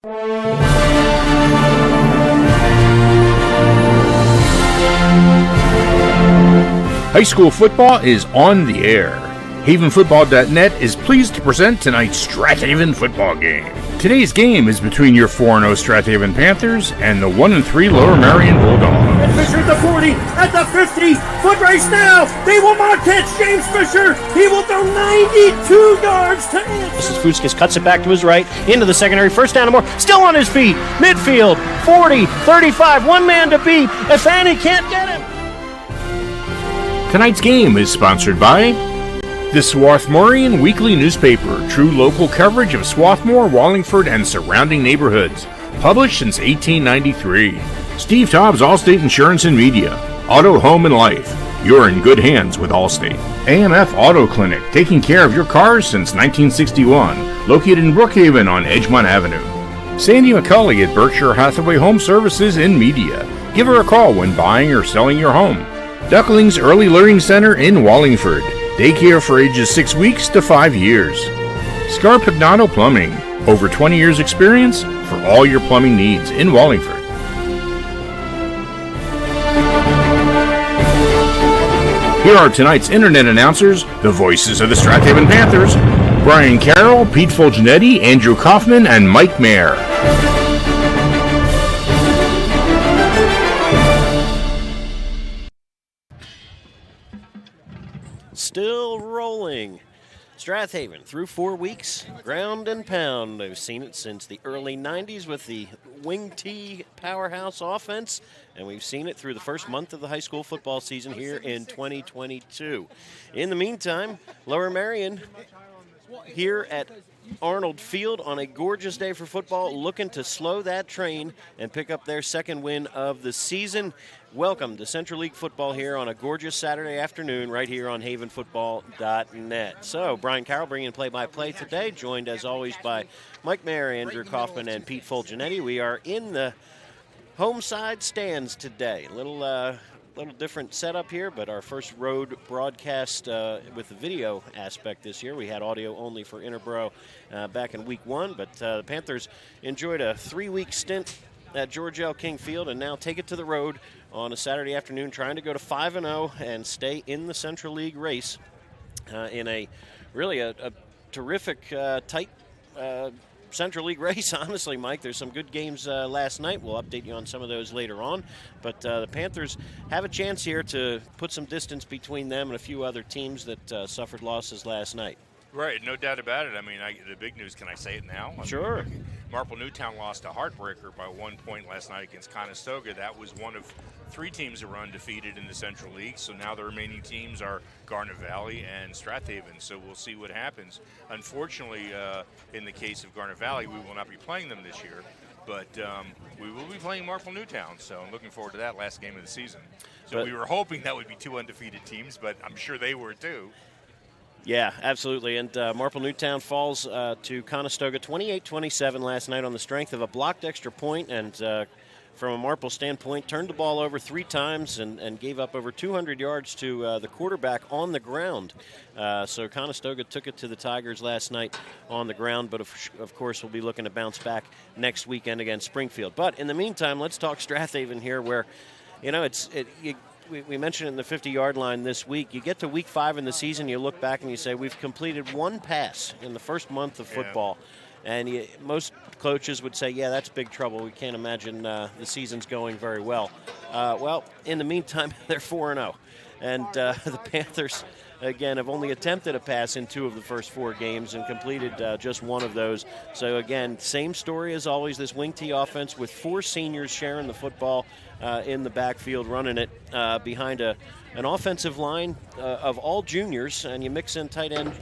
High school football is on the air. HavenFootball.net is pleased to present tonight's Strath Haven football game. Today's game is between your 4-0 Strath Haven Panthers and the 1-3 Lower Merion Bulldogs. Fisher at the 40, at the 50, foot race now. They will not catch James Fisher. He will throw 92 yards to end. This is Fuskis, cuts it back to his right, into the secondary, first down and more, still on his feet, midfield, 40, 35, one man to beat, Ifani can't get him. Tonight's game is sponsored by the Swarthmorean Weekly Newspaper, true local coverage of Swarthmore, Wallingford, and surrounding neighborhoods. Published since 1893. Steve Taub's Allstate Insurance and Media. Auto, Home, and Life. You're in good hands with Allstate. AMF Auto Clinic, taking care of your cars since 1961. Located in Brookhaven on Edgemont Avenue. Sandy McCulley at Berkshire Hathaway Home Services and Media. Give her a call when buying or selling your home. Ducklings Early Learning Center in Wallingford. Daycare for ages 6 weeks to 5 years. Scarpignato Plumbing. Over 20 years experience for all your plumbing needs in Wallingford. Here are tonight's internet announcers, the voices of the Strath Haven Panthers, Brian Carroll, Pete Fulginiti, Andrew Kauffman, and Mike Mayer. Still rolling. Strath Haven through 4 weeks, ground and pound. They've seen it since the early 90s with the wing T powerhouse offense, and we've seen it through the first month of the high school football season here in 2022. In the meantime, Lower Merion here at Arnold Field on a gorgeous day for football, looking to slow that train and pick up their second win of the season. Welcome to Central League football here on a gorgeous Saturday afternoon right here on HavenFootball.net. So, Brian Carroll bringing play-by-play today, joined as always by Mike Mayer, Andrew Kauffman, and Pete Fulginiti. We are in the home side stands today. Little different setup here, but our first road broadcast with the video aspect this year. We had audio only for Interborough back in week 1, but the Panthers enjoyed a 3-week stint at George L. King Field and now take it to the road on a Saturday afternoon, trying to go to 5-0 and stay in the Central League race in a really a terrific, tight Central League race, honestly, Mike. There's some good games last night. We'll update you on some of those later on. But the Panthers have a chance here to put some distance between them and a few other teams that suffered losses last night. Right, no doubt about it. I mean, the big news, can I say it now? Sure. Marple Newtown lost a heartbreaker by 1 point last night against Conestoga. That was one of 3 teams that were undefeated in the Central League. So now the remaining teams are Garnet Valley and Strath Haven. So we'll see what happens. Unfortunately, in the case of Garnet Valley, we will not be playing them this year. But we will be playing Marple Newtown. So I'm looking forward to that last game of the season. So we were hoping that would be 2 undefeated teams, but I'm sure they were too. Yeah, absolutely. And Marple Newtown falls to Conestoga 28-27 last night on the strength of a blocked extra point, and from a Marple standpoint, turned the ball over 3 times and gave up over 200 yards to the quarterback on the ground. So Conestoga took it to the Tigers last night on the ground, but of course we'll be looking to bounce back next weekend against Springfield. But in the meantime, let's talk Strath Haven here, where, you know, we mentioned it in the 50-yard line this week. You get to week 5 in the season, you look back and you say, we've completed 1 pass in the first month of football. And most coaches would say, yeah, that's big trouble. We can't imagine the season's going very well. Well, in the meantime, they're 4-0. And the Panthers, again, have only attempted a pass in 2 of the first 4 games and completed just 1 of those. So, again, same story as always, this wing T offense with 4 seniors sharing the football in the backfield, running it behind an offensive line of all juniors, and you mix in tight end,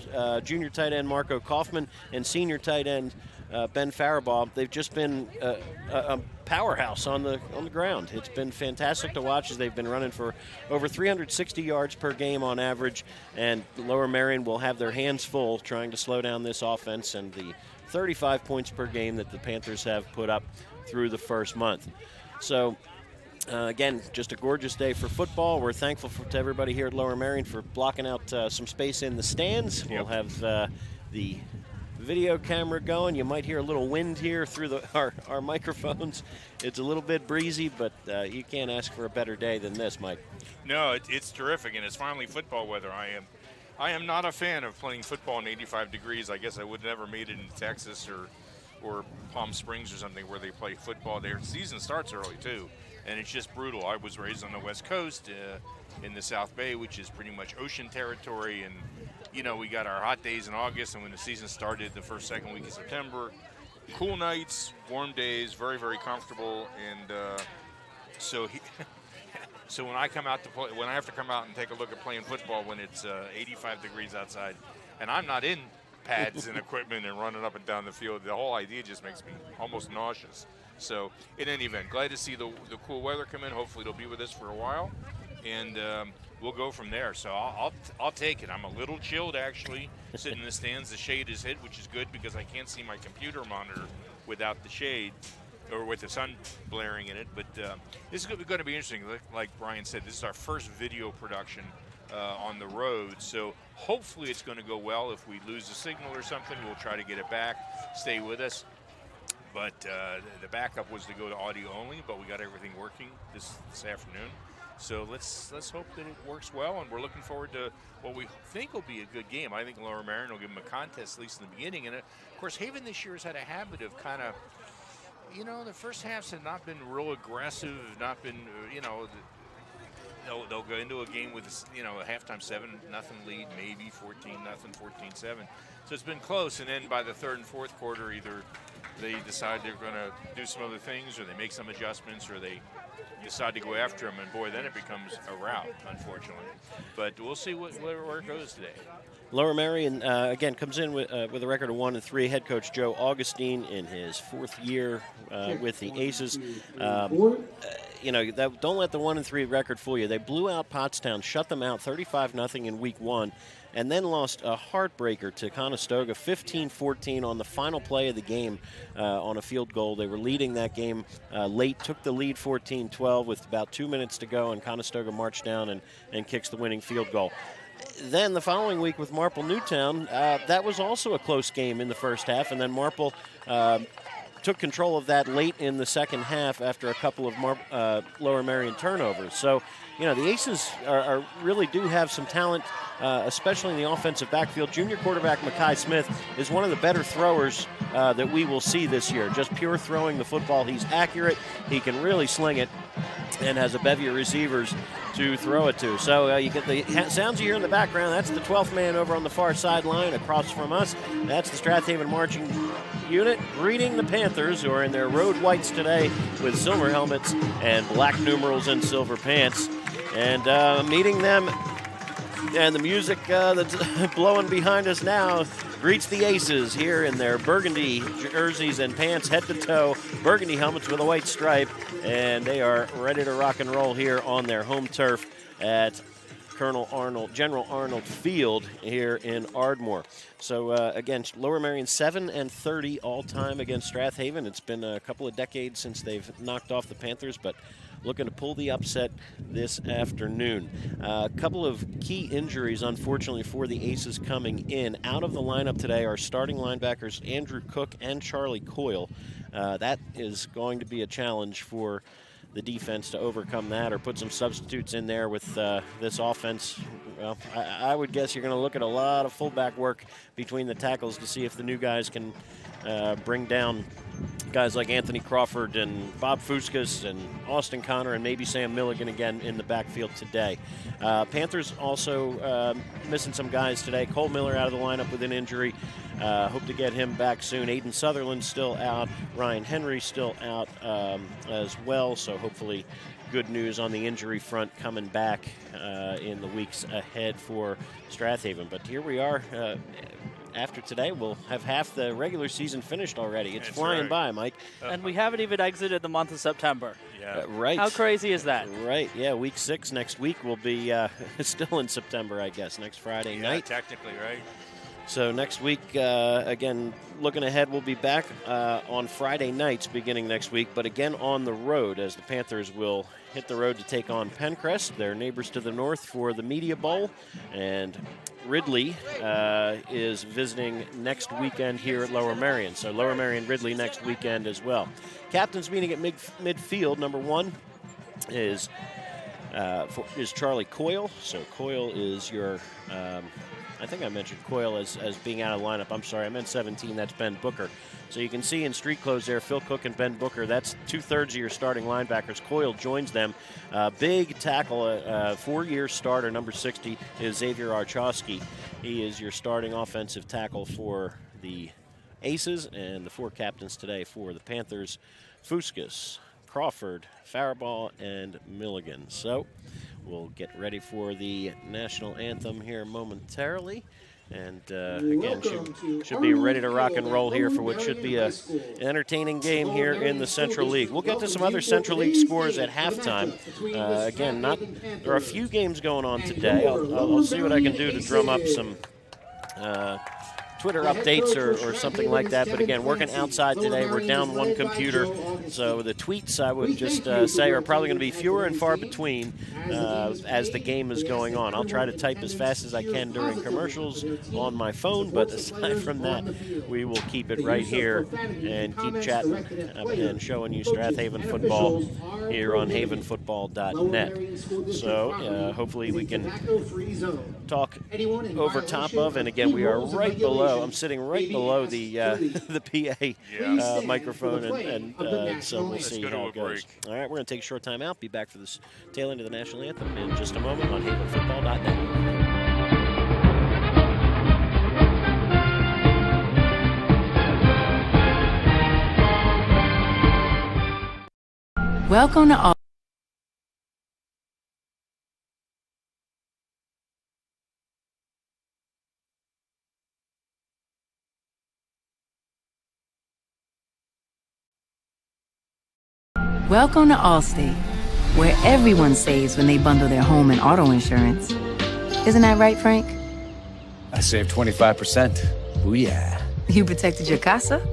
junior tight end Marco Kauffman and senior tight end Ben Faribaugh. They've just been a powerhouse on the ground. It's been fantastic to watch as they've been running for over 360 yards per game on average, and Lower Merion will have their hands full trying to slow down this offense and the 35 points per game that the Panthers have put up through the first month. So, again, just a gorgeous day for football. We're thankful to everybody here at Lower Merion for blocking out some space in the stands. Yep. We'll have the video camera going. You might hear a little wind here through our microphones. It's a little bit breezy, but you can't ask for a better day than this, Mike. No, it's terrific, and it's finally football weather. I am not a fan of playing football in 85 degrees. I guess I would never made it in Texas or Palm Springs or something where they play football. Their season starts early, too, and it's just brutal. I was raised on the West Coast in the South Bay, which is pretty much ocean territory, and, you know, we got our hot days in August, and when the season started the second week of September, cool nights, warm days, very, very comfortable, and so when I come out to play, when I have to come out and take a look at playing football when it's 85 degrees outside, and I'm not in pads and equipment and running up and down the field, the whole idea just makes me almost nauseous. So in any event, glad to see the cool weather come in. Hopefully it'll be with us for a while, and we'll go from there. So I'll take it. I'm a little chilled, actually, sitting in the stands. The shade is hit, which is good because I can't see my computer monitor without the shade or with the sun blaring in it. But this is going to be interesting. Like Brian said, this is our first video production on the road. So hopefully it's going to go well. If we lose the signal or something, we'll try to get it back. Stay with us. But the backup was to go to audio only, but we got everything working this afternoon. So let's hope that it works well, and we're looking forward to what we think will be a good game. I think Lower Merion will give them a contest, at least in the beginning. And, of course, Haven this year has had a habit of kind of, you know, the first halves have not been real aggressive, not been, you know, they'll go into a game with, you know, a halftime 7-0 lead, maybe 14-0, 14-7. So it's been close, and then by the third and fourth quarter, either they decide they're going to do some other things, or they make some adjustments, or they decide to go after them, and boy, then it becomes a rout, unfortunately. But we'll see where it goes today. Lower Merion, again, comes in with a record of 1-3. Head coach Joe Augustine in his fourth year with the Aces. You know, don't let the 1-3 record fool you. They blew out Pottstown, shut them out 35-0 in week 1, and then lost a heartbreaker to Conestoga, 15-14 on the final play of the game on a field goal. They were leading that game late, took the lead 14-12 with about 2 minutes to go, and Conestoga marched down and kicks the winning field goal. Then the following week with Marple Newtown, that was also a close game in the first half, and then Marple took control of that late in the second half after a couple of Lower Merion turnovers. So, you know, the Aces really do have some talent, especially in the offensive backfield. Junior quarterback Makai Smith is one of the better throwers that we will see this year. Just pure throwing the football. He's accurate. He can really sling it, and has a bevy of receivers to throw it to. So you get the sounds you hear in the background. That's the 12th man over on the far sideline across from us. That's the Strath Haven marching unit greeting the Panthers, who are in their road whites today with silver helmets and black numerals and silver pants. And meeting them, and the music that's blowing behind us now greets the Aces here in their burgundy jerseys and pants, head to toe, burgundy helmets with a white stripe, and they are ready to rock and roll here on their home turf at General Arnold Field here in Ardmore. So again, Lower Merion 7-30 all time against Strath Haven. It's been a couple of decades since they've knocked off the Panthers, but looking to pull the upset this afternoon. A couple of key injuries, unfortunately, for the Aces coming in. Out of the lineup today are starting linebackers Andrew Cook and Charlie Coyle. That is going to be a challenge for the defense to overcome that, or put some substitutes in there with this offense. Well, I would guess you're going to look at a lot of fullback work between the tackles to see if the new guys can bring down guys like Anthony Crawford and Bob Fuskas and Austin Connor and maybe Sam Milligan again in the backfield today. Panthers also missing some guys today. Cole Miller out of the lineup with an injury. Hope to get him back soon. Aiden Sutherland still out. Ryan Henry still out as well. So hopefully good news on the injury front coming back in the weeks ahead for Strath Haven. But here we are. After today, we'll have half the regular season finished already. It's flying by, Mike. And we haven't even exited the month of September. Yeah. Right. How crazy is that? Right, yeah, week 6 next week will be still in September, I guess, next Friday night. Technically, right? So next week, again, looking ahead, we'll be back on Friday nights beginning next week, but again on the road as the Panthers will hit the road to take on Pencrest, their neighbors to the north, for the Media Bowl. And Ridley is visiting next weekend here at Lower Merion. So Lower Merion, Ridley next weekend as well. Captains meeting at midfield. Number 1 is Charlie Coyle. So Coyle is your... I think I mentioned Coyle as being out of the lineup. I'm sorry, I meant 17. That's Ben Booker. So you can see in street clothes there, Phil Cook and Ben Booker. That's 2/3 of your starting linebackers. Coyle joins them. Big tackle, 4-year starter, number 60, is Xavier Archowski. He is your starting offensive tackle for the Aces, and the 4 captains today for the Panthers: Fuscus, Crawford, Faribault, and Milligan. So we'll get ready for the national anthem here momentarily. And again, should be ready to rock and roll here for what should be an entertaining game here in the Central League. We'll get to some other Central League scores at halftime. Again, there are a few games going on today. I'll see what I can do to drum up some Twitter updates or something like that. But again, working outside today, we're down 1 computer. So the tweets, I would just say, are probably going to be fewer and far between as the game is going on. I'll try to type as fast as I can during commercials on my phone, but aside from that, we will keep it right here and keep chatting and showing you Strath Haven football here on havenfootball.net. So hopefully we can talk over top of, and again, we are right below. I'm sitting right below the PA microphone, and so we'll see how it goes. All right, we're going to take a short time out. Be back for this tail end of the national anthem in just a moment on havenfootball.net. Welcome to all. Welcome to Allstate, where everyone saves when they bundle their home and auto insurance. Isn't that right, Frank? I saved 25%. Booyah. You protected your casa?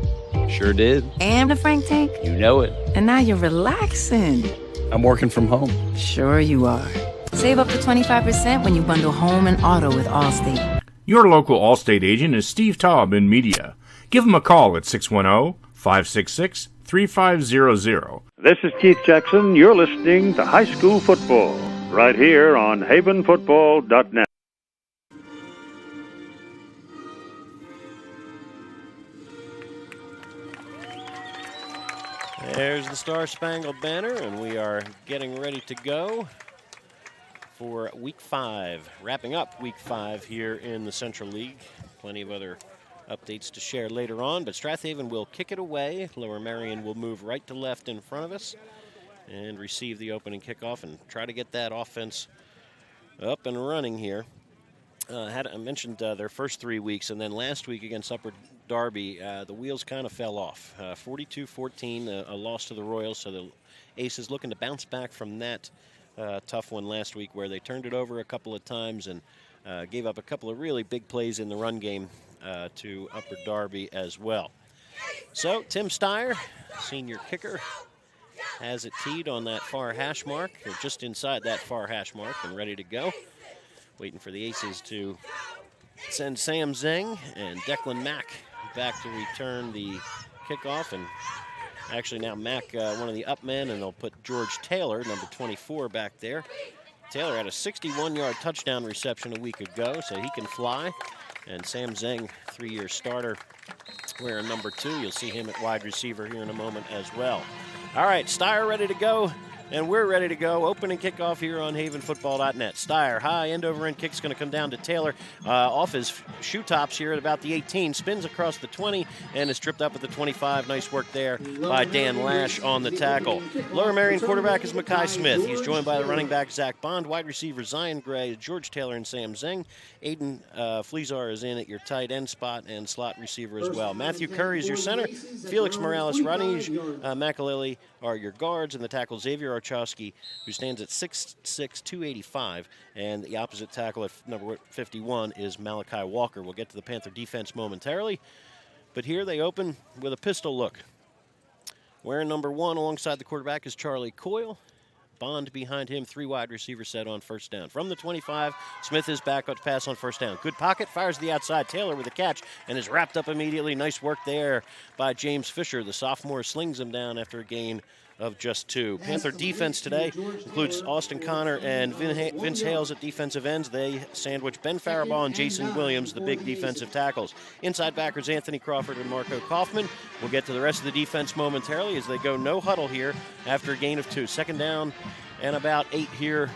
Sure did. And the Frank tank? You know it. And now you're relaxing. I'm working from home. Sure you are. Save up to 25% when you bundle home and auto with Allstate. Your local Allstate agent is Steve Taub in media. Give him a call at 610-566-3500. This is Keith Jackson. You're listening to High School Football right here on havenfootball.net. There's the Star-Spangled Banner, and we are getting ready to go for Week 5, wrapping up Week 5 here in the Central League. Plenty of other updates to share later on, but Strath Haven will kick it away. Lower Merion will move right to left in front of us and receive the opening kickoff and try to get that offense up and running here. I mentioned their first 3 weeks, and then last week against Upper Darby, the wheels kind of fell off. 42-14, a loss to the Royals, so the Aces looking to bounce back from that tough one last week where they turned it over a couple of times and gave up a couple of really big plays in the run game to Upper Darby as well. So Tim Steyer, senior kicker, has it teed on that far hash mark, or just inside that far hash mark, and ready to go. Waiting for the Aces to send Sam Zeng and Declan Mack back to return the kickoff. And actually now Mack, one of the up men, and they'll put George Taylor, number 24, back there. Taylor had a 61-yard touchdown reception a week ago, so he can fly. And Sam Zeng, 3-year starter, wearing number 2. You'll see him at wide receiver here in a moment as well. All right, Steyer ready to go, and we're ready to go. Opening kickoff here on havenfootball.net. Steyer, high end over end kick's going to come down to Taylor off his shoe tops here at about the 18. Spins across the 20 and is tripped up at the 25. Nice work there by Dan Lash on the tackle. Lower Merion quarterback is Mackay Smith. He's joined by the running back Zach Bond, wide receiver Zion Gray, George Taylor, and Sam Zeng. Aiden Fleazar is in at your tight end spot and slot receiver as well. Matthew Curry is your center. Felix Morales, Ronnie Makaleli, are your guards, and the tackle Xavier Archowski, who stands at 6'6", 285, and the opposite tackle at number 51 is Malachi Walker. We'll get to the Panther defense momentarily, but here they open with a pistol look. Wearing number 1 alongside the quarterback is Charlie Coyle. Bond behind him, 3 wide receivers set on first down. From the 25, Smith is back up to pass on first down. Good pocket, fires to the outside. Taylor with a catch and is wrapped up immediately. Nice work there by James Fisher. The sophomore slings him down after a gain of just 2. Panther defense today includes Austin Connor and Vince Hales at defensive ends. They sandwich Ben Faribault and Jason Williams, the big defensive tackles. Inside backers Anthony Crawford and Marco Kauffman. We'll get to the rest of the defense momentarily as they go no huddle here after a gain of 2. Second down and about 8 here.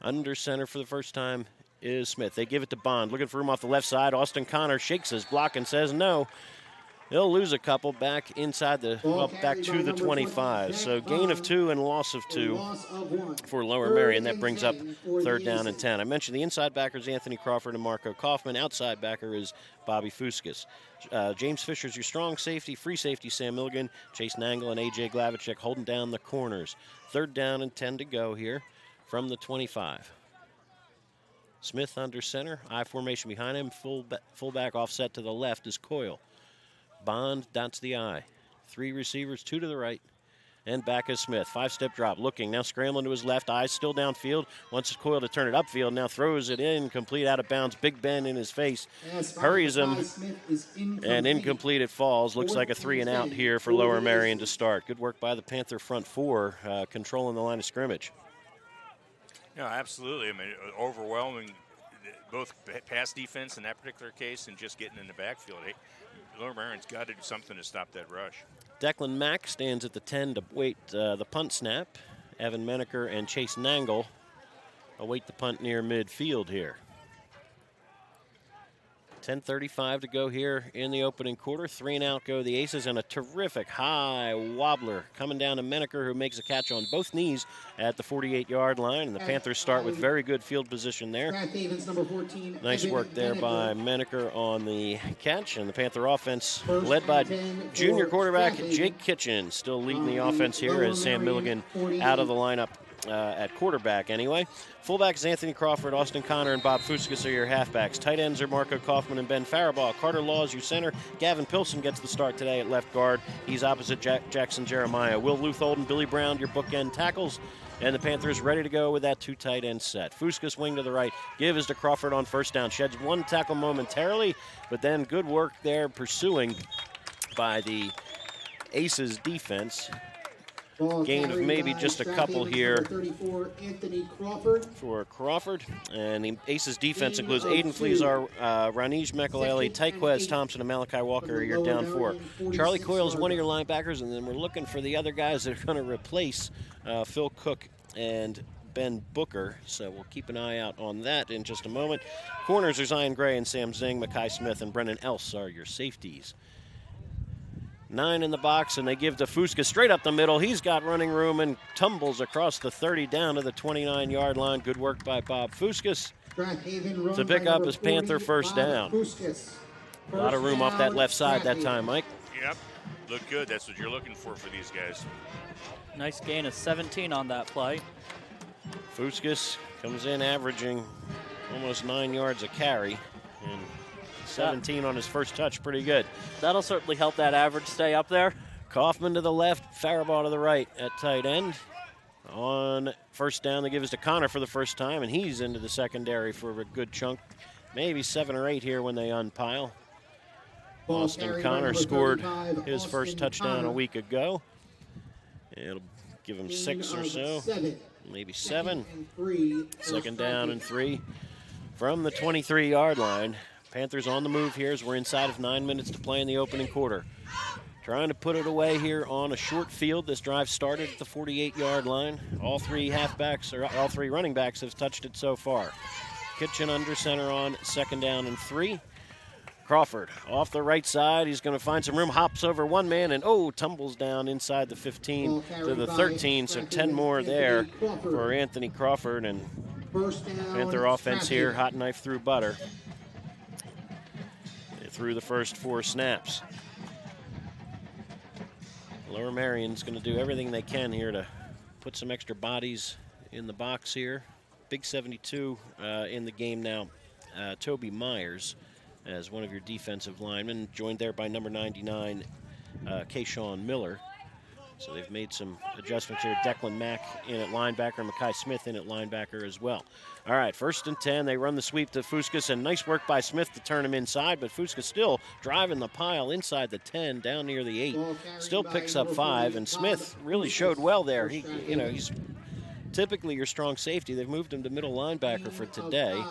Under center for the first time is Smith. They give it to Bond. Looking for him off the left side. Austin Connor shakes his block and says no. He'll lose a couple back inside back to the 25. So gain of 2 and loss of 2 for Lower Merion. That brings up third down and 10. I mentioned the inside backers, Anthony Crawford and Marco Kauffman. Outside backer is Bobby Fuskas. James Fisher's your strong safety. Free safety, Sam Milligan. Chase Nangle and A.J. Glavicek holding down the corners. Third down and 10 to go here from the 25. Smith under center. I formation behind him. Fullback offset to the left is Coyle. Bond dots the I. 3 receivers, 2 to the right. And back is Smith. 5-step drop. Looking. Now scrambling to his left. Eyes still downfield. Wants Coyle to turn it upfield. Now throws it in. Complete out of bounds. Big Ben in his face. Hurries him. And incomplete it falls. Looks like a 3 and out here for Lower Merion to start. Good work by the Panther front 4, controlling the line of scrimmage. Yeah, absolutely. I mean, overwhelming both pass defense in that particular case and just getting in the backfield. Lower Merion's got to do something to stop that rush. Declan Mack stands at the 10 to wait the punt snap. Evan Menaker and Chase Nangle await the punt near midfield here. 10:35 to go here in the opening quarter. 3 and out go the Aces, and a terrific high wobbler coming down to Menaker, who makes a catch on both knees at the 48-yard line. And the Panthers start with very good field position there. Nice work there by Menaker on the catch, and the Panther offense led by junior quarterback Jake Kitchen, still leading the offense here as Sam Milligan out of the lineup. At quarterback anyway. Fullbacks Anthony Crawford, Austin Connor, and Bob Fuskas are your halfbacks. Tight ends are Marco Kauffman and Ben Faribault. Carter Law is your center. Gavin Pilson gets the start today at left guard. He's opposite Jackson Jeremiah. Will Luthold and Billy Brown, your bookend tackles. And the Panthers ready to go with that 2 tight end set. Fuskas wing to the right. Give is to Crawford on first down. Sheds 1 tackle momentarily, but then good work there pursuing by the Aces defense. Gain of maybe just a couple here for Crawford. And the Aces defense includes Aiden Fleazar, Ranij Mekaleli, Tyquez Thompson, and Malachi Walker are your down 4. Charlie Coyle is one of your linebackers, and then we're looking for the other guys that are going to replace Phil Cook and Ben Booker, so we'll keep an eye out on that in just a moment. Corners are Zion Gray and Sam Zing. Makai Smith and Brennan Else are your safeties. 9 in the box, and they give to Fuskas straight up the middle. He's got running room and tumbles across the 30 down to the 29-yard line. Good work by Bob Fuskas to pick up his Panther first down. A lot of room off that left side that time, Mike. Yep, look good. That's what you're looking for these guys. Nice gain of 17 on that play. Fuskas comes in averaging almost 9 yards a carry, and 17 on his first touch, pretty good. That'll certainly help that average stay up there. Kauffman to the left, Faribault to the right at tight end. On first down, they give us to Connor for the first time, and he's into the secondary for a good chunk. Maybe 7 or 8 here when they unpile. Austin Connor scored his first touchdown a week ago. It'll give him 6 or so, maybe 7. Second down and 3 from the 23-yard line. Panthers on the move here as we're inside of 9 minutes to play in the opening quarter. Trying to put it away here on a short field. This drive started at the 48-yard line. All 3 running backs have touched it so far. Kitchen under center on second down and 3. Crawford off the right side. He's going to find some room, hops over one man, and tumbles down inside the 15 to the 13. So 10 more there for Anthony Crawford, and Panther offense here, hot knife through butter. Through the first 4 snaps. Lower Merion's going to do everything they can here to put some extra bodies in the box here. Big 72 in the game now. Toby Myers as one of your defensive linemen, joined there by number 99, Kayshawn Miller. So they've made some adjustments here. Declan Mack in at linebacker, Mackay Smith in at linebacker as well. All right, 1st and 10. They run the sweep to Fuskas, and nice work by Smith to turn him inside, but Fuskas still driving the pile inside the 10, down near the 8. Still picks up 5, and Smith really showed well there. He's typically your strong safety. They've moved him to middle linebacker for today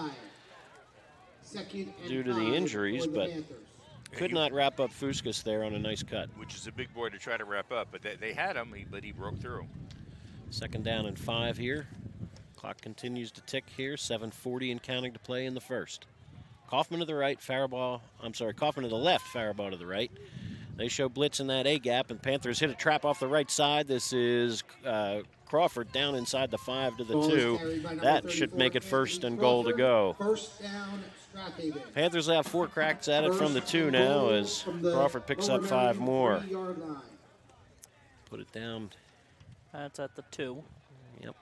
due to the injuries, but could not wrap up Fuskas there on a nice cut. Which is a big boy to try to wrap up, but they had him, but he broke through. 2nd down and 5 here. Clock continues to tick here. 7:40 and counting to play in the 1st. Kauffman to the right, Kauffman to the left, Faribault to the right. They show blitz in that A gap, and Panthers hit a trap off the right side. This is Crawford down inside the 5 to the 2. That should make it 1st and goal to go. Panthers have 4 cracks at it from the 2 now as Crawford picks up 5 more. Put it down. That's at the 2. Yep.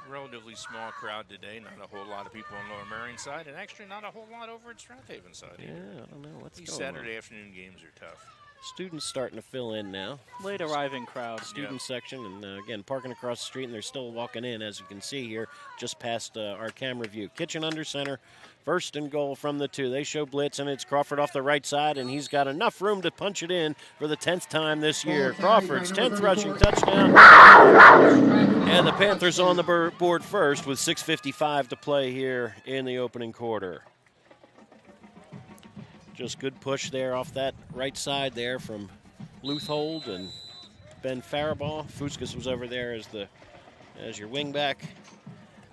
Relatively small crowd today, not a whole lot of people on Lower Merion side, and actually not a whole lot over at Strath Haven side. Yeah, I don't know what's These going on. Saturday afternoon games are tough. Students starting to fill in now. Late arriving crowd. Student section, and again, parking across the street, and they're still walking in, as you can see here, just past our camera view. Kitchen under center, 1st and goal from the 2. They show blitz, and it's Crawford off the right side, and he's got enough room to punch it in for the 10th time this year. Crawford's 10th rushing touchdown. And the Panthers on the board first with 6:55 to play here in the opening quarter. Just good push there off that right side there from Luthold and Ben Faribault. Fuskas was over there as your wingback.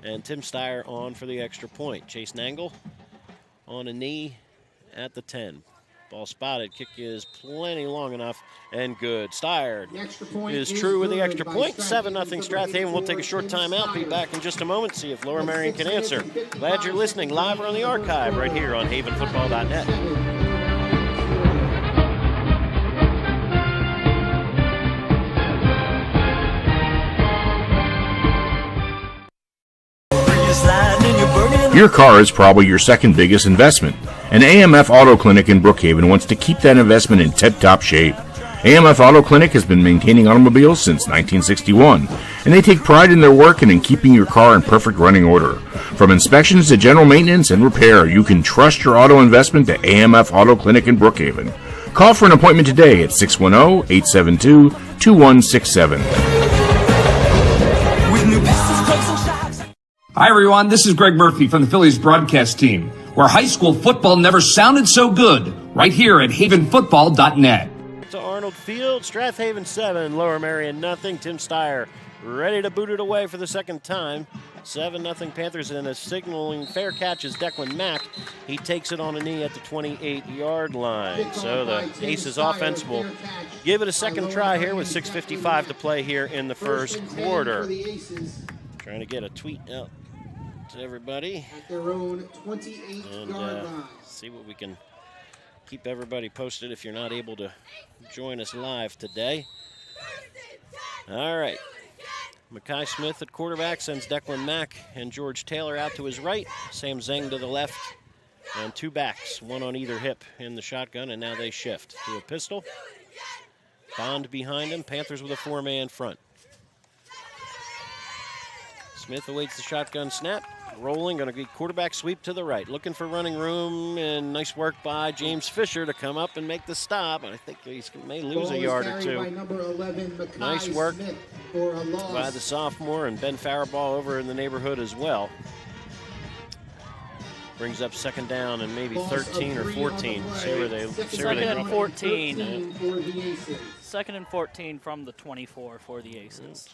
And Tim Steyer on for the extra point. Chase Nangle on a knee at the 10. Ball spotted. Kick is plenty long enough and good. Steyer is true with the extra point. 7-0 Strath Haven. We'll take a short time out. Be back in just a moment. See if Lower Merion can answer. Glad you're listening live or on the archive right here on havenfootball.net. Your car is probably your second biggest investment, and AMF Auto Clinic in Brookhaven wants to keep that investment in tip-top shape. AMF Auto Clinic has been maintaining automobiles since 1961, and they take pride in their work and in keeping your car in perfect running order. From inspections to general maintenance and repair, you can trust your auto investment to AMF Auto Clinic in Brookhaven. Call for an appointment today at 610-872-2167. Hi, everyone. This is Greg Murphy from the Phillies broadcast team, where high school football never sounded so good, right here at havenfootball.net. To Arnold Field, Strath Haven 7, Lower Merion nothing. Tim Steyer ready to boot it away for the 2nd time. 7-0 Panthers, and a signaling fair catch is Declan Mack. He takes it on a knee at the 28-yard line. So the Aces offense will give it a second try here with 6:55 to play here in the 1st quarter. Trying to get a tweet out to everybody. At their own 28-yard line. See what we can keep everybody posted if you're not able to join us live today. All right. Mackay Smith at quarterback sends Declan Mack and George Taylor out to his right. Sam Zeng to the left. And 2 backs, 1 on either hip in the shotgun, and now they shift to a pistol. Bond behind him. Panthers with a 4-man front. Smith awaits the shotgun snap. Rolling, going to get quarterback sweep to the right. Looking for running room, and nice work by James Fisher to come up and make the stop. I think he may lose a yard or 2. Nice work by the sophomore, and Ben Faribault over in the neighborhood as well. Brings up 2nd down and maybe 13 or 14. See where they 2nd and 14. 2nd and 14 from the 24 for the Aces.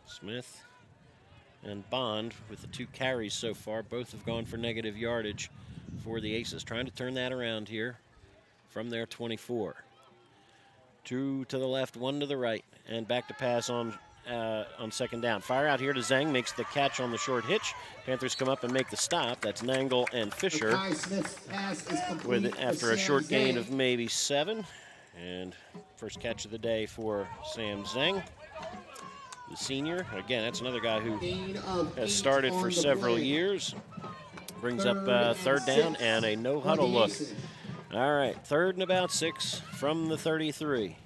Smith and Bond with the 2 carries so far. Both have gone for negative yardage for the Aces. Trying to turn that around here from their 24. 2 to the left, 1 to the right. And back to pass on on second down. Fire out here to Zhang, makes the catch on the short hitch. Panthers come up and make the stop. That's Nangle and Fisher after a short gain of maybe 7. And first catch of the day for Sam Zhang, the senior. Again, that's another guy who has started for several years. Brings up third down and a no-huddle look. All right, 3rd and about 6 from the 33.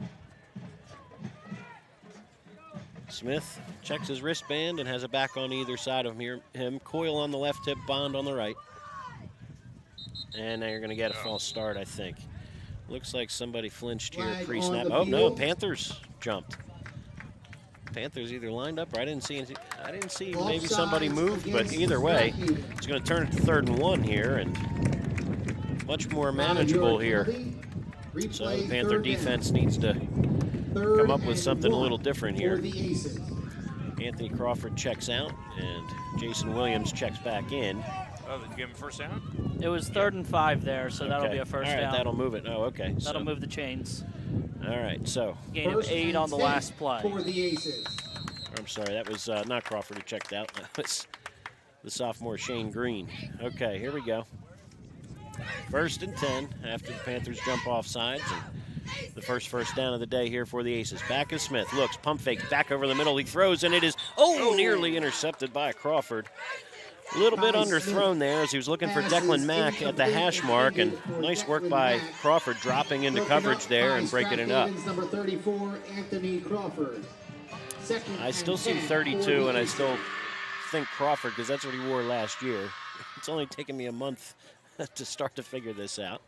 Smith checks his wristband and has a back on either side of him. Coyle on the left hip, Bond on the right. And now you're going to get a false start, I think. Looks like somebody flinched here pre-snap. Oh, no, Panthers jumped. Panthers either lined up or I didn't see anything. I didn't see maybe somebody moved, but either way, it's going to turn it to 3rd and 1 here and much more manageable here. So the Panther defense needs to come up with something a little different here. Anthony Crawford checks out and Jason Williams checks back in. Oh, did you give him first down? It was 3rd and 5 there, so that'll be a first down. That'll move it. Oh, okay. That'll move the chains. All right, so. Gain of 8 on the last play. For the Aces. I'm sorry, that was not Crawford who checked out. That was the sophomore Shane Green. Okay, here we go. 1st and 10 after the Panthers jump off sides. And the first down of the day here for the Aces. Back is Smith. Looks, pump fake, back over the middle. He throws, and it is, nearly intercepted by Crawford. A little bit underthrown there as he was looking for Declan Mack at the hash mark, and nice work by Crawford dropping into coverage there and breaking it up. Number 34, Anthony Crawford. I still see 32, and I still think Crawford because that's what he wore last year. It's only taken me a month to start to figure this out.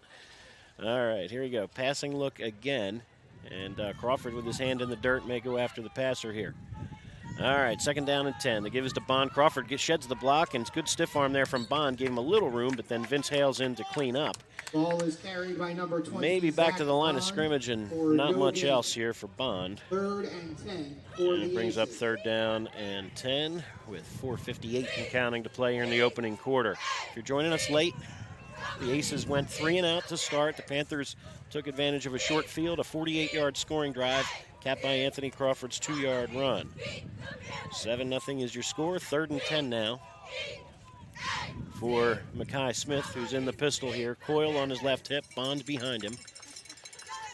All right, here we go. Passing look again, and Crawford with his hand in the dirt may go after the passer here. All right, 2nd down and 10. They give us to Bond. Crawford sheds the block, and it's good stiff arm there from Bond. Gave him a little room, but then Vince Hale's in to clean up. Ball is carried by number 20. Maybe back to the line of scrimmage and not much else here for Bond. 3rd and 10. And it brings up 3rd down and 10 with 4:58 and counting to play here in the opening quarter. If you're joining us late, the Aces went 3 and out to start. The Panthers took advantage of a short field, a 48-yard scoring drive, capped by Anthony Crawford's 2-yard run. 7-0 is your score. 3rd and 10 now for Mackay Smith, who's in the pistol here. Coyle on his left hip, Bond behind him.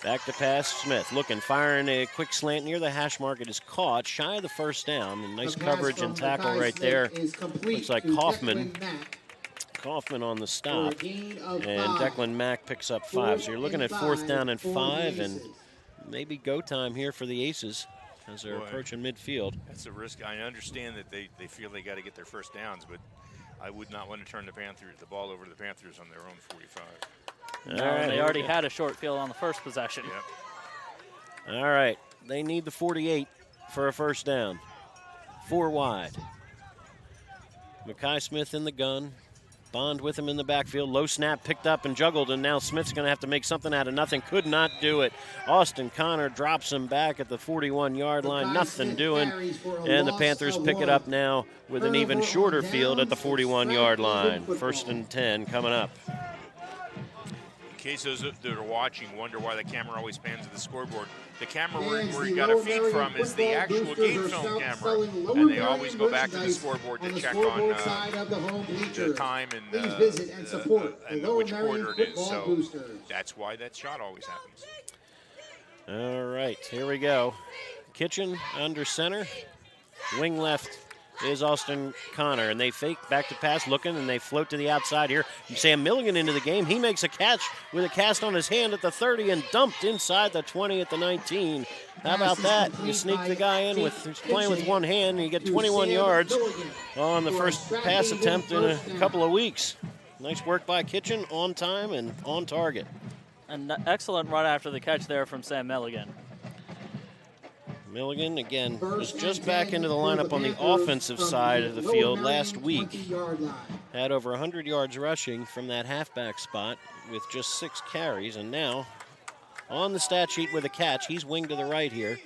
Back to pass, Smith looking, firing a quick slant near the hash mark. It is caught, shy of the first down. And nice coverage and tackle right there. Looks like Kauffman on the stop. And Declan Mack picks up 5. So you're looking at 4th down and 5, and maybe go time here for the Aces as they're approaching midfield. That's a risk. I understand that they feel they got to get their first downs, but I would not want to turn the ball over to the Panthers on their own 45. No, they already had a short field on the first possession. Yep. All right, they need the 48 for a first down. 4 wide. Mackay Smith in the gun. Bond with him in the backfield. Low snap, picked up and juggled, and now Smith's going to have to make something out of nothing. Could not do it. Austin Connor drops him back at the 41-yard line. Nothing doing. And the Panthers pick it up now with an even shorter field at the 41-yard line. 1st and 10 coming up. In case those that are watching wonder why the camera always pans to the scoreboard, the camera where you got a feed from is the actual game film camera, and they always go back to the scoreboard to check on the time and which quarter it is. So that's why that shot always happens. All right, here we go. Kitchen under center. Wing left is Austin Connor, and they fake back to pass looking, and they float to the outside here. Sam Milligan into the game. He makes a catch with a cast on his hand at the 30 and dumped inside the 20 at the 19. How about that? You sneak the guy in who's playing with one hand, and you get 21 yards on the first pass attempt in a couple of weeks. Nice work by Kitchen, on time and on target. An excellent run after the catch there from Sam Milligan. Milligan, again, was just back into the lineup on the offensive side of the field last week. Had over 100 yards rushing from that halfback spot with just 6 carries, and now on the stat sheet with a catch. He's winged to the right here.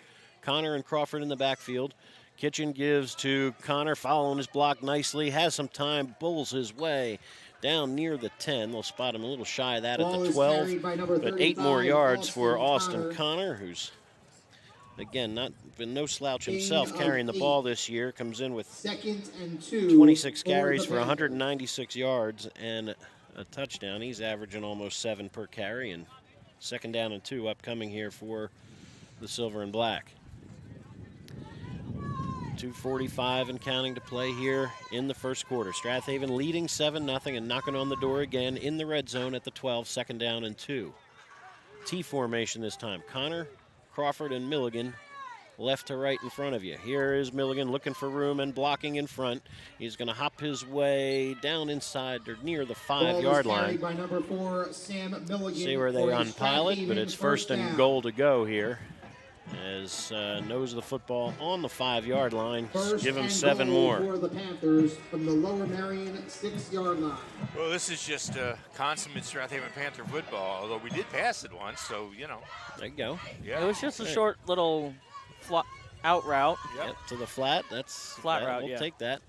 Connor and Crawford in the backfield. Kitchen gives to Connor, following his block nicely, has some time, bulls his way down near the 10. They'll spot him a little shy of that at the 12, but 8 more yards for Austin Connor, who's again, not been no slouch himself carrying the ball this year. Comes in with 2nd and 2. 26 carries for 196 yards and a touchdown. He's averaging almost 7 per carry, and 2nd down and 2 upcoming here for the Silver and Black. 2:45 and counting to play here in the first quarter. Strath Haven leading 7-0 and knocking on the door again in the red zone at the 12, 2nd down and 2. T formation this time. Connor, Crawford, and Milligan left to right in front of you. Here is Milligan looking for room and blocking in front. He's going to hop his way down inside or near the 5-yard line. By number 4, Sam Milligan. See where they unpile it, but it's 1st and goal to go here. As nose of the football on the 5-yard line. Give him 7 more. For the Panthers from the Lower Merion 6-yard line. Well, this is just consummate Strath Haven Panther football, although we did pass it once, so, you know. There you go. Yeah. It was just a short little out route. Yep, to the flat. That's flat route, we'll take that.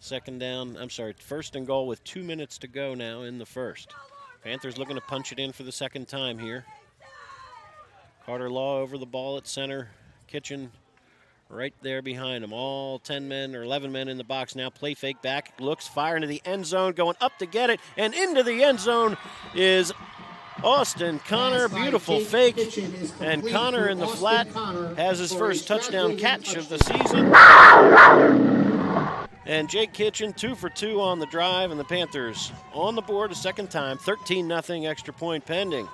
2nd down, 1st and goal with 2 minutes to go now in the first. Panthers looking to punch it in for the 2nd time here. Carter Law over the ball at center. Kitchen right there behind him. All 10 men or 11 men in the box now. Play fake back. Looks, fire into the end zone. Going up to get it. And into the end zone is Austin Connor. Beautiful fake. And Connor in the flat has his first touchdown catch of the season. And Jake Kitchen 2 for 2 on the drive. And the Panthers on the board a 2nd time. 13-0 extra point pending.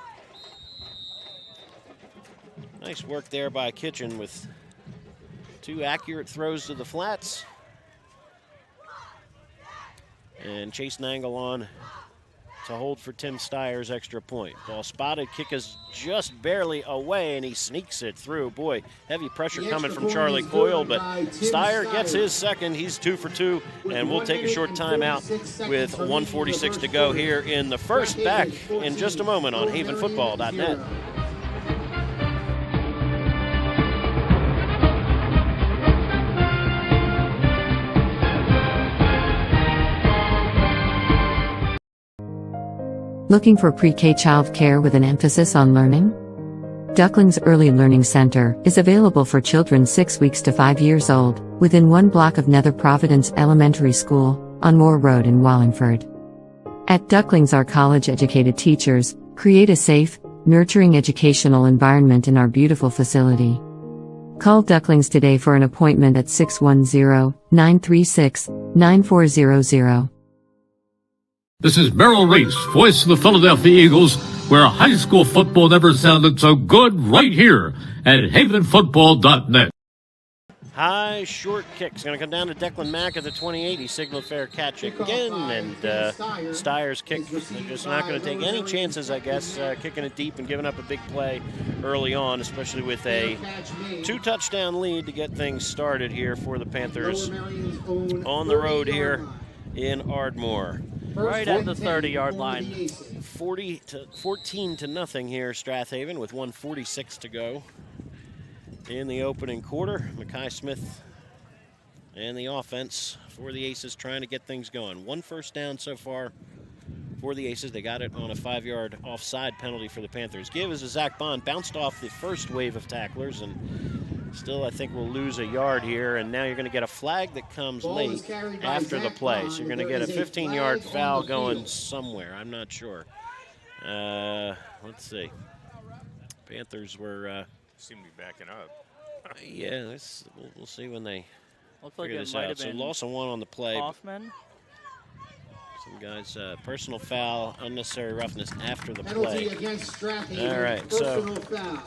Nice work there by Kitchen with 2 accurate throws to the flats. And Chase Nangle on to hold for Tim Steyer's extra point. Ball spotted, kick is just barely away, and he sneaks it through. Boy, heavy pressure coming from Charlie Coyle, but Steyer gets his 2nd. He's 2 for 2, and we'll take a short timeout with 1:46 to go here in the first. Back in just a moment on havenfootball.net. Looking for pre-K child care with an emphasis on learning? Ducklings Early Learning Center is available for children 6 weeks to 5 years old, within 1 block of Nether Providence Elementary School, on Moore Road in Wallingford. At Ducklings, our college-educated teachers create a safe, nurturing educational environment in our beautiful facility. Call Ducklings today for an appointment at 610-936-9400. This is Merrill Reese, voice of the Philadelphia Eagles, where high school football never sounded so good, right here at havenfootball.net. High short kick's going to come down to Declan Mack at the 28. He signaled fair catch again, and Steyer's kick, they're just not going to take any chances, I guess, kicking it deep and giving up a big play early on, especially with a 2-touchdown lead to get things started here for the Panthers on the road here in Ardmore. Right at the 30-yard line. 14-0 here, Strath Haven, with 1:46 to go in the opening quarter. Mackay Smith and the offense for the Aces trying to get things going. 1 first down so far for the Aces. They got it on a 5-yard offside penalty for the Panthers. Give is a Zach Bond, bounced off the first wave of tacklers, and still, I think we'll lose a yard here, and now you're going to get a flag that comes late after the play. So you're going to get a 15-yard foul going somewhere. I'm not sure. Let's see. Panthers were... seem to be backing up. Yeah, we'll see when they figure this might out. have So been loss of 1 on the play. Kauffman. Some guys, personal foul, unnecessary roughness after the Penalty play. against Strath Haven. All right, so... Personal foul.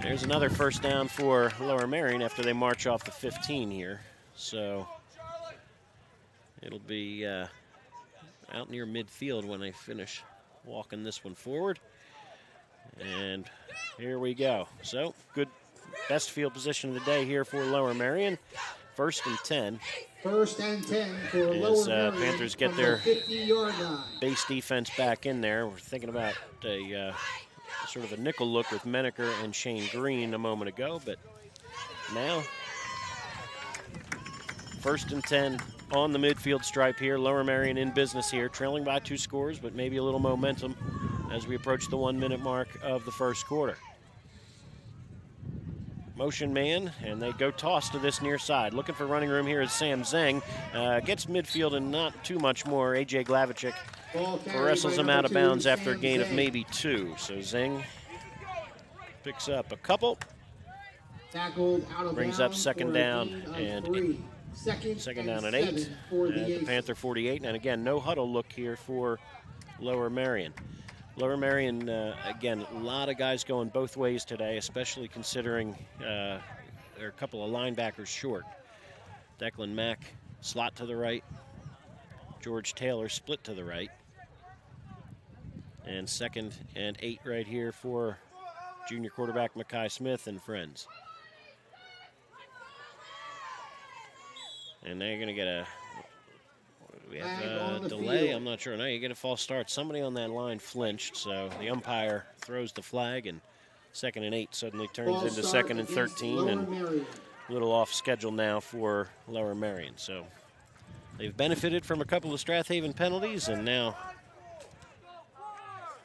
There's another first down for Lower Merion after they march off the 15 here. So it'll be out near midfield when they finish walking this one forward. And here we go. So good, best field position of the day here for Lower Merion. 1st and 10. 1st and 10 for Lower As Merion. Panthers get from their the 50-yard line. base defense back in there. We're thinking about a sort of a nickel look with Menaker and Shane Green a moment ago, but now 1st and 10 on the midfield stripe here. Lower Merion in business here, trailing by 2 scores, but maybe a little momentum as we approach the 1-minute mark of the first quarter. motion man, and they go toss to this near side. Looking for running room here is Sam Zeng. Gets midfield and not too much more. A.J. Glavicek wrestles him out of bounds after a gain of maybe 2. So Zeng picks up a couple. Brings up second down and second down and 8 at the Panther 48. And again, no huddle look here for Lower Merion. Lower Merion, again, a lot of guys going both ways today, especially considering there are a couple of linebackers short. Declan Mack, slot to the right. George Taylor, split to the right. And second and 8 right here for junior quarterback Mackay Smith and friends. And they're going to get a... We have a delay. I'm not sure. No, you get a false start. Somebody on that line flinched, so the umpire throws the flag, and 2nd and 8 suddenly turns into 2nd and 13, and a little off schedule now for Lower Merion. So they've benefited from a couple of Strath Haven penalties, and now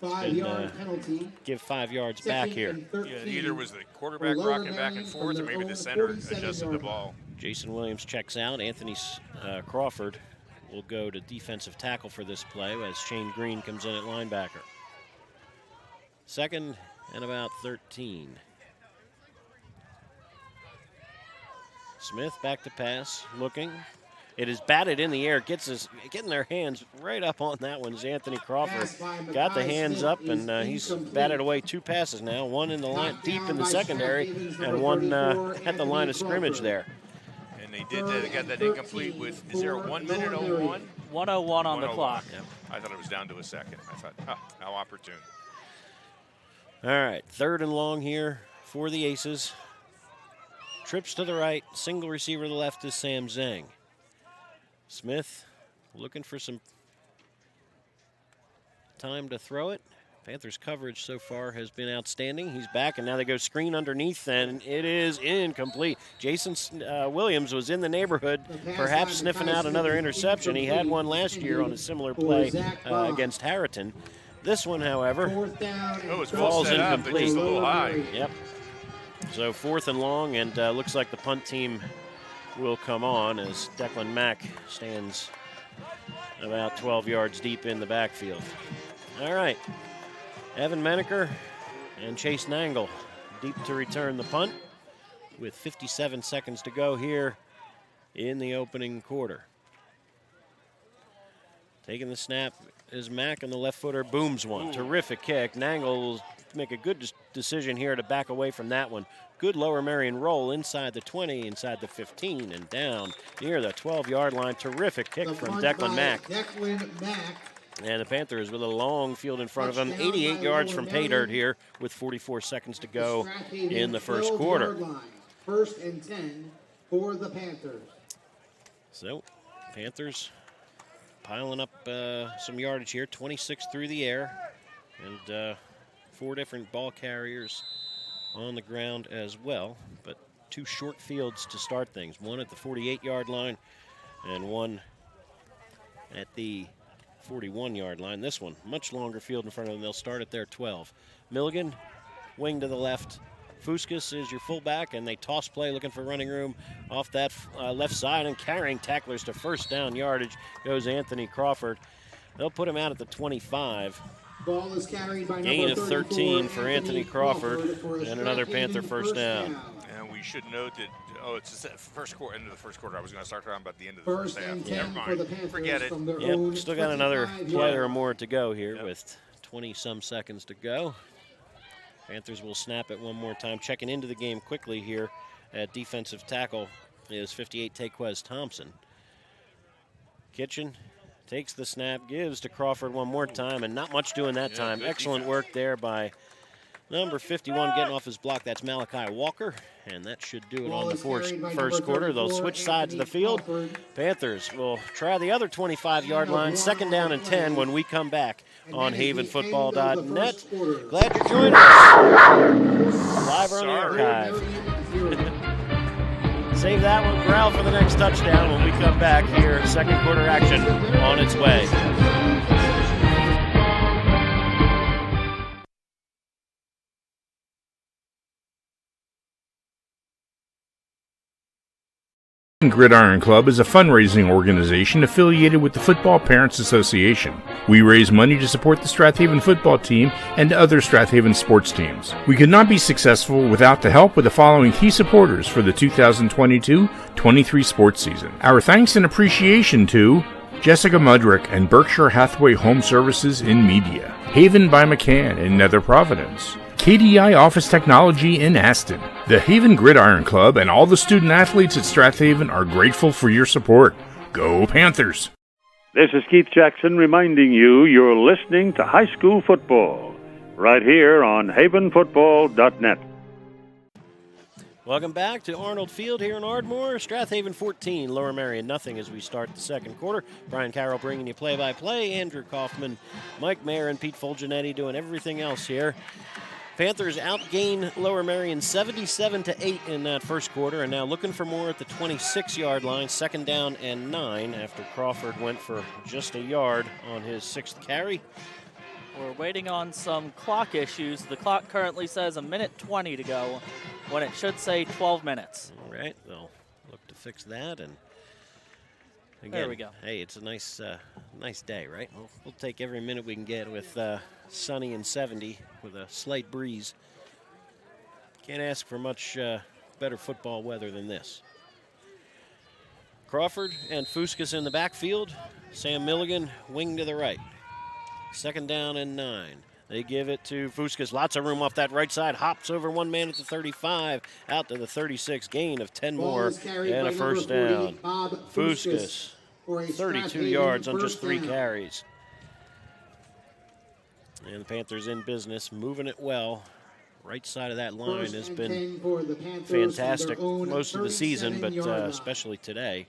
5-yard penalty. Give 5 yards back here. Yeah, either was the quarterback rocking back and forth, or maybe the center adjusted the ball. Jason Williams checks out. Anthony Crawford will go to defensive tackle for this play as Shane Green comes in at linebacker. 2nd and about 13. Smith back to pass, looking. It is batted in the air, getting their hands right up on that one. Anthony Crawford got the hands up, and he's batted away 2 passes now. One in the line, deep in the secondary, and one at the line of scrimmage there. They did that. They got that incomplete with, is there a 1 minute 01? 1:01 on the clock. Yep. I thought it was down to a second. I thought, how opportune. All right, 3rd and long here for the Aces. Trips to the right, single receiver to the left is Sam Zeng. Smith looking for some time to throw it. Panthers' coverage so far has been outstanding. He's back, and now they go screen underneath, and it is incomplete. Jason Williams was in the neighborhood, perhaps sniffing out another interception. He had one last year on a similar play against Harriton. This one, however, falls incomplete. Just a little high. Yep. So 4th and long, and looks like the punt team will come on as Declan Mack stands about 12 yards deep in the backfield. All right. Evan Menaker and Chase Nangle deep to return the punt with 57 seconds to go here in the opening quarter. Taking the snap is Mack, and the left footer booms one. Terrific kick. Nangle will make a good decision here to back away from that one. Good Lower Merion roll inside the 20, inside the 15, and down near the 12-yard line. Terrific kick from Declan Mack. And the Panthers with a long field in front of them. 88 yards from pay dirt here with 44 seconds to go in the first quarter. 1st and 10 for the Panthers. So, Panthers piling up some yardage here. 26 through the air. And 4 different ball carriers on the ground as well. But 2 short fields to start things. One at the 48-yard line and one at the 41-yard line. This one, much longer field in front of them. They'll start at their 12. Milligan, wing to the left. Fuskas is your fullback, and they toss play looking for running room off that left side, and carrying tacklers to 1st down yardage goes Anthony Crawford. They'll put him out at the 25. Ball is carried by gain of 13 for Anthony Crawford, and another Panther 1st down. And we should note that, it's the first quarter, end of the first quarter. I was going to start talking about the end of the first half. Never mind. Forget it. Yep, still got another play or more to go here with 20-some seconds to go. Panthers will snap it one more time. Checking into the game quickly here at defensive tackle is 58 Taquez Thompson. Kitchen takes the snap, gives to Crawford one more time, and not much doing that time. Excellent work there by number 51 getting off his block. That's Malachi Walker, and that should do it on the first quarter. They'll switch sides of the field. Panthers will try the other 25-yard line. 2nd down and 10 when we come back on havenfootball.net. Glad you joined us live on the archive. Save that one, Corral, for the next touchdown when we come back here. 2nd quarter action on its way. Gridiron Club is a fundraising organization affiliated with the Football Parents Association. We raise money to support the Strath Haven football team and other Strath Haven sports teams. We could not be successful without the help of the following key supporters for the 2022-23 sports season. Our thanks and appreciation to Jessica Mudrick and Berkshire Hathaway Home Services in Media, Haven by McCann in Nether Providence, KDI Office Technology in Aston. The Haven Gridiron Club and all the student athletes at Strath Haven are grateful for your support. Go Panthers! This is Keith Jackson reminding you you're listening to high school football right here on havenfootball.net. Welcome back to Arnold Field here in Ardmore. Strath Haven 14, Lower Merion nothing as we start the second quarter. Brian Carroll bringing you play-by-play. Andrew Kauffman, Mike Mayer, and Pete Fulginiti doing everything else here. Panthers outgain Lower Merion 77-8 in that first quarter, and now looking for more at the 26-yard line, 2nd down and 9 after Crawford went for just a yard on his 6th carry. We're waiting on some clock issues. The clock currently says 1:20 to go when it should say 12 minutes. All right, they'll look to fix that. And again, there we go. Hey, it's a nice day, right? We'll take every minute we can get with sunny and 70 with a slight breeze. Can't ask for much better football weather than this. Crawford and Fuskas in the backfield. Sam Milligan wing to the right. 2nd down and 9. They give it to Fuskas. Lots of room off that right side. Hops over one man at the 35. Out to the 36. Gain of 10 more and a 1st down. Fuskas, 32 yards on just 3 carries. And the Panthers in business, moving it well. Right side of that line has been fantastic most of the season, but especially today.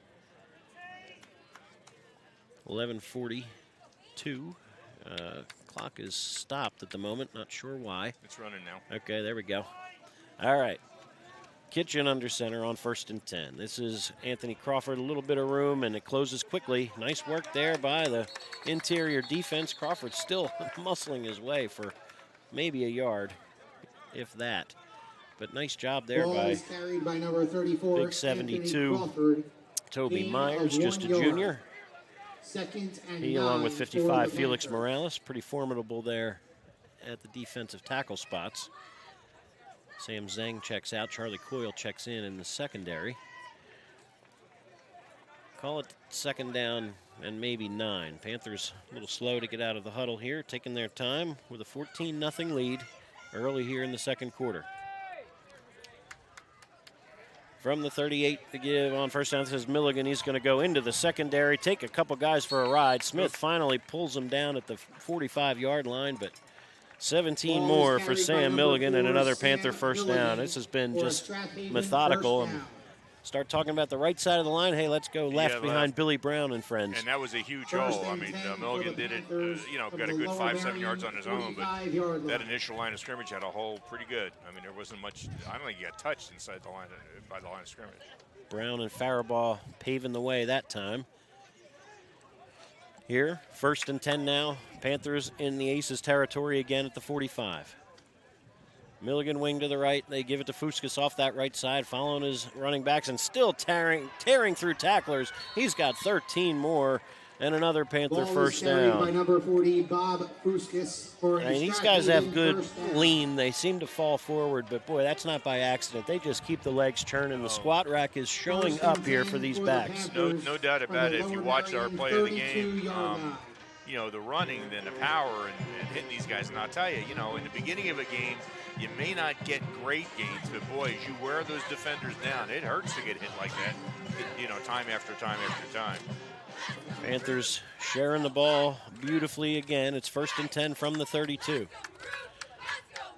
11:42. Clock is stopped at the moment. Not sure why. It's running now. Okay, there we go. All right. Kitchen under center on 1st and 10. This is Anthony Crawford, a little bit of room, and it closes quickly. Nice work there by the interior defense. Crawford still muscling his way for maybe a yard, if that. But nice job there by number 34, big 72, Crawford, Toby Myers, just a junior. 2nd and He, 9 along with for 55, the Felix Panthers. Morales, pretty formidable there at the defensive tackle spots. Sam Zhang checks out. Charlie Coyle checks in the secondary. Call it 2nd down and maybe 9. Panthers a little slow to get out of the huddle here, taking their time with a 14-0 lead early here in the second quarter. From the 38 to give on 1st down, this is Milligan. He's going to go into the secondary, take a couple guys for a ride. Smith finally pulls him down at the 45-yard line, but 17 more for Sam Milligan and another Panther 1st down. This has been just methodical. And start talking about the right side of the line. Hey, let's go left behind Billy Brown and friends. And that was a huge hole. I mean, Milligan did it, got a good 5-7 yards on his own, but that initial line of scrimmage had a hole pretty good. I mean, there wasn't much. I don't think he got touched inside the line by the line of scrimmage. Brown and Faribaugh paving the way that time. Here, 1st and 10 now. Panthers in the Aces territory again at the 45. Milligan wing to the right. They give it to Fuskas off that right side, following his running backs and still tearing through tacklers. He's got 13 more and another Panther 1st down. By number 40, Bob Fuskas for I mean, these guys have good lean. They seem to fall forward, but boy, that's not by accident. They just keep the legs churning. The squat rack is showing up here for these backs. No doubt about it. If you watch our play of the game, the running, then the power, and hitting these guys. And I'll tell you, in the beginning of a game, you may not get great gains, but boy, as you wear those defenders down, it hurts to get hit like that, time after time after time. Panthers sharing the ball beautifully again. It's 1st and 10 from the 32.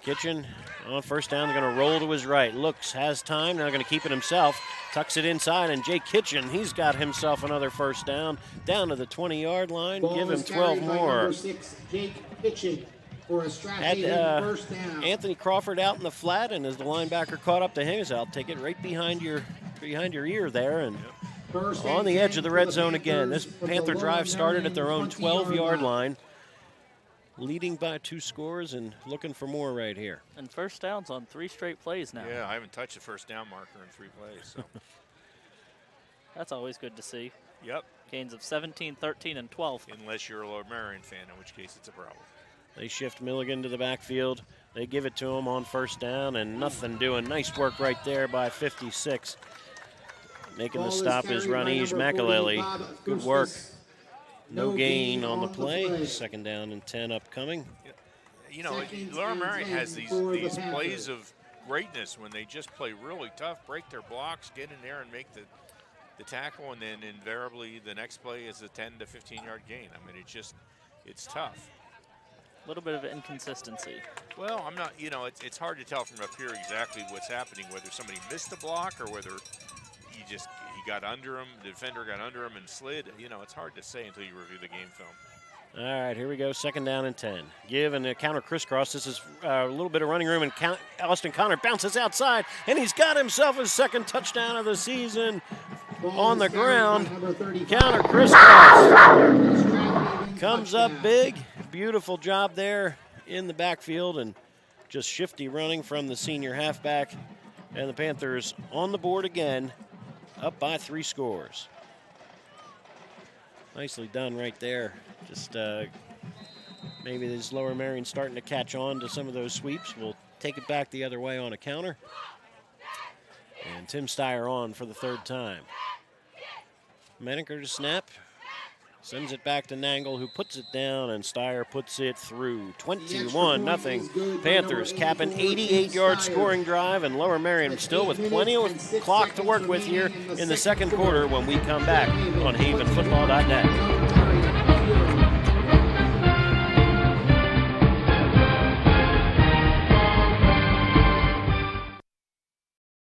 Kitchen on 1st down. They're going to roll to his right. Looks, has time. Now going to keep it himself. Tucks it inside, and Jake Kitchen, he's got himself another 1st down. Down to the 20-yard line. Give him 12 more. 6, Jake Kitchen. For a Strath Had Haven 1st down. Anthony Crawford out in the flat, and as the linebacker caught up to him, I'll take it right behind your ear there, and on the edge of the red zone again. This Panther drive started at their own 12-yard line, leading by 2 scores and looking for more right here. And 1st downs on 3 straight plays now. Yeah, I haven't touched the 1st down marker in 3 plays. So. That's always good to see. Yep. Gains of 17, 13, and 12. Unless you're a Lower Merion fan, in which case it's a problem. They shift Milligan to the backfield. They give it to him on first down, and nothing doing. Nice work right there by 56. Making the stop is Ranij Makaleli. Good work. No gain on the play. Second down and 10 upcoming. You know, Lower Merion has these plays of greatness when they just play really tough, break their blocks, get in there and make the tackle, and then invariably the next play is a 10 to 15-yard gain. I mean, it's tough. A little bit of inconsistency. Well, I'm not, you know, it's hard to tell from up here exactly what's happening, whether somebody missed a block or whether he got under him, the defender got under him and slid. You know, it's hard to say until you review the game film. All right, here we go, second down and 10. Give and a counter crisscross. This is a little bit of running room, and Austin Connor bounces outside, and he's got himself his second touchdown of the season on the ground. Counter crisscross. Comes up big. Beautiful job there in the backfield, and just shifty running from the senior halfback. And the Panthers on the board again, up by 3 scores. Nicely done right there. Just maybe this Lower Merion starting to catch on to some of those sweeps. We'll take it back the other way on a counter. And Tim Steyer on for the 3rd time. Menaker to snap. Sends it back to Nangle, who puts it down, and Steyer puts it through. 21-0. Panthers cap an 88-yard scoring drive, and Lower Merion still with plenty of clock to work with here in the second quarter when we come back on havenfootball.net.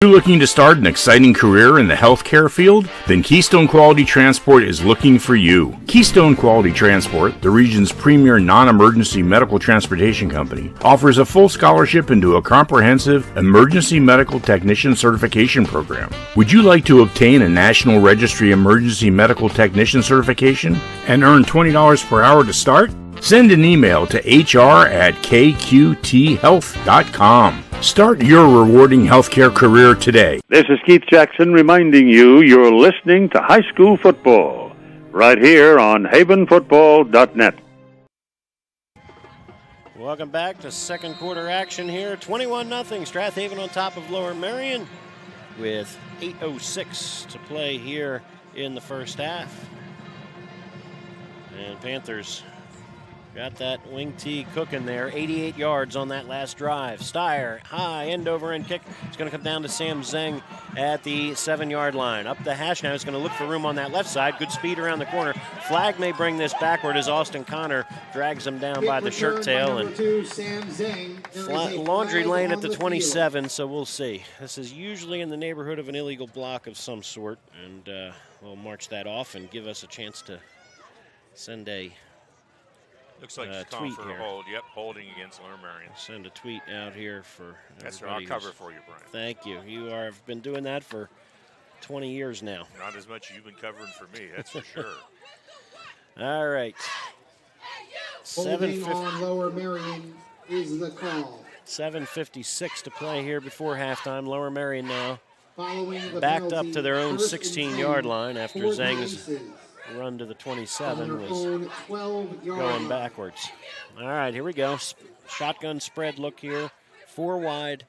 You're looking to start an exciting career in the healthcare field? Then Keystone Quality Transport is looking for you. Keystone Quality Transport, the region's premier non-emergency medical transportation company, offers a full scholarship into a comprehensive emergency medical technician certification program. Would you like to obtain a National Registry Emergency Medical Technician certification and earn $20 per hour to start? Send an email to hr@kqthealth.com. Start your rewarding healthcare career today. This is Keith Jackson reminding you you're listening to high school football right here on havenfootball.net. Welcome back to second quarter action here. 21-0. Strath Haven on top of Lower Merion with 8:06 to play here in the first half. And Panthers got that wing tee cooking there. 88 yards on that last drive. Steyer, high end-over-end kick. It's going to come down to Sam Zeng at the 7-yard line. Up the hash now. He's going to look for room on that left side. Good speed around the corner. Flag may bring this backward as Austin Connor drags him down by the shirt tail. And laundry lane at the 27, so we'll see. This is usually in the neighborhood of an illegal block of some sort, and we'll march that off and give us a chance to send a looks like he's calling for a hold. Yep, holding against Lower Merion. Send a tweet out here for that's right. I'll cover for you, Brian. Thank you. You have been doing that for 20 years now. Not as much as you've been covering for me, that's for sure. All right. Holding on Lower Merion is the call. 7:56 to play here before halftime. Lower Merion now backed up to their own 16-yard line after Zhang's run to the 27 was going backwards. All right, here we go. Shotgun spread look here. 4 wide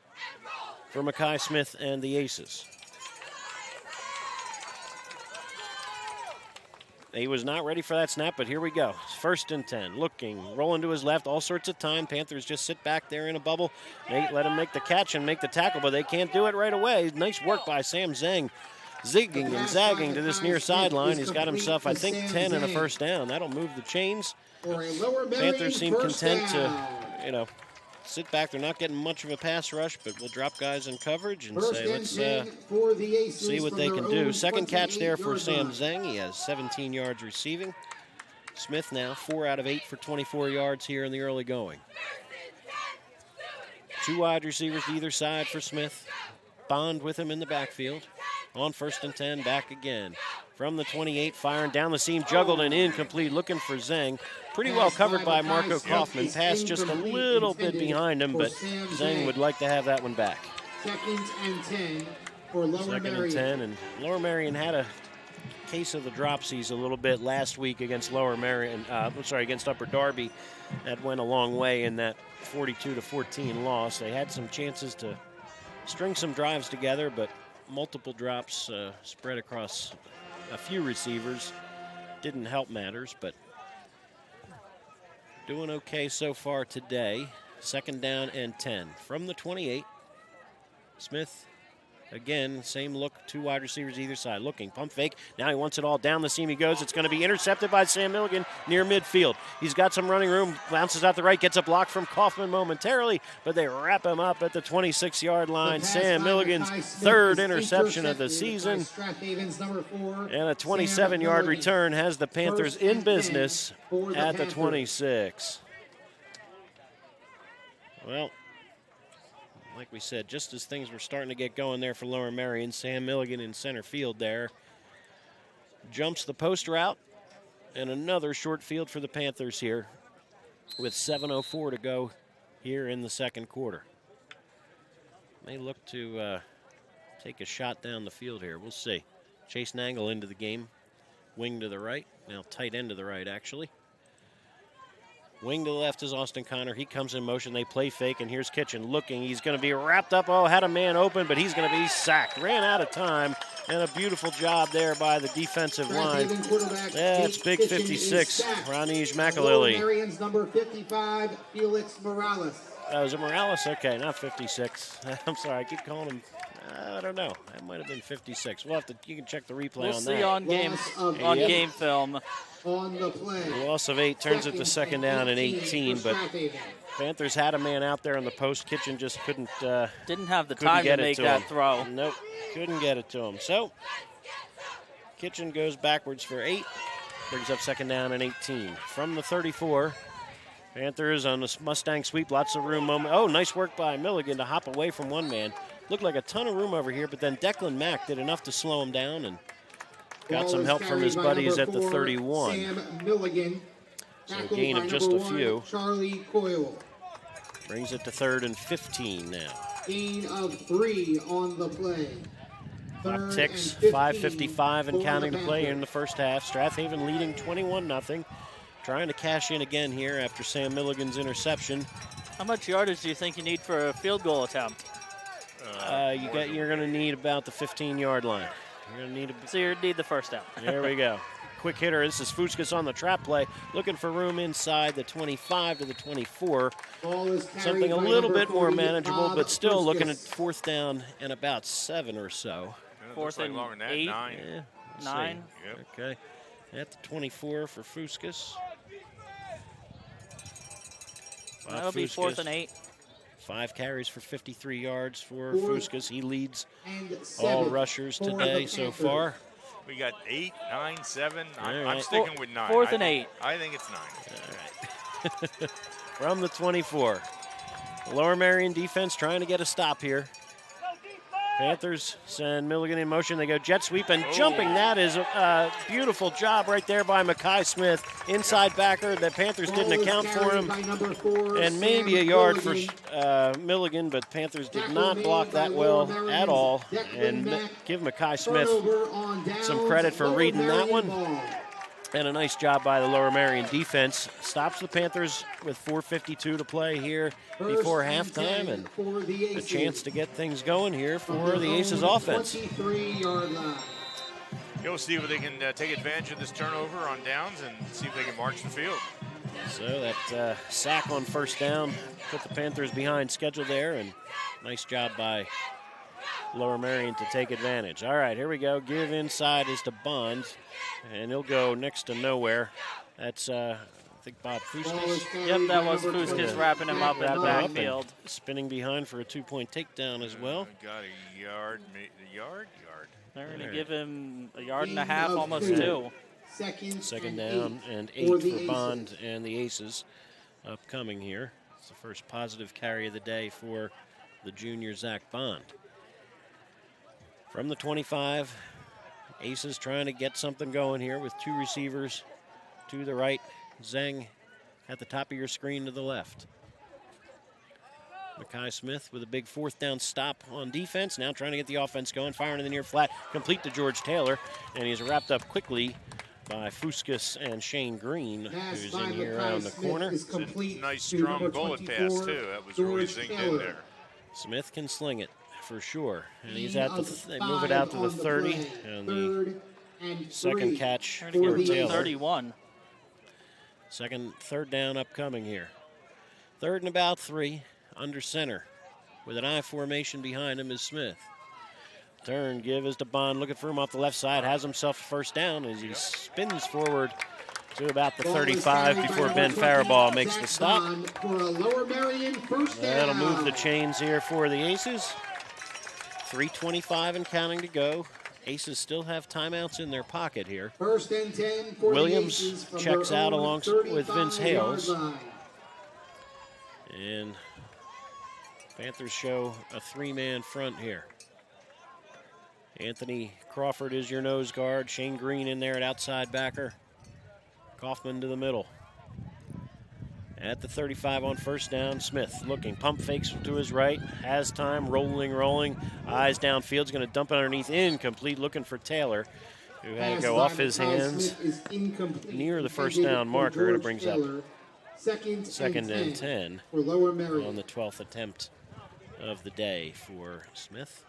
for Mackay Smith and the Aces. He was not ready for that snap, but here we go. 1st and 10. Looking, rolling to his left, all sorts of time. Panthers just sit back there in a bubble. They let him make the catch and make the tackle, but they can't do it right away. Nice work by Sam Zeng. Zigging and zagging to this near sideline. He's got himself, I think, 10 and a first down. That'll move the chains. Panthers seem content to, sit back. They're not getting much of a pass rush, but we'll drop guys in coverage and say, let's see what they can do. Second catch there for Sam Zeng. He has 17 yards receiving. Smith now 4 out of 8 for 24 yards here in the early going. 2 wide receivers to either side for Smith. Bond with him in the backfield. On 1st and 10, back again. From the 28, firing down the seam, juggled and incomplete, looking for Zeng. Pretty well covered by Marco Kauffman. Pass just a little bit behind him, but Zeng would like to have that one back. 2nd and 10 for Lower Merion. 2nd and 10, and Lower Merion had a case of the dropsies a little bit last week against Lower Merion, against Upper Darby. That went a long way in that 42-14 loss. They had some chances to string some drives together, but multiple drops spread across a few receivers didn't help matters, but doing okay so far today. 2nd down and 10 from the 28. Smith, again, same look, 2 wide receivers either side. Looking, pump fake. Now he wants it all down the seam he goes. It's going to be intercepted by Sam Milligan near midfield. He's got some running room, bounces out the right, gets a block from Kauffman momentarily, but they wrap him up at the 26-yard line. Sam Milligan's 3rd interception of the season. And a 27-yard return has the Panthers in business at the 26. Well, like we said, just as things were starting to get going there for Lower Merion, Sam Milligan in center field there jumps the post route, and another short field for the Panthers here with 7:04 to go here in the 2nd quarter. May look to take a shot down the field here. We'll see. Chase Nangle into the game. Wing to the right. Now tight end to the right, actually. Wing to the left is Austin Connor. He comes in motion. They play fake, and here's Kitchen looking. He's going to be wrapped up. Oh, had a man open, but he's going to be sacked. Ran out of time, and a beautiful job there by the defensive line. That's big 56, Ronij McAlilly. Marion's number 55, Felix Morales. Oh, was it Morales? Okay, not 56. I'm sorry, I keep calling him. I don't know. That might have been 56. We'll have to. You can check the replay we'll on see that. on game film. On the play. Loss of 8 turns it to 2nd down and 18, but Panthers had a man out there on the post. Kitchen just couldn't. Didn't have the time to make that throw. Nope, couldn't get it to him. So Kitchen goes backwards for 8, brings up 2nd down and 18 from the 34. Panthers on the Mustang sweep, lots of room. Oh, nice work by Milligan to hop away from one man. Looked like a ton of room over here, but then Declan Mack did enough to slow him down and got some help from his buddies at the 31. Sam Milligan. So a gain of just a few. Charlie Coyle. Brings it to 3rd and 15 now. Gain of 3 on the play. Clock ticks, 5:55 and counting to play in the first half. Strath Haven leading 21-0. Trying to cash in again here after Sam Milligan's interception. How much yardage do you think you need for a field goal attempt? You're going to need about the 15-yard line. You're going to need so you need the first down. There we go. Quick hitter. This is Fuskas on the trap play, looking for room inside the 25 to the 24. Something a little bit more manageable, but still looking at 4th down and about 7 or so. 4th and 8. 9. Yeah, 9. Yep. Okay. At the 24 for Fuskas. That'll be 4th and 8. 5 carries for 53 yards for Fuskas. He leads all rushers today so far. We got 8, 9, 7. Right. I'm sticking with 9. 4th and 8. I think it's 9. All right. From the 24. Lower Merion defense trying to get a stop here. Panthers send Milligan in motion. They go jet sweep and jumping. That is a beautiful job right there by Mackay Smith. Inside backer. The Panthers didn't account for him. And maybe a yard for Milligan, but Panthers did not block that well at all. And give Mackay Smith some credit for reading that one. And a nice job by the Lower Merion defense. Stops the Panthers with 4:52 to play here before halftime, and a chance to get things going here for the Aces offense. You'll see if they can take advantage of this turnover on downs and see if they can march the field. So that sack on 1st down put the Panthers behind schedule there, and nice job by Lower Merion to take advantage. All right, here we go. Give inside is to Bond, and he'll go next to nowhere. That's, I think, Bob Fuskas. Yep, that was Fuskas wrapping him up at backfield. Spinning behind for a 2-point takedown as well. Got a yard. They're going to give him a yard and a half, almost 2. 2nd down and 8 for Bond and the Aces upcoming here. It's the first positive carry of the day for the junior Zach Bond. From the 25, Aces trying to get something going here with 2 receivers to the right. Zhang at the top of your screen to the left. Mackay Smith with a big fourth down stop on defense. Now trying to get the offense going, firing in the near flat, complete to George Taylor, and he's wrapped up quickly by Fuscus and Shane Green, who's in here around the corner. It's a nice, strong bullet pass, too. That was really zinged in there. Smith can sling it for sure. And he's at they move it out to the 30, and the second catch for Taylor. 31. Third down upcoming here. Third and about 3, under center. With an I formation behind him is Smith. Turn, give is to Bond, looking for him off the left side, has himself a first down as he spins forward to about the 35 before Ben Faribault makes the stop. That'll move the chains here for the Aces. 3:25 and counting to go. Aces still have timeouts in their pocket here. First and 10 for Williams checks out along with Vince Hales. And Panthers show a 3-man front here. Anthony Crawford is your nose guard. Shane Green in there at outside backer. Kauffman to the middle. At the 35 on first down, Smith looking, pump fakes to his right, has time, rolling, eyes downfield, going to dump it underneath, incomplete, looking for Taylor, who had to go off his hands near the first down marker, and it brings up second and 10 for Lower Merion on the 12th attempt of the day for Smith.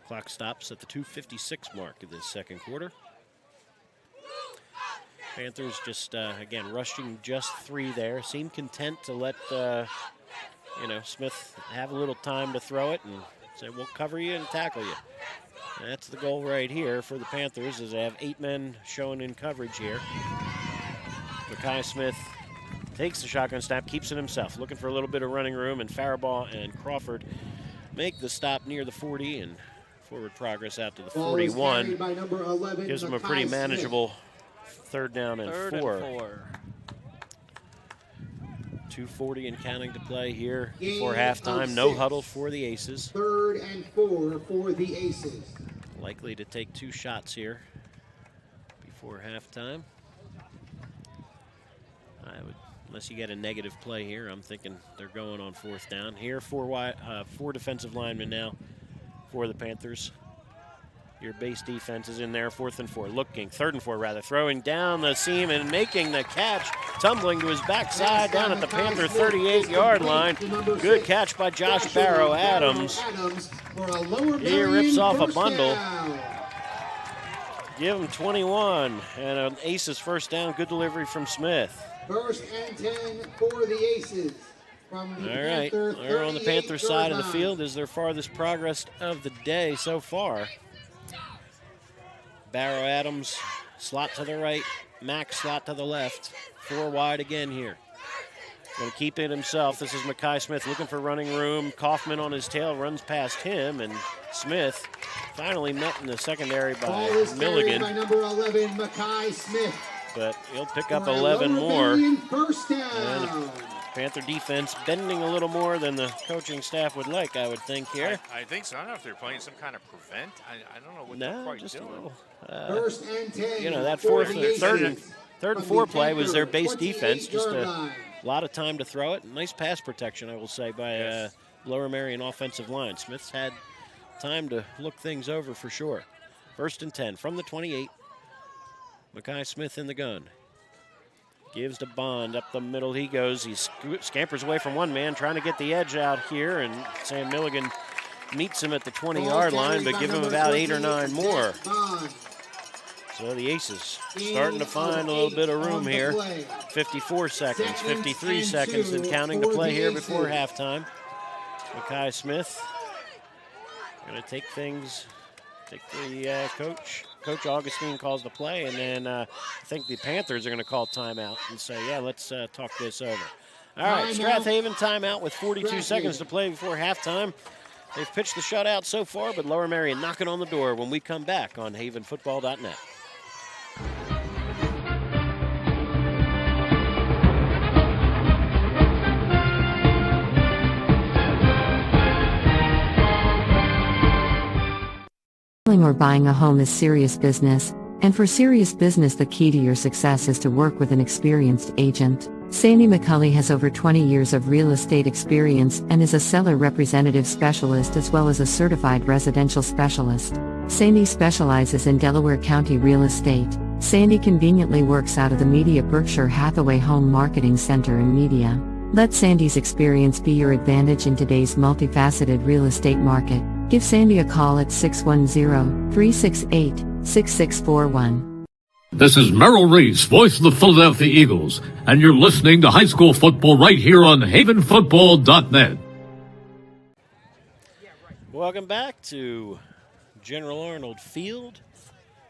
Clock stops at the 2:56 mark of this second quarter. Panthers just, again, rushing just 3 there. Seem content to let, Smith have a little time to throw it and say, we'll cover you and tackle you. That's the goal right here for the Panthers, is they have 8 men showing in coverage here. Mackay Smith takes the shotgun snap, keeps it himself, looking for a little bit of running room, and Faribault and Crawford make the stop near the 40 and forward progress out to the 41. Gives them a pretty manageable third down and 4. 2:40 and counting to play here before halftime. No huddle for the Aces. 3rd and 4 for the Aces. Likely to take 2 shots here before halftime. Unless you get a negative play here, I'm thinking they're going on 4th down. Here, 4 defensive linemen now for the Panthers. Your base defense is in there, 4th and 4, looking, 3rd and 4 rather, throwing down the seam and making the catch, tumbling to his backside down at the Panther 38-yard line. Good catch by Josh Barrow Adams. He rips off a bundle. Give him 21, and an Aces first down. Good delivery from Smith. 1st and 10 for the Aces. All right, they're on the Panthers side of the field is their farthest progress of the day so far. Barrow Adams, slot to the right, Mack slot to the left. 4 wide again here. Going to keep it himself. This is Mackay Smith looking for running room. Kaufman on his tail runs past him, and Smith finally met in the secondary by Milligan. By number 11, Mackay Smith. But he'll pick up 11 more. First down. And Panther defense bending a little more than the coaching staff would like, I would think here. I think so. I don't know if they're playing some kind of prevent. I don't know what they're quite just doing. A little. 1st and 10. That third and 4 play was their base defense. Just a lot of time to throw it. Nice pass protection, I will say, by Lower Merion offensive line. Smith's had time to look things over for sure. 1st and 10 from the 28. Mackay Smith in the gun. Gives to Bond, up the middle he goes. He scampers away from one man, trying to get the edge out here, and Sam Milligan meets him at the 20-yard line, but give him about 8 or 9 more. So the Aces starting to find a little bit of room here. 54 seconds, 53 seconds, and counting to play here before halftime. Mackay Smith going to take the Coach Augustine calls the play, and then I think the Panthers are going to call timeout and say, yeah, let's talk this over. All right, Strath Haven timeout with 42 seconds to play before halftime. They've pitched the shutout so far, but Lower Merion knocking on the door when we come back on havenfootball.net. Selling or buying a home is serious business, and for serious business the key to your success is to work with an experienced agent. Sandy McCulley has over 20 years of real estate experience and is a seller representative specialist as well as a certified residential specialist. Sandy specializes in Delaware County real estate. Sandy conveniently works out of the Media Berkshire Hathaway Home Marketing Center in Media. Let Sandy's experience be your advantage in today's multifaceted real estate market. Give Sandy a call at 610-368-6641. This is Merrill Reese, voice of the Philadelphia Eagles, and you're listening to high school football right here on havenfootball.net. Welcome back to General Arnold Field.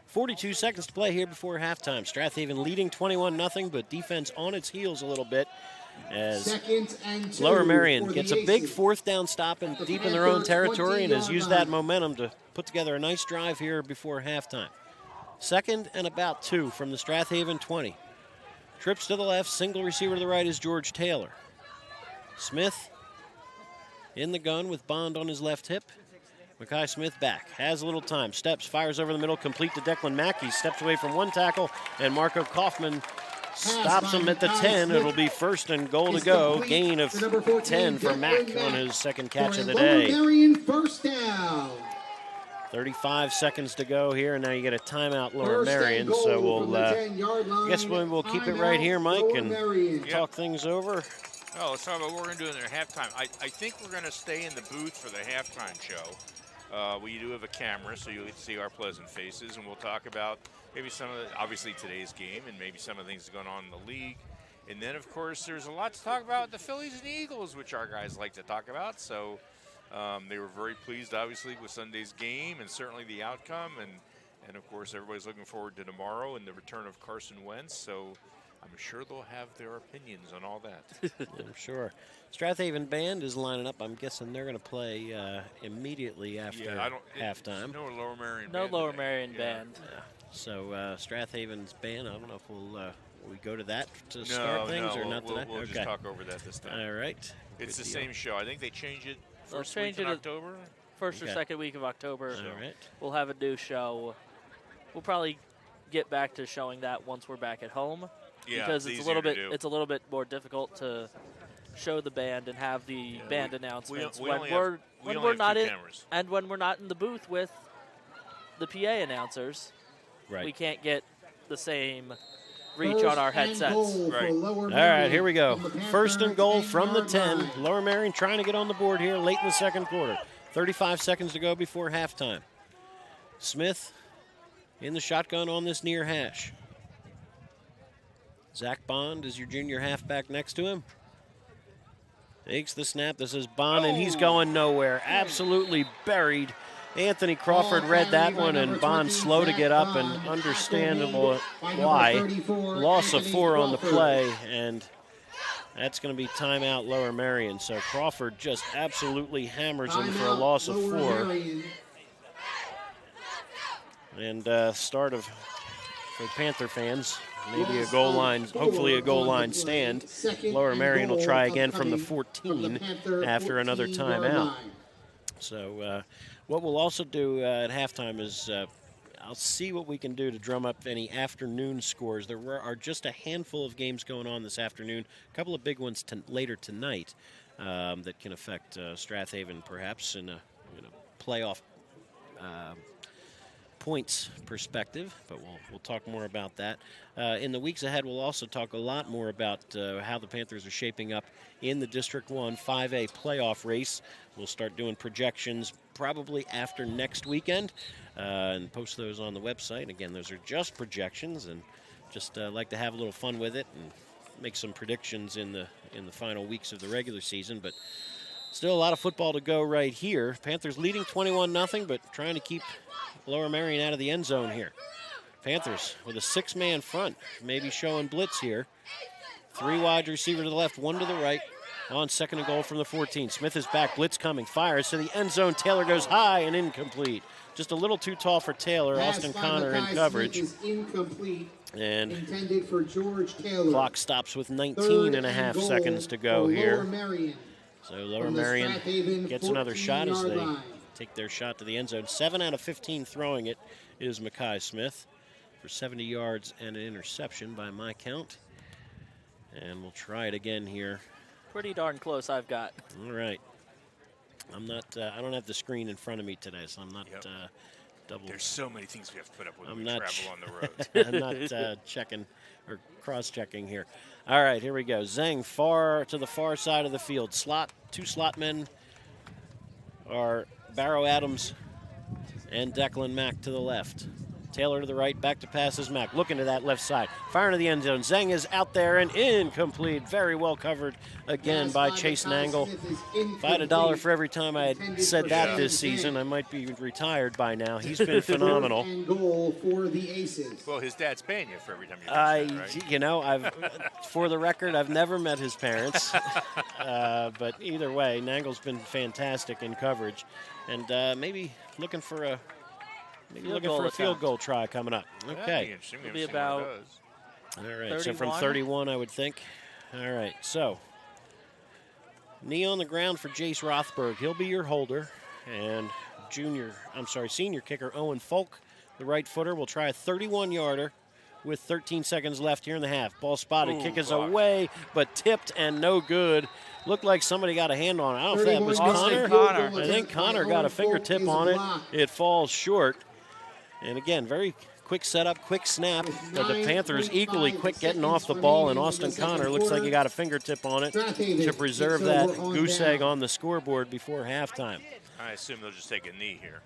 42 seconds to play here before halftime. Strath Haven leading 21-0, but defense on its heels a little bit as Lower Merion gets a big fourth down stop and deep in their own territory and has used that momentum to put together a nice drive here before halftime. 2nd and about 2 from the Strath Haven 20. Trips to the left, single receiver to the right is George Taylor. Smith in the gun with Bond on his left hip. Mackay Smith back, has a little time, steps, fires over the middle, complete to Declan Mackey, steps away from one tackle, and Marco Kauffman stops him at the 10. It'll be 1st and goal to go. Gain of 10 for Mack on his second catch of the day. 35 seconds to go here, and now you get a timeout, Lower Merion. So we'll, I guess we'll keep it right here, Mike, and talk things over. Oh, let's talk about what we're going to do in their halftime. I think we're going to stay in the booth for the halftime show. We do have a camera, so you'll get to see our pleasant faces, and we'll talk about maybe some of the, obviously today's game, and maybe some of the things that are going on in the league. And then, of course, there's a lot to talk about with the Phillies and the Eagles, which our guys like to talk about. So they were very pleased, obviously, with Sunday's game and certainly the outcome. And of course, everybody's looking forward to tomorrow and the return of Carson Wentz. So I'm sure they'll have their opinions on all that. I'm sure. Strath Haven Band is lining up. I'm guessing they're going to play immediately after halftime. No Lower Merion No band Lower today. Merion band. Yeah. So Strath Haven's band, I don't know if will we go to that to start things or not today? We'll just talk over that this time. All right. It's the same show. I think they change it first They'll change week in it October. First or second week of October. All right. We'll have a new show. We'll probably get back to showing that once we're back at home. Yeah, because it's a little bit more difficult to show the band and have the band announcements when we're not in cameras. And when we're not in the booth with the PA announcers. Right. We can't get the same reach on our headsets. Right. All right, here we go. 1st and goal from the 10. Lower Merion trying to get on the board here late in the second quarter. 35 seconds to go before halftime. Smith in the shotgun on this near hash. Zach Bond is your junior halfback next to him. Takes the snap. This is Bond, and he's going nowhere. Absolutely buried. Anthony Crawford read that one, and Bond slow to get up, and understandable why. Loss of 4 on the play, and that's going to be timeout Lower Merion. So Crawford just absolutely hammers him for a loss of 4. And start of, for Panther fans, maybe a goal line, hopefully a goal line stand. Lower Merion will try again from the 14 after another timeout. So what we'll also do at halftime is I'll see what we can do to drum up any afternoon scores. There are just a handful of games going on this afternoon, a couple of big ones later tonight that can affect Strath Haven perhaps in a playoff points perspective, but we'll talk more about that. In the weeks ahead, we'll also talk a lot more about how the Panthers are shaping up in the District 1 5A playoff race. We'll start doing projections probably after next weekend and post those on the website. Again, those are just projections, and just like to have a little fun with it and make some predictions in the final weeks of the regular season. But still a lot of football to go right here. Panthers leading 21-0, but trying to keep Lower Merion out of the end zone here. Panthers with a 6-man front, maybe showing blitz here. 3 wide receiver to the left, 1 to the right. On 2nd and goal from the 14. Smith is back, blitz coming, fires to the end zone. Taylor goes high and incomplete. Just a little too tall for Taylor. Austin Connor in coverage. Is incomplete. And intended for George Taylor. Clock stops with 19 and a half seconds to go here. So Lower Merion gets another shot as they take their shot to the end zone. 7 out of 15 throwing it is Mackay Smith for 70 yards and an interception by my count. And we'll try it again here. Pretty darn close, I've got. All right. I'm not, I don't have the screen in front of me today, so I'm not double. There's so many things we have to put up with when we not travel on the road. I'm not checking or cross-checking here. All right, here we go. Zhang far to the far side of the field. Two slot men are Barrow Adams and Declan Mack to the left. Taylor to the right, back to passes Mack. Looking to that left side. Firing to the end zone. Zhang is out there and incomplete. Very well covered again by Chase Nangle. If I had $1 for every time I had said that this season, I might be retired by now. He's been phenomenal. And goal for the Aces. Well, his dad's paying you for every time you mention that, right? You know, for the record, I've never met his parents. But either way, Nangle's been fantastic in coverage. And maybe looking for a field goal try coming up. Okay. It'll be about all right, so from 31, I would think. All right, so knee on the ground for Jace Rothberg. He'll be your holder. And senior kicker Owen Folk, the right footer, will try a 31-yarder with 13 seconds left here in the half. Ball spotted, kick is away, but tipped and no good. Looked like somebody got a hand on it. I don't know if that was Connor. I think Connor got a fingertip on it. It falls short. And again, very quick setup, quick snap. But the Panthers equally quick getting off the ball, and Austin Connor looks like he got a fingertip on it to preserve that goose egg on the scoreboard before halftime. I assume they'll just take a knee here.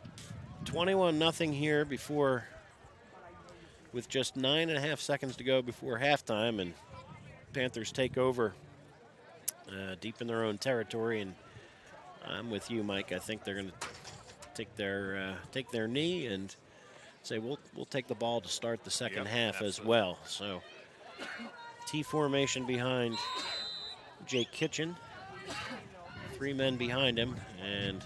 21-0 here with just 9.5 seconds to go before halftime, and Panthers take over deep in their own territory. And I'm with you, Mike. I think they're going to take their knee and say we'll take the ball to start the second half as well. So T formation behind Jake Kitchen. 3 men behind him, and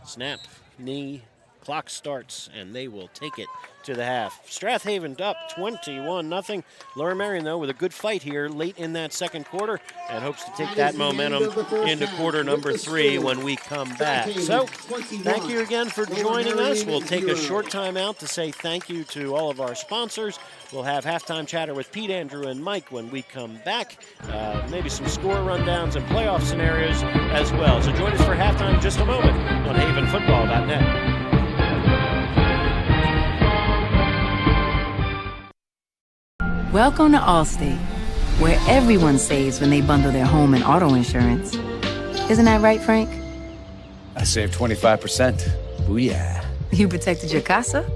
snap, knee, clock starts, and they will take it to the half. Strath Haven up 21-0. Lower Merion, though, with a good fight here late in that second quarter, and hopes to take that momentum into quarter number 3 when we come back. So thank you again for joining us. We'll take a short time out to say thank you to all of our sponsors. We'll have halftime chatter with Pete, Andrew, and Mike when we come back. Maybe some score rundowns and playoff scenarios as well. So join us for halftime in just a moment on havenfootball.net. Welcome to Allstate, where everyone saves when they bundle their home and auto insurance. Isn't that right, Frank? I saved 25%. Booyah. You protected your casa?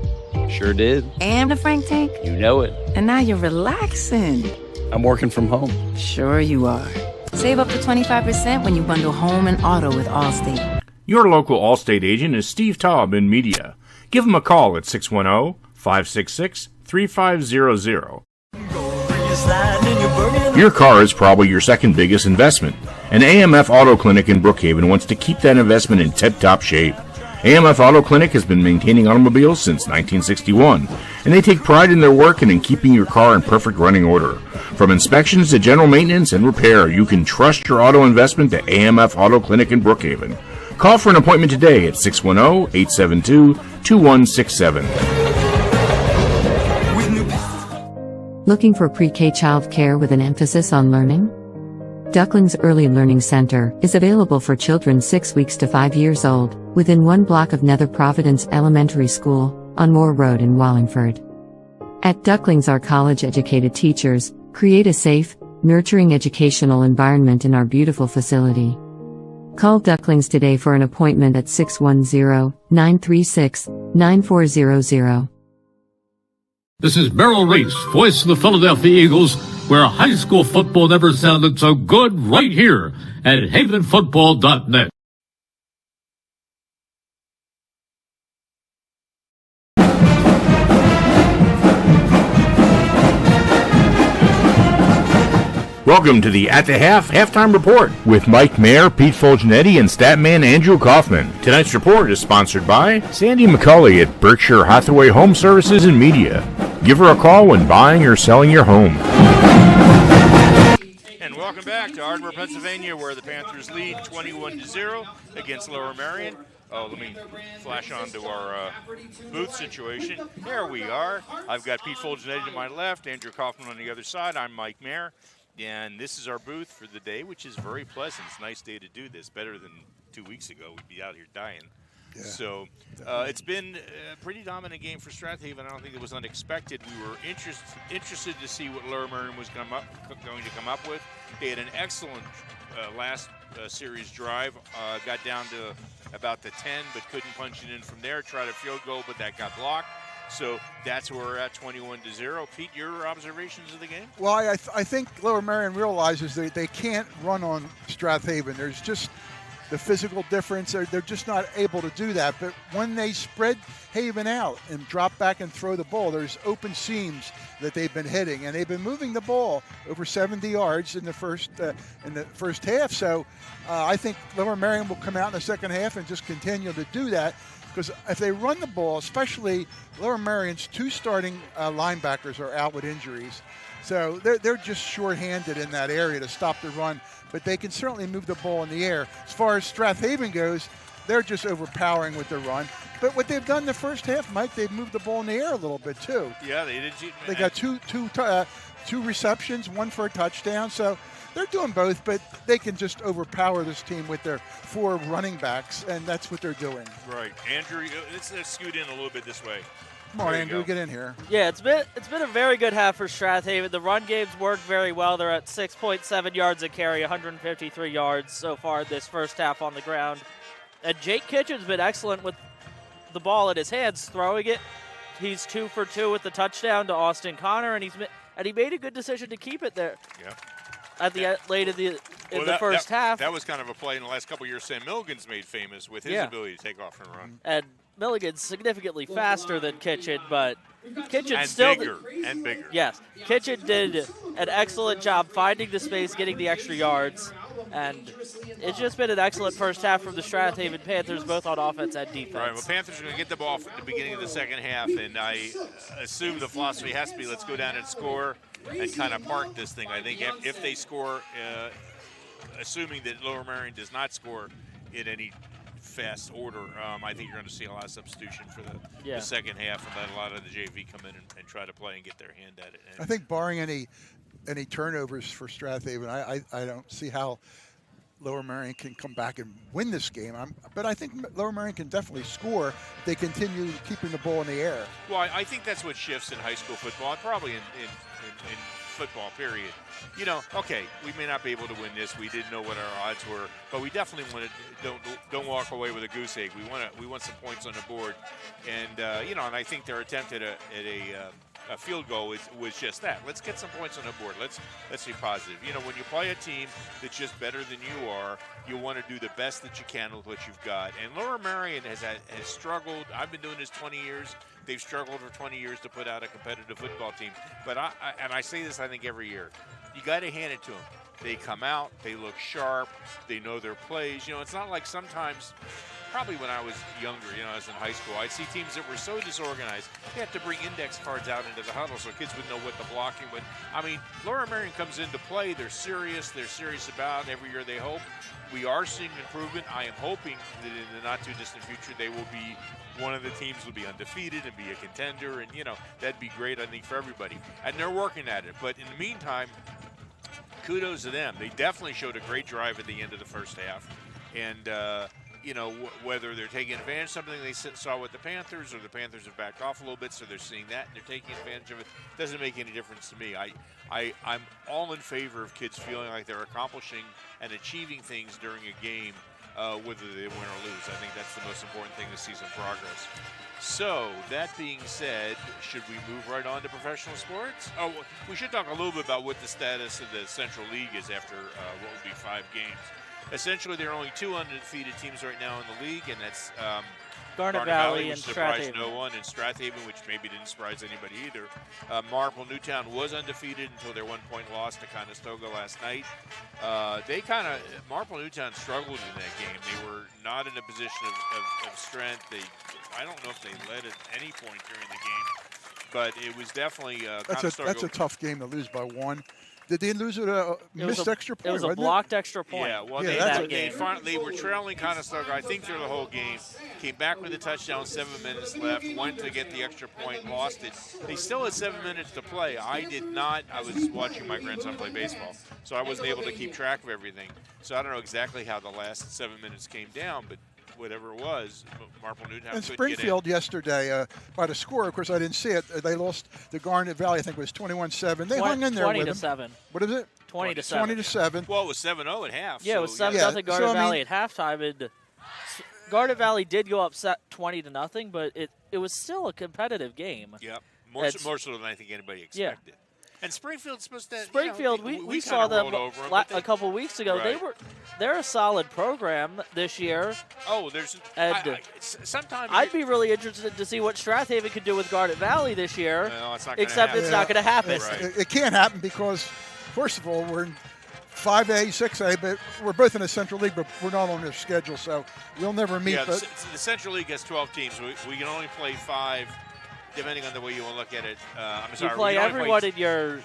Sure did. And the Frank tank? You know it. And now you're relaxing. I'm working from home. Sure you are. Save up to 25% when you bundle home and auto with Allstate. Your local Allstate agent is Steve Taub in media. Give him a call at 610-566-3500. Your car is probably your second biggest investment, and AMF Auto Clinic in Brookhaven wants to keep that investment in tip-top shape. AMF Auto Clinic has been maintaining automobiles since 1961, and they take pride in their work and in keeping your car in perfect running order. From inspections to general maintenance and repair, you can trust your auto investment to AMF Auto Clinic in Brookhaven. Call for an appointment today at 610-872-2167. Looking for pre-K child care with an emphasis on learning? Duckling's Early Learning Center is available for children 6 weeks to 5 years old, within 1 block of Nether Providence Elementary School, on Moore Road in Wallingford. At Ducklings, our college-educated teachers create a safe, nurturing educational environment in our beautiful facility. Call Ducklings today for an appointment at 610-936-9400. This is Merrill Reese, voice of the Philadelphia Eagles, where high school football never sounded so good, right here at havenfootball.net. Welcome to the At the Halftime Report with Mike Mayer, Pete Fulginiti, and Statman Andrew Kauffman. Tonight's report is sponsored by Sandy McCulley at Berkshire Hathaway Home Services and Media. Give her a call when buying or selling your home. And welcome back to Ardmore, Pennsylvania, where the Panthers lead 21-0 against Lower Merion. Oh, let me flash on to our booth situation. There we are. I've got Pete Fulginiti to my left, Andrew Kauffman on the other side. I'm Mike Mayer. And this is our booth for the day, which is very pleasant. It's a nice day to do this. Better than 2 weeks ago. We'd be out here dying. Yeah, so it's been a pretty dominant game for Strath Haven. I don't think it was unexpected. We were interested to see what Lower Merion was going to come up with. They had an excellent last series drive. Got down to about the 10, but couldn't punch it in from there. Tried a field goal, but that got blocked. So that's where we're at, 21-0. Pete, your observations of the game? Well, I think Lower Merion realizes they can't run on Strath Haven. There's just the physical difference. They're just not able to do that. But when they spread Haven out and drop back and throw the ball, there's open seams that they've been hitting, and they've been moving the ball over 70 yards in the first half. So I think Lower Merion will come out in the second half and just continue to do that. Because if they run the ball, especially Lower Merion's 2 starting linebackers are out with injuries. So they're just shorthanded in that area to stop the run. But they can certainly move the ball in the air. As far as Strath Haven goes, they're just overpowering with the run. But what they've done in the first half, Mike, they've moved the ball in the air a little bit too. Yeah, they did. They got two receptions, 1 for a touchdown. So they're doing both, but they can just overpower this team with their 4 running backs, and that's what they're doing. Right. Andrew, let's scoot in a little bit this way. Come on, Andrew, get in here. Yeah, it's been a very good half for Strath Haven. The run game's worked very well. They're at 6.7 yards a carry, 153 yards so far this first half on the ground. And Jake Kitchen's been excellent with the ball in his hands, throwing it. He's 2 for 2 with the touchdown to Austin Connor, and he made a good decision to keep it there. Yeah. At the late in the first half. That was kind of a play in the last couple of years Sam Milligan's made famous with his ability to take off and run. And Milligan's significantly faster than Kitchen, but Kitchen and still bigger. Yes, Kitchen did an excellent job finding the space, getting the extra yards, and it's just been an excellent first half from the Strath Haven Panthers, both on offense and defense. Right, well, Panthers are going to get the ball at the beginning of the second half, and I assume the philosophy has to be let's go down and score and kind of park this thing. I think if they score, assuming that Lower Merion does not score in any fast order, I think you're going to see a lot of substitution for the second half, and let a lot of the JV come in and try to play and get their hand at it. And I think barring any turnovers for Strath Haven, I don't see how Lower Merion can come back and win this game. But I think Lower Merion can definitely score if they continue keeping the ball in the air. Well, I think that's what shifts in high school football, and probably in football, period. You know, okay, we may not be able to win this. We didn't know what our odds were, but we definitely want to don't walk away with a goose egg. We want some points on the board, and and I think their attempt at a field goal was just that. Let's get some points on the board. Let's be positive. You know, when you play a team that's just better than you are, you want to do the best that you can with what you've got. And Lower Merion has struggled. I've been doing this 20 years. They've struggled for 20 years to put out a competitive football team. But I say this, I think, every year. You got to hand it to them. They come out, they look sharp, they know their plays. You know, it's not like sometimes, probably when I was younger, I was in high school, I'd see teams that were so disorganized, they had to bring index cards out into the huddle so kids would know what the blocking would. I mean, Lower Merion comes into play, they're serious about every year they hope. We are seeing improvement. I am hoping that in the not too distant future they will be one of the teams will be undefeated and be a contender, and that'd be great, I think, for everybody. And they're working at it. But in the meantime, kudos to them. They definitely showed a great drive at the end of the first half. And, whether they're taking advantage of something they saw with the Panthers, or the Panthers have backed off a little bit, so they're seeing that and they're taking advantage of it, doesn't make any difference to me. I'm all in favor of kids feeling like they're accomplishing and achieving things during a game, whether they win or lose. I think that's the most important thing to see some progress. So, that being said, should we move right on to professional sports? Oh, we should talk a little bit about what the status of the Central League is after what will be 5 games. Essentially, there are only 2 undefeated teams right now in the league, and that's Garnet Valley which and Strath surprised Haven. no one, and Strath Haven, which maybe didn't surprise anybody either. Marple Newtown was undefeated until their 1-point loss to Conestoga last night. Marple Newtown struggled in that game. They were not in a position of strength. I don't know if they led at any point during the game, but it was definitely Conestoga. That's a tough game to lose by 1. Did they lose it a missed extra point? It was a blocked extra point. Yeah, well, they were trailing Conestoga, I think, through the whole game. Came back with a touchdown, 7 minutes left, went to get the extra point, lost it. They still had 7 minutes to play. I did not. I was watching my grandson play baseball, so I wasn't able to keep track of everything. So I don't know exactly how the last 7 minutes came down, but whatever it was, Marple Newtown and could Springfield get in. yesterday, by the score, of course, I didn't see it. They lost to Garnet Valley. I think it was 21-7. They hung in there with them. 20-7. What is it? 20-7. 20-7. Well, it was 7-0 at half. Yeah, so it was 7-0 Garnet Valley at halftime, and Garnet Valley did go up 20-0, but it was still a competitive game. Yeah, more so than I think anybody expected. Yeah. And Springfield's supposed to. Springfield, we saw them a couple weeks ago. Right. They're a solid program this year. Oh, sometimes I'd be really interested to see what Strath Haven could do with Garnet Valley this year. No, it's not except it's not going to happen. Right. It can't happen because, first of all, we're in 5A, 6A, but we're both in the Central League, but we're not on their schedule, so we'll never meet. Yeah, the Central League has 12 teams. We can only play 5. Depending on the way you want to look at it, I'm sorry. You play everyone in your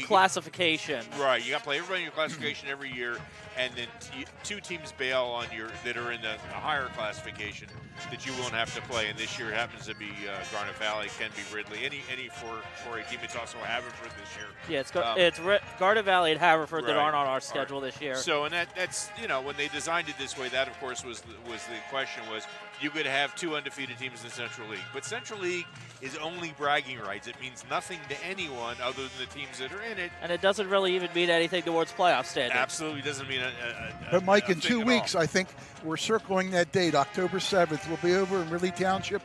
classification. Right, you got to play everybody in your classification every year, and then 2 teams bail on that are in the higher classification that you won't have to play. And this year it happens to be Garnet Valley, Kenby, Ridley, any 4A team. It's also Haverford this year. Yeah, it's Garnet Valley and Haverford that aren't on our schedule this year. So, and that's when they designed it this way, that of course was the question was you could have 2 undefeated teams in the Central League, but Central League is only bragging rights. It means nothing to anyone other than the teams that are in it. And it doesn't really even mean anything towards playoff standing. Absolutely doesn't mean But Mike, in 2 weeks, I think we're circling that date, October 7th. We'll be over in Ridley Township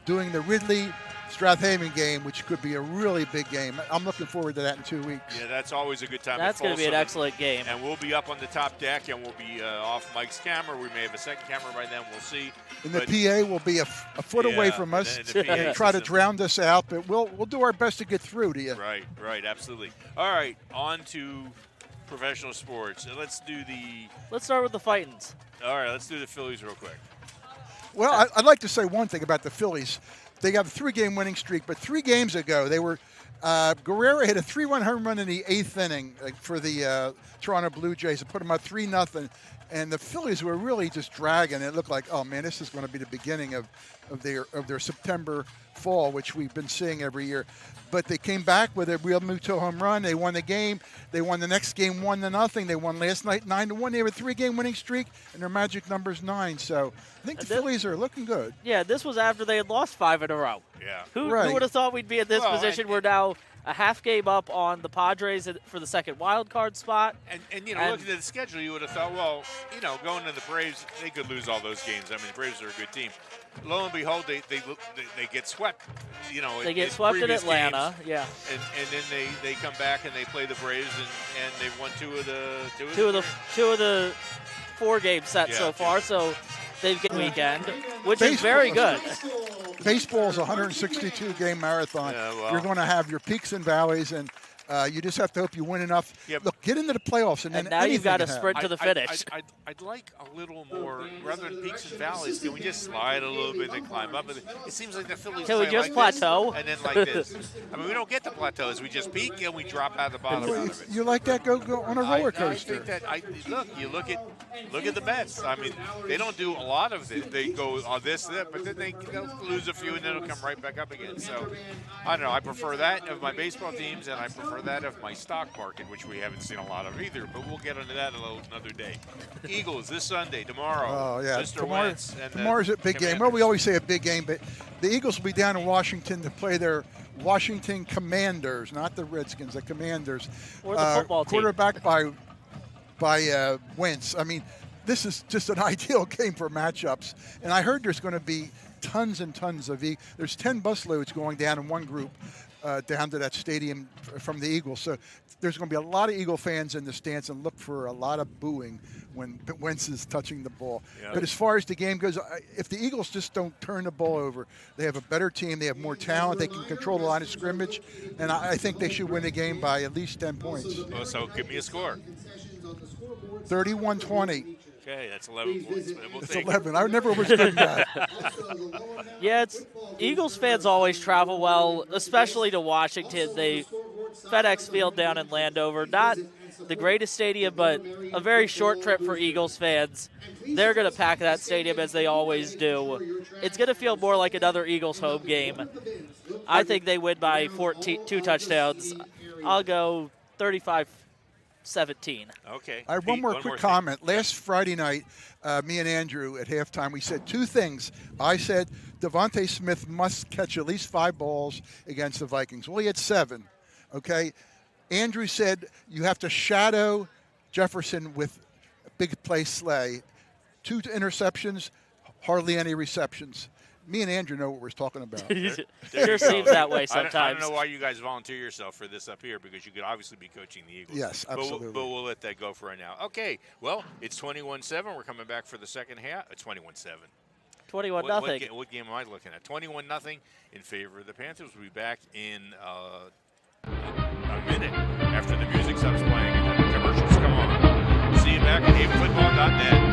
doing the Ridley Strath Haven game, which could be a really big game. I'm looking forward to that in 2 weeks. Yeah, that's always a good time. That's going to be an excellent game. And we'll be up on the top deck, and we'll be off Mike's camera. We may have a second camera by then. We'll see. And the PA will be a foot away from us and try to drown us out, but we'll do our best to get through to you. Right, absolutely. All right, on to professional sports. Let's start with the Fightins. All right, let's do the Phillies real quick. Well, I'd like to say one thing about the Phillies. They got a 3-game winning streak, but 3 games ago they were Guerrero hit a 3-1 home run in the 8th inning for the Toronto Blue Jays to put them up 3-0, and the Phillies were really just dragging. It looked like, oh man, this is going to be the beginning of their September fall, which we've been seeing every year. But they came back with a real Muto home run. They won the game. They won the next game 1-0. They won last night 9-1. They have a 3-game winning streak, and their magic number is 9. So I think the Phillies are looking good. Yeah, this was after they had lost 5 in a row. Yeah. Who would have thought we'd be in this position? We're now a half game up on the Padres for the second wild card spot. And looking at the schedule, you would have thought, well, going to the Braves, they could lose all those games. I mean, the Braves are a good team. Lo and behold, they get swept. They get swept in Atlanta, games. yeah. And then they come back and they play the Braves and they've won two of the 4 game sets so far. So they've got weekend, which is very good. Baseball is a 162-game marathon. Yeah, well. You're going to have your peaks and valleys, and you just have to hope you win enough. Yep. Look, get into the playoffs, and then now you've got to sprint to the finish. I'd like a little more, rather than peaks and valleys. Can we just slide a little bit and climb up? It seems like the Phillies Can we just plateau? And then like this. I mean, we don't get the plateaus. We just peak and we drop out the bottom out of it. You like that? Go on a roller coaster. I think that look at the Mets. I mean, they don't do a lot of it. They go on this, that, but then they'll lose a few and then it'll come right back up again. So I don't know. I prefer that of my baseball teams, and I prefer that of my stock market, which we haven't seen a lot of either. But we'll get into that another day. Eagles this Sunday, tomorrow. Oh yeah, Mr. Wentz. Tomorrow's a big game. Well, we always say a big game, but the Eagles will be down in Washington to play their Washington Commanders, not the Redskins, the Commanders. Or the football team. Quarterback by Wentz. I mean, this is just an ideal game for matchups. And I heard there's going to be tons and tons of there's 10 busloads going down in one group down to that stadium from the Eagles. So there's going to be a lot of Eagle fans in the stands, and look for a lot of booing when Wentz is touching the ball. Yeah. But as far as the game goes, if the Eagles just don't turn the ball over, they have a better team. They have more talent. They can control the line of scrimmage. And I think they should win the game by at least 10 points. Oh, so give me a score. 31-20. Okay, that's 11 points. We'll it's 11. I never was good at that. Yeah, Eagles fans always travel well, especially to Washington. FedEx Field down in Landover. Not the greatest stadium, but a very short trip for Eagles fans. They're going to pack that stadium as they always do. It's going to feel more like another Eagles home game. I think they win by 2 touchdowns. I'll go 35-17. Okay. I have one more quick comment. Last Friday night, me and Andrew at halftime, we said 2 things. I said Devontae Smith must catch at least 5 balls against the Vikings. Well, he had 7. Okay. Andrew said you have to shadow Jefferson with a big play Slay. 2 interceptions, hardly any receptions. Me and Andrew know what we're talking about. Sure seems that way sometimes. I don't know why you guys volunteer yourself for this up here, because you could obviously be coaching the Eagles. Yes, absolutely. But we'll let that go for right now. Okay, well, it's 21-7. We're coming back for the second half. 21-7. 21-0. What game am I looking at? 21-0 in favor of the Panthers. We'll be back in a minute after the music stops playing and the commercials come on. See you back at havenfootball.net.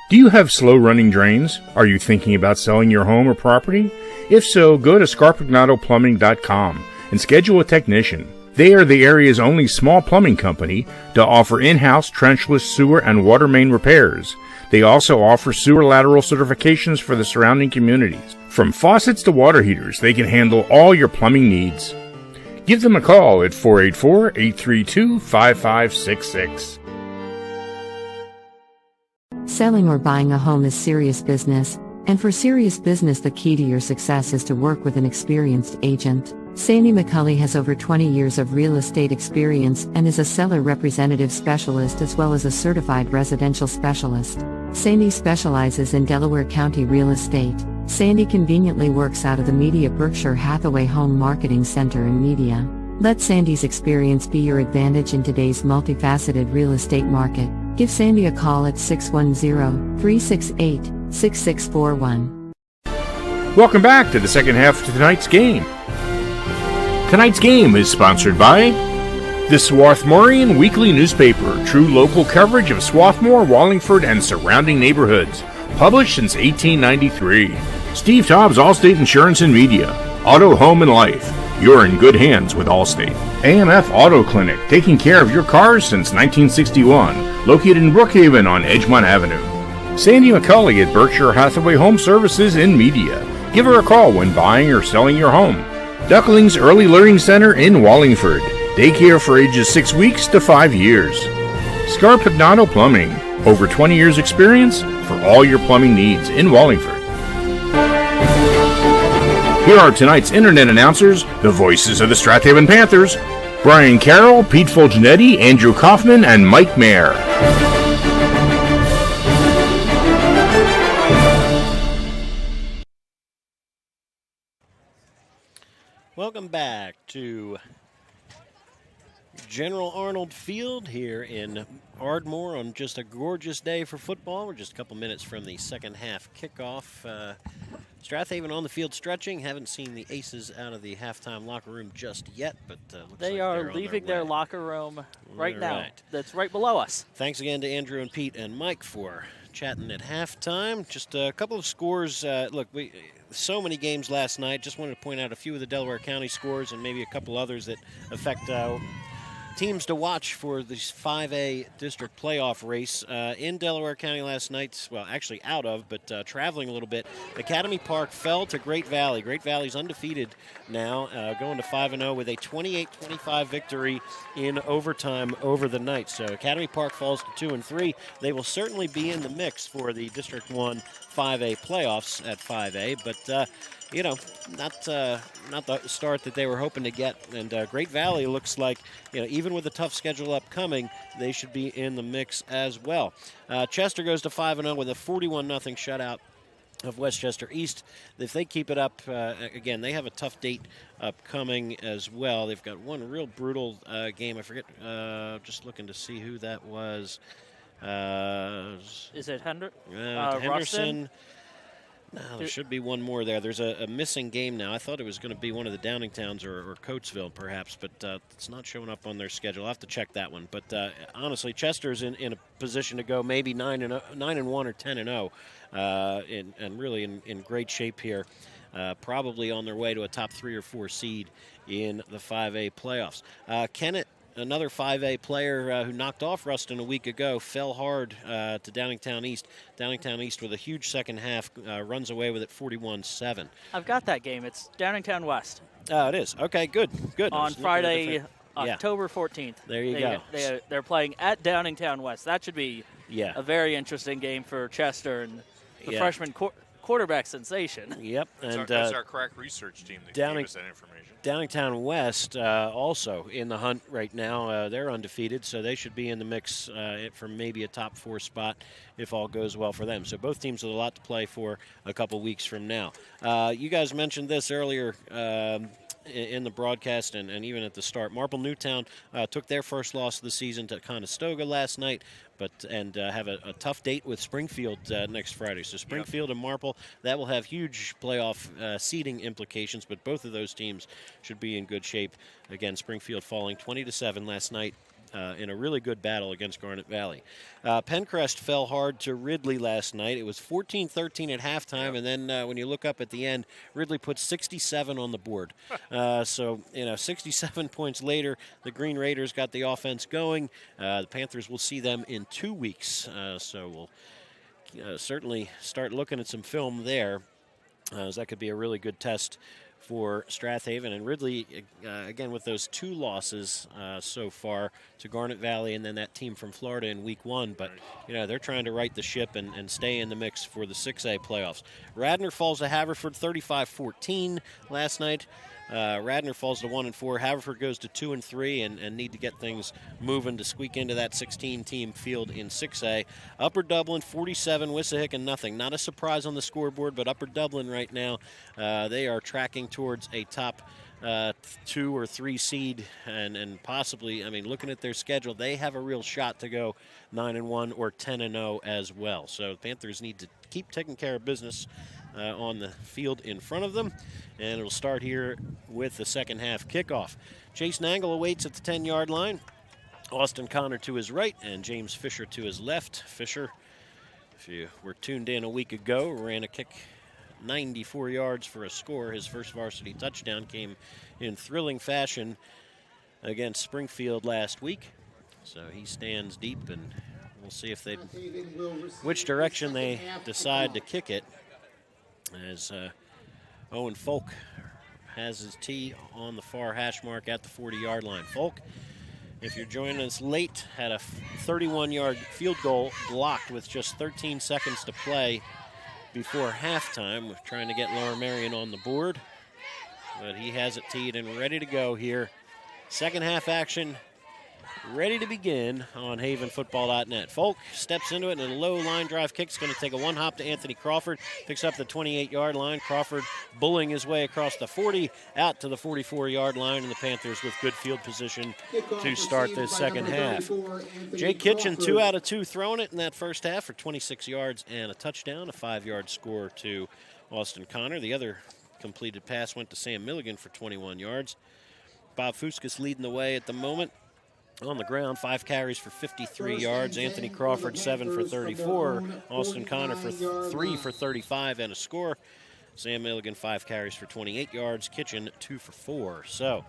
Do you have slow-running drains? Are you thinking about selling your home or property? If so, go to scarpagnatoplumbing.com and schedule a technician. They are the area's only small plumbing company to offer in-house trenchless sewer and water main repairs. They also offer sewer lateral certifications for the surrounding communities. From faucets to water heaters, they can handle all your plumbing needs. Give them a call at 484-832-5566. Selling or buying a home is serious business, and for serious business the key to your success is to work with an experienced agent. Sandy McCulley has over 20 years of real estate experience and is a seller representative specialist as well as a certified residential specialist. Sandy specializes in Delaware County real estate. Sandy conveniently works out of the Media Berkshire Hathaway Home Marketing Center in Media. Let Sandy's experience be your advantage in today's multifaceted real estate market. Give Sandy a call at 610-368-6641. Welcome back to the second half of tonight's game. Tonight's game is sponsored by the Swarthmorean Weekly Newspaper, true local coverage of Swarthmore, Wallingford, and surrounding neighborhoods. Published since 1893. Steve Taub's Allstate Insurance and Media. Auto, Home, and Life. You're in good hands with Allstate. AMF Auto Clinic, taking care of your cars since 1961. Located in Brookhaven on Edgemont Avenue. Sandy McCulley at Berkshire Hathaway Home Services in Media. Give her a call when buying or selling your home. Ducklings Early Learning Center in Wallingford. Daycare for ages 6 weeks to 5 years. Scarpagnano Plumbing. Over 20 years experience for all your plumbing needs in Wallingford. Here are tonight's internet announcers, the voices of the Strath Haven Panthers, Brian Carroll, Pete Fulginiti, Andrew Kauffman, and Mike Mayer. Welcome back to General Arnold Field here in Ardmore on just a gorgeous day for football. We're just a couple minutes from the second half kickoff. Strath Haven on the field stretching. Haven't seen the Aces out of the halftime locker room just yet, but looks they like are leaving their locker room right now. Right. That's right below us. Thanks again to Andrew and Pete and Mike for chatting at halftime. Just a couple of scores. Look, so many games last night. Just wanted to point out a few of the Delaware County scores and maybe a couple others that affect teams to watch for this 5A district playoff race. In Delaware County last night, well, actually out of, but traveling a little bit, Academy Park fell to Great Valley. Great Valley's undefeated now, going to 5-0 with a 28-25 victory in overtime over the night. So Academy Park falls to 2-3. They will certainly be in the mix for the District 1 5A playoffs at 5A, but not the start that they were hoping to get. And Great Valley looks like, even with a tough schedule upcoming, they should be in the mix as well. Chester goes to 5-0 with a 41-0 shutout of Westchester East. If they keep it up, again, they have a tough date upcoming as well. They've got one real brutal game. I forget, just looking to see who that was. Is it Henderson? Ruston? There should be one more there. There's a missing game now. I thought it was going to be one of the Downingtowns or Coatesville, perhaps, but it's not showing up on their schedule. I'll have to check that one. But honestly, Chester's in a position to go maybe 9-1 or 10-0, and really in great shape here. Probably on their way to a top 3 or 4 seed in the 5A playoffs. Kennett, another 5A player who knocked off Ruston a week ago, fell hard to Downingtown East. Downingtown East with a huge second half, runs away with it 41-7. I've got that game. It's Downingtown West. Oh, it is. Okay, good. On Friday, October 14th. There you go. They're playing at Downingtown West. That should be a very interesting game for Chester and the freshman quarterback sensation. Yep. And that's our crack research team that gave us that information. Downingtown West also in the hunt right now. They're undefeated, so they should be in the mix for maybe a top 4 spot if all goes well for them. So both teams with a lot to play for a couple weeks from now. You guys mentioned this earlier in the broadcast and even at the start. Marple Newtown took their first loss of the season to Conestoga last night, and have a tough date with Springfield next Friday. So Springfield and Marple, that will have huge playoff seeding implications, but both of those teams should be in good shape. Again, Springfield falling 20-7 last night in a really good battle against Garnet Valley. Pencrest fell hard to Ridley last night. It was 14-13 at halftime, and then when you look up at the end, Ridley put 67 on the board. So, 67 points later, the Green Raiders got the offense going. The Panthers will see them in 2 weeks, so we'll certainly start looking at some film there, as that could be a really good test for Strath Haven. And Ridley, again, with those 2 losses so far to Garnet Valley and then that team from Florida in week 1. But, they're trying to right the ship and stay in the mix for the 6A playoffs. Radnor falls to Haverford 35-14 last night. Radnor falls to 1-4. Haverford goes to 2-3 and need to get things moving to squeak into that 16-team field in 6A. Upper Dublin 47, Wissahickon nothing. Not a surprise on the scoreboard, but Upper Dublin right now, they are tracking towards a top 2 or 3 seed, and possibly, looking at their schedule, they have a real shot to go 9-1 or 10-0 as well. So the Panthers need to keep taking care of business on the field in front of them, and it'll start here with the second half kickoff. Chase Nangle awaits at the 10-yard line. Austin Connor to his right and James Fisher to his left. Fisher, if you were tuned in a week ago, ran a kick 94 yards for a score. His first varsity touchdown came in thrilling fashion against Springfield last week. So he stands deep, and we'll see if which direction they decide to kick it, as Owen Folk has his tee on the far hash mark at the 40-yard line. Folk, if you're joining us late, had a 31-yard field goal blocked with just 13 seconds to play before halftime. We're trying to get Lower Merion on the board, but he has it teed and ready to go here. Second half action ready to begin on havenfootball.net. Folk steps into it, and a low line drive kick is going to take a one hop to Anthony Crawford. Picks up the 28-yard line. Crawford bullying his way across the 40 out to the 44-yard line, and the Panthers with good field position to start this second half. Jake Kitchen, 2 out of 2 throwing it in that first half for 26 yards and a touchdown, a 5-yard score to Austin Connor. The other completed pass went to Sam Milligan for 21 yards. Bob Fuskas leading the way at the moment. On the ground, 5 carries for 53 yards. Anthony Crawford, 7 for 34. Austin Connor for 3 for 35 and a score. Sam Milligan, 5 carries for 28 yards. Kitchen, 2 for 4. So,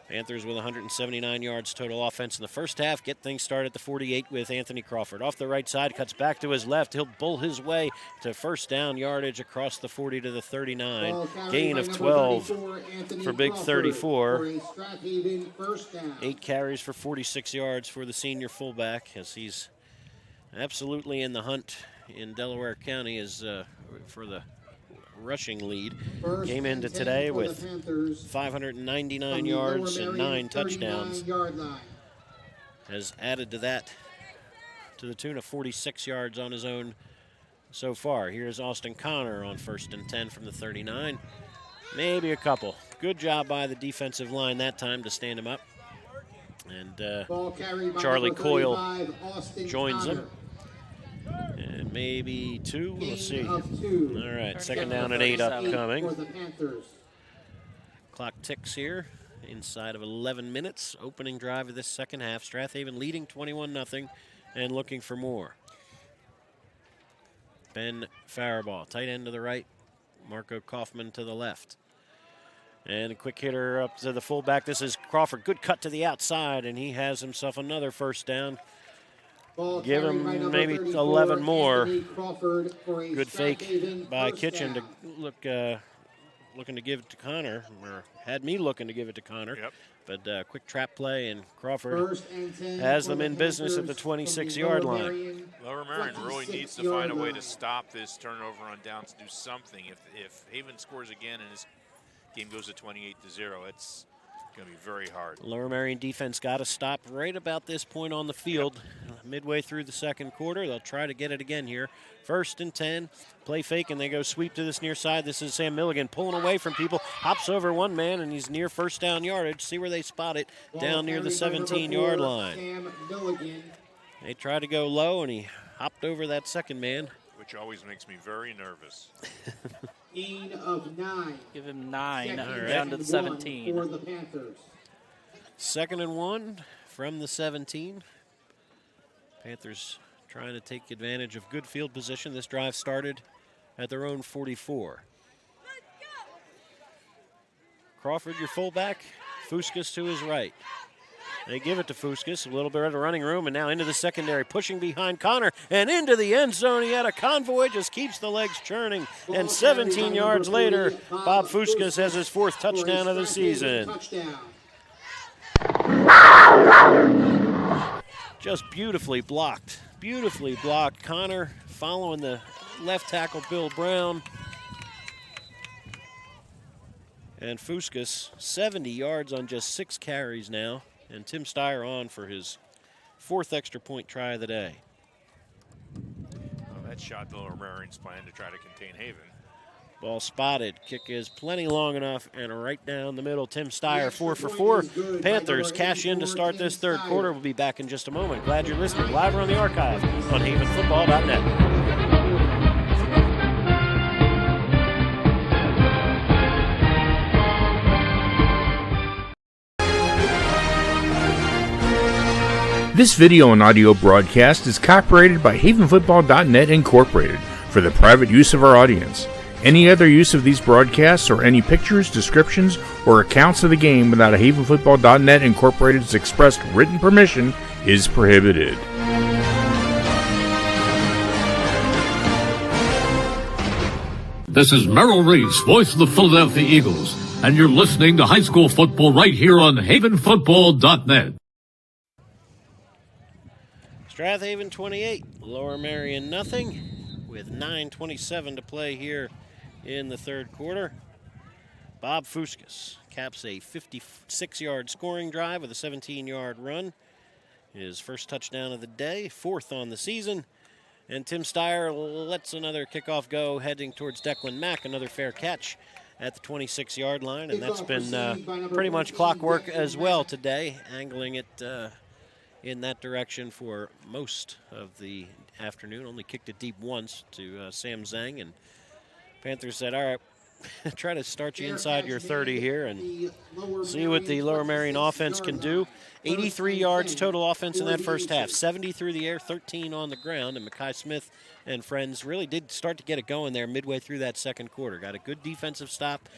Panthers with 179 yards total offense in the first half. Get things started at the 48 with Anthony Crawford. Off the right side, cuts back to his left. He'll bull his way to first down yardage across the 40 to the 39. Gain of 12 for big 34. 8 carries for 46 yards for the senior fullback, as he's absolutely in the hunt in Delaware County as for the rushing lead. Came into today with 599 yards and 9 touchdowns. Has added to that to the tune of 46 yards on his own so far. Here's Austin Connor on 1st and 10 from the 39. Maybe a couple. Good job by the defensive line that time to stand him up. And Charlie Coyle joins him. And maybe 2. Let's see. Of 2. All right, Turn second down down and to 8 For upcoming. the Panthers. Clock ticks here. Inside of 11 minutes. Opening drive of this second half. Strath Haven leading 21-0 and looking for more. Ben Faribault, tight end to the right. Marco Kauffman to the left. And a quick hitter up to the fullback. This is Crawford. Good cut to the outside, and he has himself another first down. Ball Give carried him by number maybe 34, 11 more. Anthony Crawford for a Good Strath fake Haven by first Kitchen down. to looking to give it to Connor, or had me looking to give it to Connor. Yep. But quick trap play, and Crawford First and 10 has for them the in business at the Panthers from 26-yard Lower line. Merion Lower Merion really needs to 26-yard find a way line. to stop this turnover on downs, do something. If Haven scores again and this game goes to 28-0, it's going to be very hard. Lower Merion defense got to stop right about this point on the field. Midway through the second quarter, they'll try to get it again here. First and 10, play fake, and they go sweep to this near side. This is Sam Milligan pulling away from people, hops over one man, and he's near first down yardage. See where they spot it, down near the 17-yard line. Sam Milligan. They tried to go low, and he hopped over that second man. Which always makes me very nervous. Gain of 9. Give him 9, Second down to and the 17. 1 for the Panthers. Second and 1 from the 17. Panthers trying to take advantage of good field position. This drive started at their own 44. Crawford, your fullback. Fuskas to his right. They give it to Fuskas, a little bit of running room, and now into the secondary, pushing behind Connor, and into the end zone. He had a convoy, just keeps the legs churning. And 17 yards later, Bob Fuskas has his 4th touchdown of the season. Just beautifully blocked. Beautifully blocked. Connor following the left tackle, Bill Brown. And Fuskas, 70 yards on just 6 carries now. And Tim Steyer on for his 4th extra point try of the day. Well, that shot the Lower Marion's plan to try to contain Haven. Ball spotted. Kick is plenty long enough and right down the middle. Tim Steyer, 4 for 4. Panthers cash in to start this third quarter. We'll be back in just a moment. Glad you're listening. Live or on the archive on havenfootball.net. This video and audio broadcast is copyrighted by havenfootball.net Incorporated for the private use of our audience. Any other use of these broadcasts or any pictures, descriptions, or accounts of the game without a havenfootball.net Incorporated's expressed written permission is prohibited. This is Merrill Reese, voice of the Philadelphia Eagles, and you're listening to high school football right here on havenfootball.net. Strath Haven 28, Lower Merion nothing, with 9:27 to play here in the third quarter. Bob Fuskas caps a 56-yard scoring drive with a 17-yard run. His first touchdown of the day, 4th on the season. And Tim Steyer lets another kickoff go, heading towards Declan Mack, another fair catch at the 26-yard line. And that's been pretty much clockwork as well today, angling it in that direction for most of the afternoon. Only kicked it deep once to Sam Zhang, and Panthers said, all right, try to start you inside your 30 here and see what the Lower Merion offense can do. 83 yards total offense in that first half, 70 through the air, 13 on the ground, and Mekhi Smith and friends really did start to get it going there midway through that second quarter. Got a good defensive stop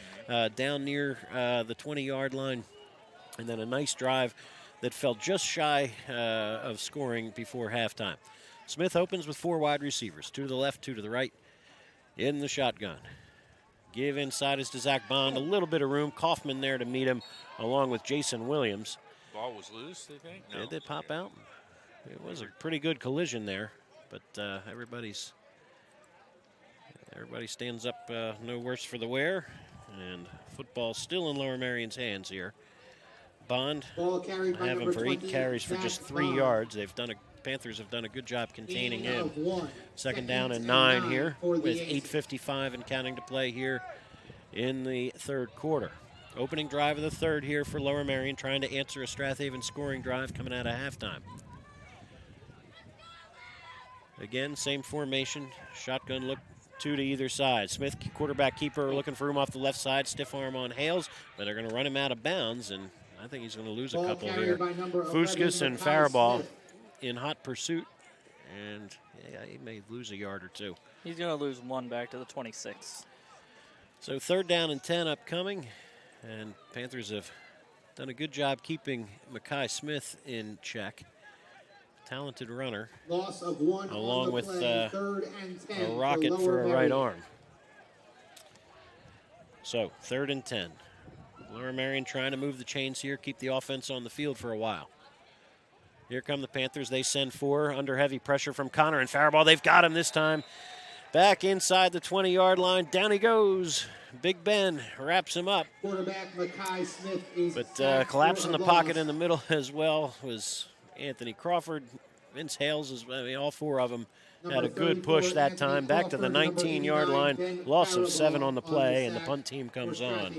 down near the 20-yard line, and then a nice drive that fell just shy of scoring before halftime. Smith opens with 4 wide receivers, 2 to the left, 2 to the right, in the shotgun. Give inside is to Zach Bond, a little bit of room. Kauffman there to meet him, along with Jason Williams. Ball was loose, they think? No. Did they pop out? It was a pretty good collision there, but everybody stands up no worse for the wear, and football still in Lower Marion's hands here. Bond, I have him for 8 carries for just 3 yards. Panthers have done a good job containing him. Second down and 9 here with 8:55 and counting to play here in the third quarter. Opening drive of the third here for Lower Merion, trying to answer a Strath Haven scoring drive coming out of halftime. Again, same formation. Shotgun look, 2 to either side. Smith, quarterback keeper, looking for room off the left side. Stiff arm on Hales, but they're going to run him out of bounds, and I think he's going to lose a couple here. Fuskus and Faribault in hot pursuit, and yeah, he may lose a yard or 2. He's going to lose 1 back to the 26. So 3rd down and 10 upcoming, and Panthers have done a good job keeping Mekhi Smith in check. Talented runner. Loss of 1 along with play, 3rd and 10 a rocket for a right arm. So 3rd and 10. Lower Merion trying to move the chains here, keep the offense on the field for a while. Here come the Panthers. They send 4 under heavy pressure from Connor and Faribault. They've got him this time. Back inside the 20-yard line. Down he goes. Big Ben wraps him up. Quarterback Mekhi Smith is But collapsing the pocket in the middle as well was Anthony Crawford. Vince Hales, all 4 of them had a good push that time. Back to the 19-yard line. Loss of 7 on the play, and the punt team comes on.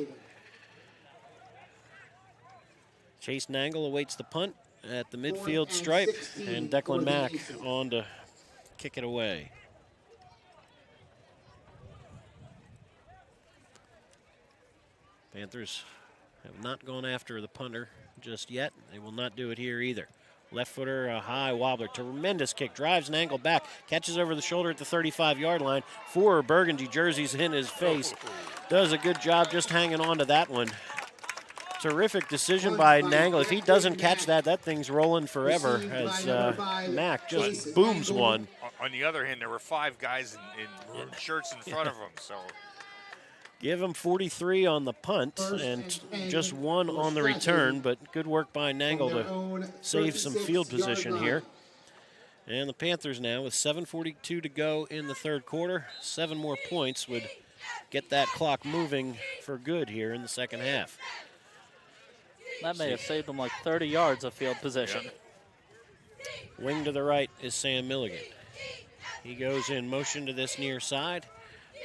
Chase Nangle awaits the punt at the midfield stripe, and Declan Mack on to kick it away. Panthers have not gone after the punter just yet. They will not do it here either. Left footer, a high wobbler, tremendous kick, drives Nangle back, catches over the shoulder at the 35-yard line. 4 burgundy jerseys in his face. Does a good job just hanging on to that one. Terrific decision by Nangle. If he doesn't catch that, that thing's rolling forever as Mack just booms one. On the other hand, there were 5 guys in shirts in front of him, so. Give him 43 on the punt and just 1 on the return, but good work by Nangle to save some field position here. And the Panthers now with 7:42 to go in the 3rd quarter. 7 more points would get that clock moving for good here in the 2nd half. That may have saved them like 30 yards of field position. Yep. Wing to the right is Sam Milligan. He goes in motion to this near side.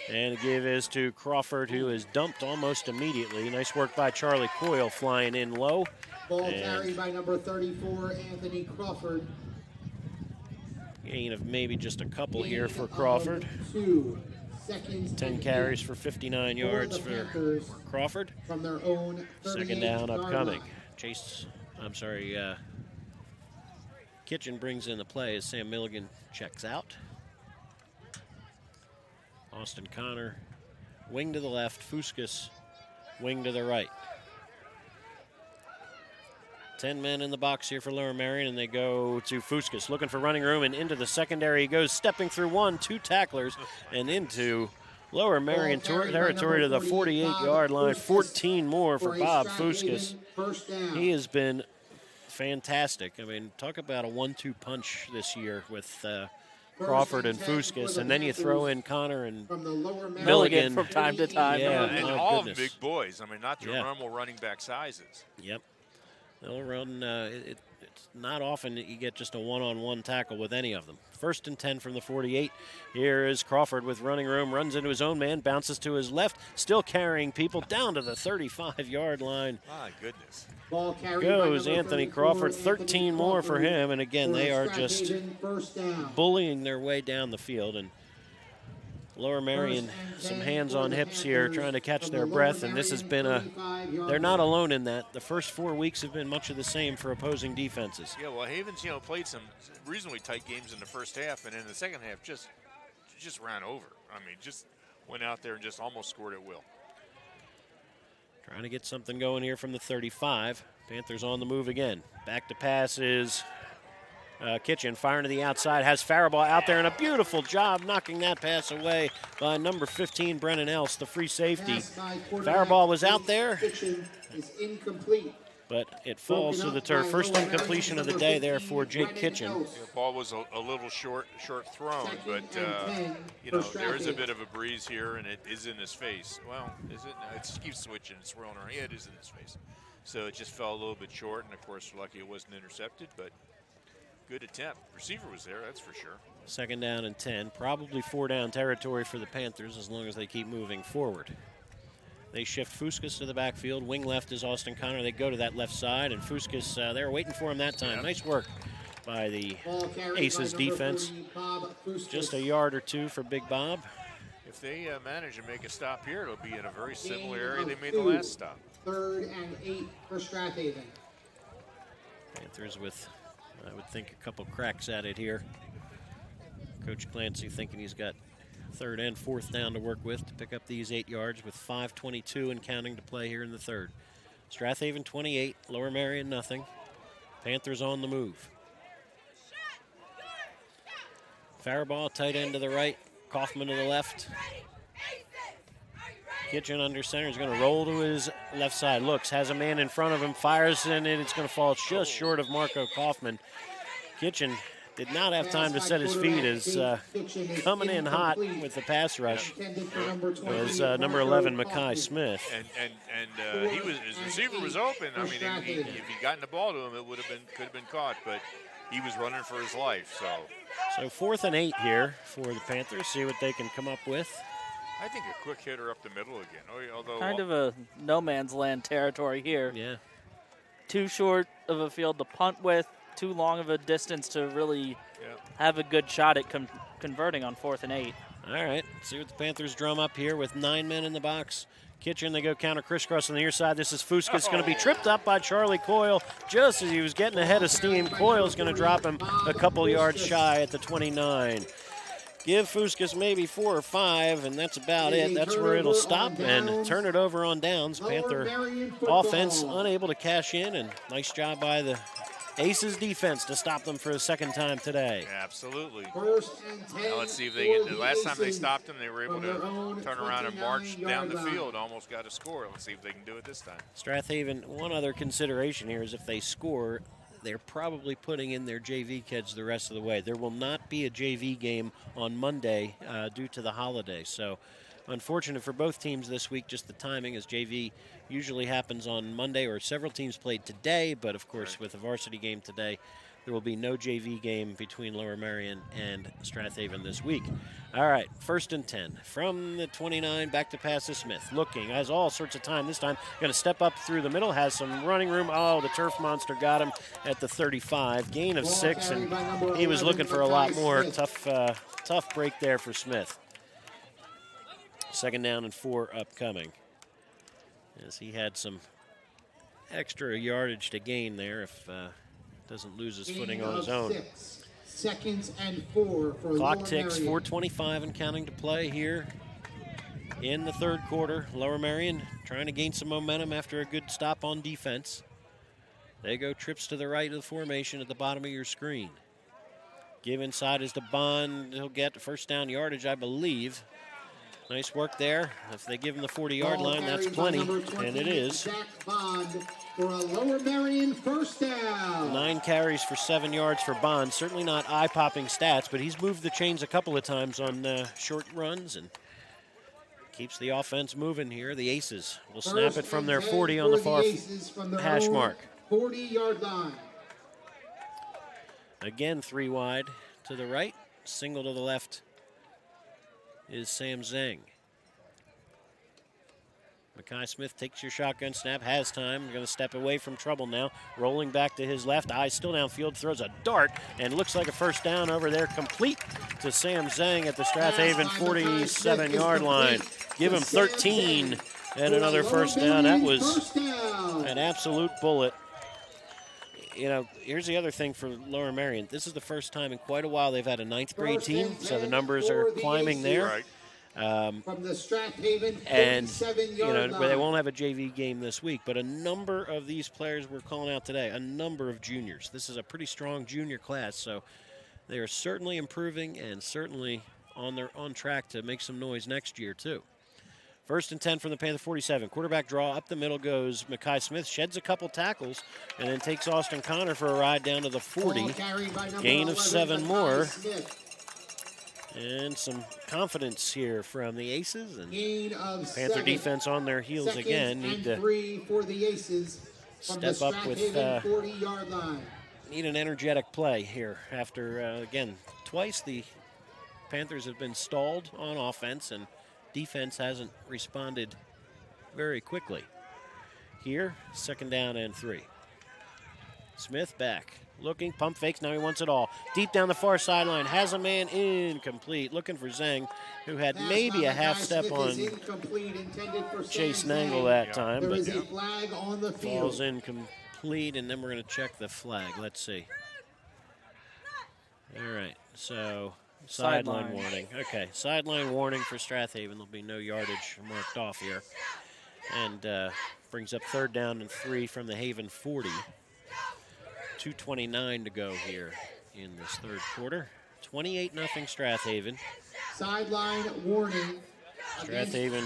And the give is to Crawford, who is dumped almost immediately. Nice work by Charlie Coyle flying in low. Ball carried by number 34, Anthony Crawford. Gain of maybe just a couple here for Crawford. 2 seconds. 10 carries for 59 yards for Crawford. From their own 2nd down upcoming. Kitchen brings in the play as Sam Milligan checks out. Austin Connor, wing to the left. Fuskus, wing to the right. 10 men in the box here for Lower Merion, and they go to Fuskus, looking for running room, and into the secondary he goes, stepping through 1, 2 tacklers, and into Lower Merion territory to the 48-yard line. 14 more for Bob Fuskus. He has been fantastic. I mean, talk about a 1-2 punch this year with Crawford and Fuskus, and then you throw in Connor and Milligan from time to time. Yeah, and oh, all goodness. of them big boys. I mean, not your normal running back sizes. Yep. They'll run. It's not often that you get just a one-on-one tackle with any of them. 1st and 10 from the 48. Here is Crawford with running room, runs into his own man, bounces to his left, still carrying people down to the 35-yard line. My goodness. Ball carried Goes by Anthony 34, Crawford, Anthony 13 more for him, and again, they are Strath just Haven, 1st down. bullying their way down the field. And Lower Merion, some hands on hips here, trying to catch their breath, and this has been they're not alone in that. The first 4 weeks have been much of the same for opposing defenses. Yeah, well, Haven's, played some reasonably tight games in the first half, and in the second half just ran over. I mean, just went out there and just almost scored at will. Trying to get something going here from the 35. Panthers on the move again. Back to pass is Kitchen, firing to the outside, has Faribault out there, and a beautiful job knocking that pass away by number 15, Brennan Else, the free safety. Faribault was out there, Kitchen is incomplete. but it falls to the turf. First incompletion of the day there for Jake Kitchen. The ball was a little short thrown, but there is a bit of a breeze here, and it is in his face. Well, is it? No, it just keeps switching and swirling around. Yeah, it is in his face. So it just fell a little bit short, and of course, we're lucky it wasn't intercepted, but good attempt. Receiver was there, that's for sure. 2nd down and 10. Probably 4-down territory for the Panthers as long as they keep moving forward. They shift Fuskus to the backfield. Wing left is Austin Connor. They go to that left side, and Fuskus, they were waiting for him that time. Nice work by the Ball carried Aces by number defense. 30, Bob Fuskas. Just a yard or two for Big Bob. If they manage to make a stop here, it'll be in a very similar Gain area of they made 2, the last stop. 3rd and 8 for Strath Haven. Panthers with, I would think, a couple cracks at it here. Coach Clancy thinking he's got 3rd and 4th down to work with to pick up these 8 yards with 5:22 and counting to play here in the 3rd. Strath Haven 28, Lower Merion nothing. Panthers on the move. Faribault, tight end to the right, Kauffman to the left. Kitchen under center is going to roll to his left side. Looks, has a man in front of him, fires in it. It's going to fall just short of Marco Kauffman. Kitchen did not have time to set his feet as coming in hot with the pass rush was number 11, Mackay Smith. And his receiver was open. I mean, if he'd gotten the ball to him, it could have been caught, but he was running for his life. So 4th and 8 here for the Panthers. See what they can come up with. I think a quick hitter up the middle again. Although Kind of a no man's land territory here. Yeah. Too short of a field to punt with, too long of a distance to really have a good shot at converting on 4th and 8. All right, see what the Panthers drum up here with 9 men in the box. Kitchen, they go counter crisscross on the near side. This is Fuskas going to be tripped up by Charlie Coyle just as he was getting ahead of steam. Coyle's going to drop him a couple yards shy at the 29. Give Fuskas maybe 4 or 5, and that's about it. That's where it'll stop and turn it over on downs. Panther offense unable to cash in, and nice job by the Aces defense to stop them for a second time today. Yeah, absolutely. 1st and 10. Now let's see if they get. The last time they stopped them, they were able to turn around and march down the field, almost got a score. Let's see if they can do it this time. Strath Haven, one other consideration here is if they score, they're probably putting in their JV kids the rest of the way. There will not be a JV game on Monday due to the holiday. So unfortunate for both teams this week, just the timing, as JV usually happens on Monday, or several teams played today, but of course with a varsity game today, there will be no JV game between Lower Merion and Strath Haven this week. All right, 1st and 10. From the 29, back to pass to Smith. Looking, has all sorts of time this time. Going to step up through the middle, has some running room. Oh, the turf monster got him at the 35. Gain of 6, and he was looking for a lot more. Tough break there for Smith. 2nd down and 4 upcoming, as he had some extra yardage to gain there if doesn't lose his footing on his own. 6 seconds and 4 for Clock ticks, 4:25 and counting to play here in the 3rd quarter. Lower Merion trying to gain some momentum after a good stop on defense. They go trips to the right of the formation at the bottom of your screen. Give inside is to Bond. He'll get 1st down yardage, I believe. Nice work there. If they give him the 40-yard line, that's plenty, and it is. Zach Bond for a Lower Merion 1st down. 9 carries for 7 yards for Bond. Certainly not eye-popping stats, but he's moved the chains a couple of times on short runs and keeps the offense moving here. The Aces will snap it from their 40 on the far hash mark. 40-yard line. Again, 3 wide to the right, single to the left is Sam Zhang. Mackay Smith takes your shotgun snap, has time, going to step away from trouble now, rolling back to his left, eyes still downfield, throws a dart, and looks like a 1st down over there, complete to Sam Zhang at the Strath Haven 47-yard line. Give him 13 and another 1st down. That was an absolute bullet. You know, here's the other thing for Lower Merion. This is the first time in quite a while they've had a 9th grade team, so the numbers are climbing there. Right. From the Strath Haven 47-yard and, you know, they won't have a JV game this week, but a number of these players we're calling out today, a number of juniors. This is a pretty strong junior class, so they are certainly improving and certainly on track to make some noise next year, too. 1st and 10 from the Panther 47. Quarterback draw. Up the middle goes Mackay Smith. Sheds a couple tackles and then takes Austin Connor for a ride down to the 40. Gain of 7 more. And some confidence here from the Aces. And Panther defense on their heels again. Need to step up with need an energetic play here after, again, twice the Panthers have been stalled on offense and defense hasn't responded very quickly. Here, 2nd down and 3. Smith back. Looking, pump fakes, now he wants it all. Deep down the far sideline, has a man incomplete. Looking for Zhang, who had maybe a half step on Chase Nangle that time, but falls incomplete, and then we're going to check the flag. Let's see. All right, so sideline warning. Okay, sideline warning for Strath Haven. There'll be no yardage marked off here. And brings up 3rd down and 3 from the Haven 40. 2:29 to go here in this 3rd quarter. 28-0 Strath Haven. Sideline warning. Strath Haven.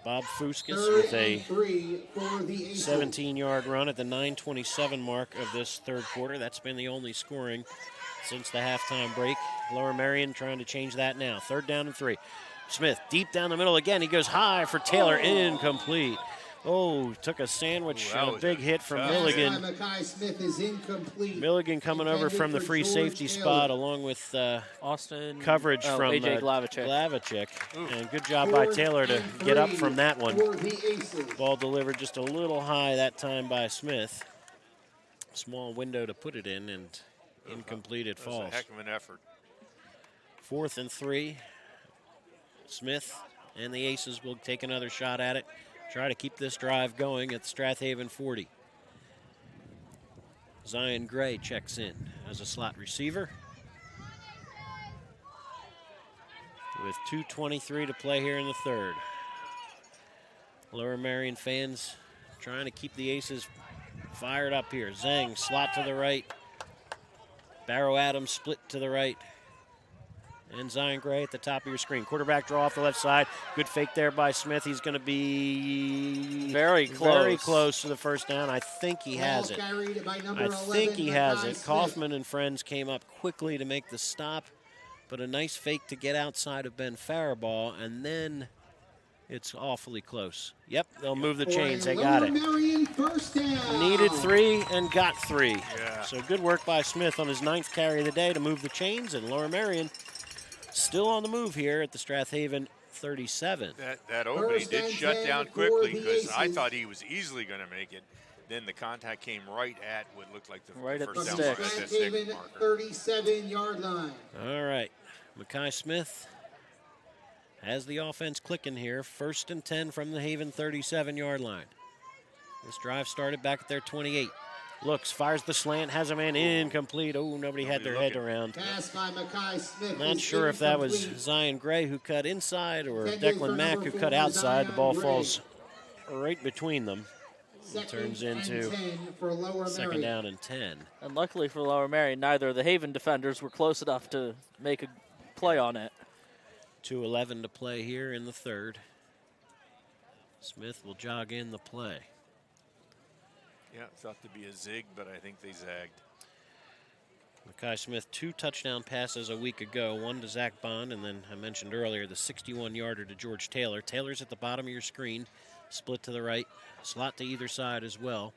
Bob Fuskus 3rd with a and 3 for the Aces. 17-yard run at the 9:27 mark of this 3rd quarter. That's been the only scoring since the halftime break. Lower Merion trying to change that now. 3rd down and 3. Smith deep down the middle again. He goes high for Taylor, incomplete. Oh, took a sandwich, a big hit from Milligan. Smith is incomplete. Milligan coming over from the free safety spot along with Austin coverage from AJ Glavicek. And good job by Taylor to get up from that one. Ball delivered just a little high that time by Smith. Small window to put it in, and incomplete it falls. That's a heck of an effort. 4th and 3. Smith and the Aces will take another shot at it. Try to keep this drive going at Strath Haven 40. Zion Gray checks in as a slot receiver. With 2:23 to play here in the 3rd. Lower Merion fans trying to keep the Aces fired up here. Zhang, slot to the right. Barrow Adams split to the right. And Zion Gray at the top of your screen. Quarterback draw off the left side. Good fake there by Smith. He's going to be very close to the 1st down. I think he has it. Kauffman and friends came up quickly to make the stop, but a nice fake to get outside of Ben Faribault, and then it's awfully close. Yep, they'll move the chains. They got it. Needed 3 and got 3. Yeah. So good work by Smith on his 9th carry of the day to move the chains, and Lower Merion still on the move here at the Strath Haven 37. That opening did shut down quickly because I thought he was easily going to make it. Then the contact came right at what looked like the first down marker. Strath Haven 37-yard line. All right, Mackay Smith has the offense clicking here. 1st and 10 from the Haven 37-yard line. This drive started back at their 28. Looks, fires the slant, has a man incomplete. Oh, nobody had their head around. Pass by Mackay Smith. Not sure if that was Zion Gray who cut inside or Declan Mack who cut outside. The ball falls right between them. It turns into 2nd down and 10. And luckily for Lower Merion, neither of the Haven defenders were close enough to make a play on it. 2:11 to play here in the 3rd. Smith will jog in the play. Yeah, thought to be a zig, but I think they zagged. Mackay Smith, 2 touchdown passes a week ago, 1 to Zach Bond, and then I mentioned earlier the 61-yarder to George Taylor. Taylor's at the bottom of your screen, split to the right, slot to either side as well.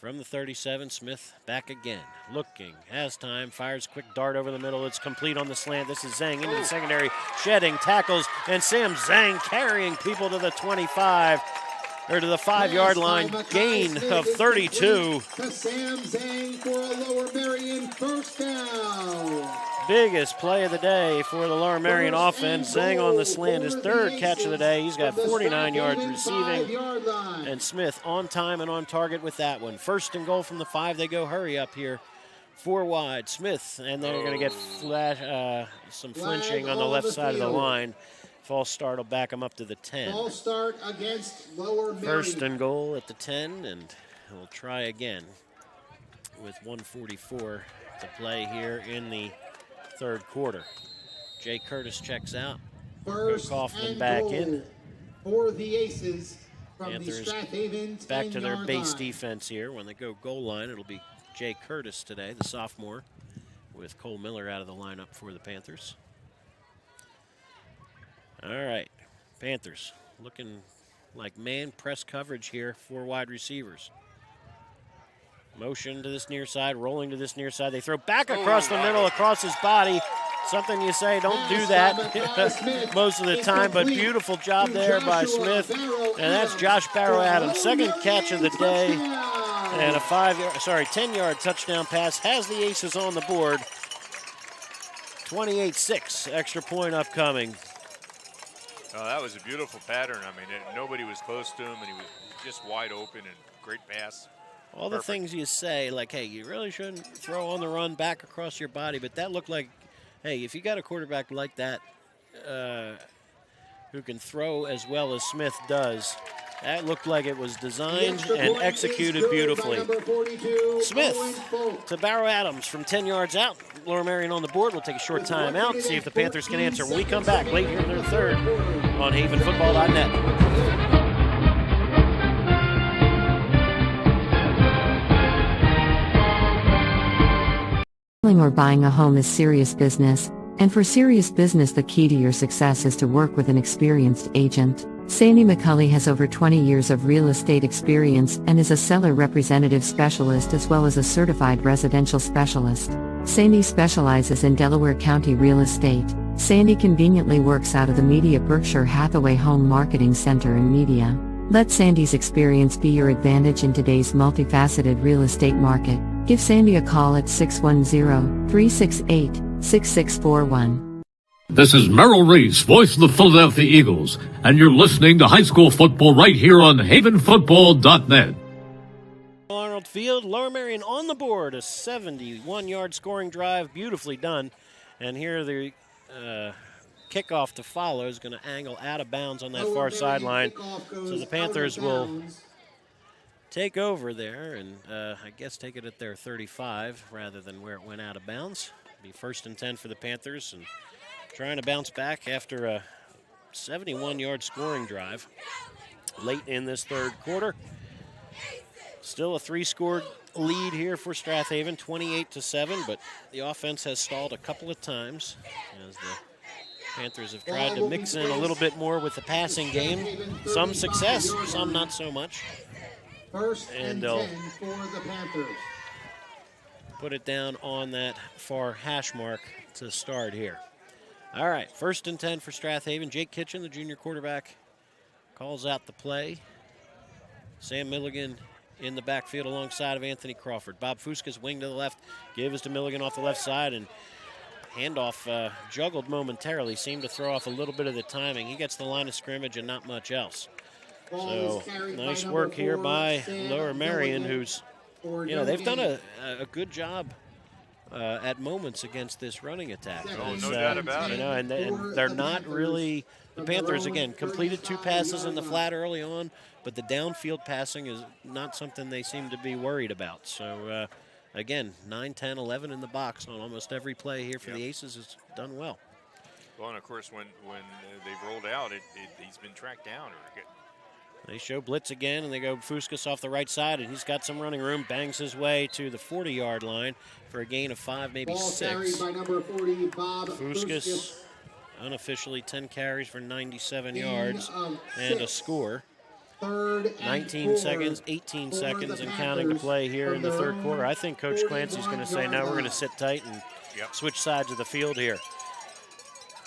From the 37, Smith back again, looking, has time, fires quick dart over the middle. It's complete on the slant. This is Zhang into the secondary, shedding, tackles, and Sam Zhang carrying people to the 25. Or to the 5-yard line, gain of 32. To Sam Zhang for a Lower Merion 1st down. Biggest play of the day for the Lower Merion offense. Zhang on the slant, his 3rd catch of the day. He's got 49 yards receiving. And Smith on time and on target with that one. 1st and goal from the 5. They go hurry up here. 4 wide. Smith, and they're going to get some flinching on the left side of the line. False start will back them up to the 10. False start against Lower Merion. 1st and goal at the 10, and we'll try again with 1:44 to play here in the 3rd quarter. Jay Curtis checks out. Kauffman back in. For the Aces from Panthers the Strath Haven back to their base line. defense here. When they go goal line, it'll be Jay Curtis today, the sophomore, with Cole Miller out of the lineup for the Panthers. All right, Panthers looking like man press coverage here, 4 wide receivers. Motion to this near side, rolling to this near side. They throw back across the middle, across his body. Something you say, don't do that most of the time, but beautiful job there by Smith. And that's Josh Barrow Adams, 2nd catch of the day. And a 10-yard touchdown pass has the Aces on the board. 28-6, extra point upcoming. Oh, that was a beautiful pattern. I mean, nobody was close to him, and he was just wide open and great pass. All the things you say, like, hey, you really shouldn't throw on the run back across your body, but that looked like, hey, if you got a quarterback like that who can throw as well as Smith does, that looked like it was designed and executed beautifully. Smith to Barrow Adams from 10 yards out. Lower Merion on the board. We'll take a short time out, see if the Panthers can answer when we come back late here in their third on havenfootball.net. Selling or buying a home is serious business, and for serious business the key to your success is to work with an experienced agent. Sandy McCulley has over 20 years of real estate experience and is a seller representative specialist as well as a certified residential specialist. Sandy specializes in Delaware County real estate. Sandy conveniently works out of the Media Berkshire Hathaway Home Marketing Center in Media. Let Sandy's experience be your advantage in today's multifaceted real estate market. Give Sandy a call at 610-368-6641. This is Merrill Reese, voice of the Philadelphia Eagles, and you're listening to high school football right here on havenfootball.net. Arnold Field, Lower Merion on the board, a 71-yard scoring drive, beautifully done. And here the kickoff to follow is going to angle out of bounds on that far sideline. So the Panthers will take over there and I guess take it at their 35 rather than where it went out of bounds. Be 1st and 10 for the Panthers, and trying to bounce back after a 71-yard scoring drive late in this third quarter. Still a 3-score lead here for Strath Haven, 28-7, but the offense has stalled a couple of times as the Panthers have tried to mix in a little bit more with the passing game. Some success, some not so much. And they'll for the Panthers. Put it down on that far hash mark to start here. All right, 1st and 10 for Strath Haven. Jake Kitchen, the junior quarterback, calls out the play. Sam Milligan in the backfield alongside of Anthony Crawford. Bob Fuskas wing to the left, gives to Milligan off the left side, and handoff juggled momentarily, seemed to throw off a little bit of the timing. He gets the line of scrimmage and not much else. So nice work here by Lower Merion, who's, they've done a good job at moments against this running attack. Oh, no doubt about it. And they're not really, the Panthers, again, completed 2 passes in the flat early on, but the downfield passing is not something they seem to be worried about. So, again, 9, 10, 11 in the box on almost every play here for the Aces has done well. Well, and of course, when they've rolled out, he's been tracked down. They show blitz again, and they go Fuskas off the right side, and he's got some running room, bangs his way to the 40-yard line for a gain of 5, maybe 6. By number 40, Bob Fuskas, unofficially 10 carries for 97 yards and a score. 19 seconds, 18 seconds, and counting to play here in the third quarter. I think Coach Clancy's going to say, no, we're going to sit tight and switch sides of the field here.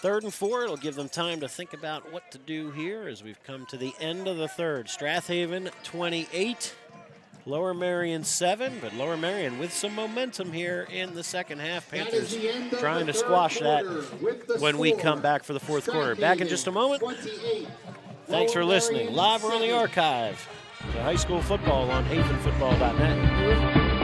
3rd and 4, it'll give them time to think about what to do here as we've come to the end of the third. Strath Haven 28, Lower Merion 7, but Lower Merion with some momentum here in the second half. Panthers trying to squash that when we come back for the fourth quarter. Back in just a moment. Thanks for listening. Live or on the archive to high school football on havenfootball.net.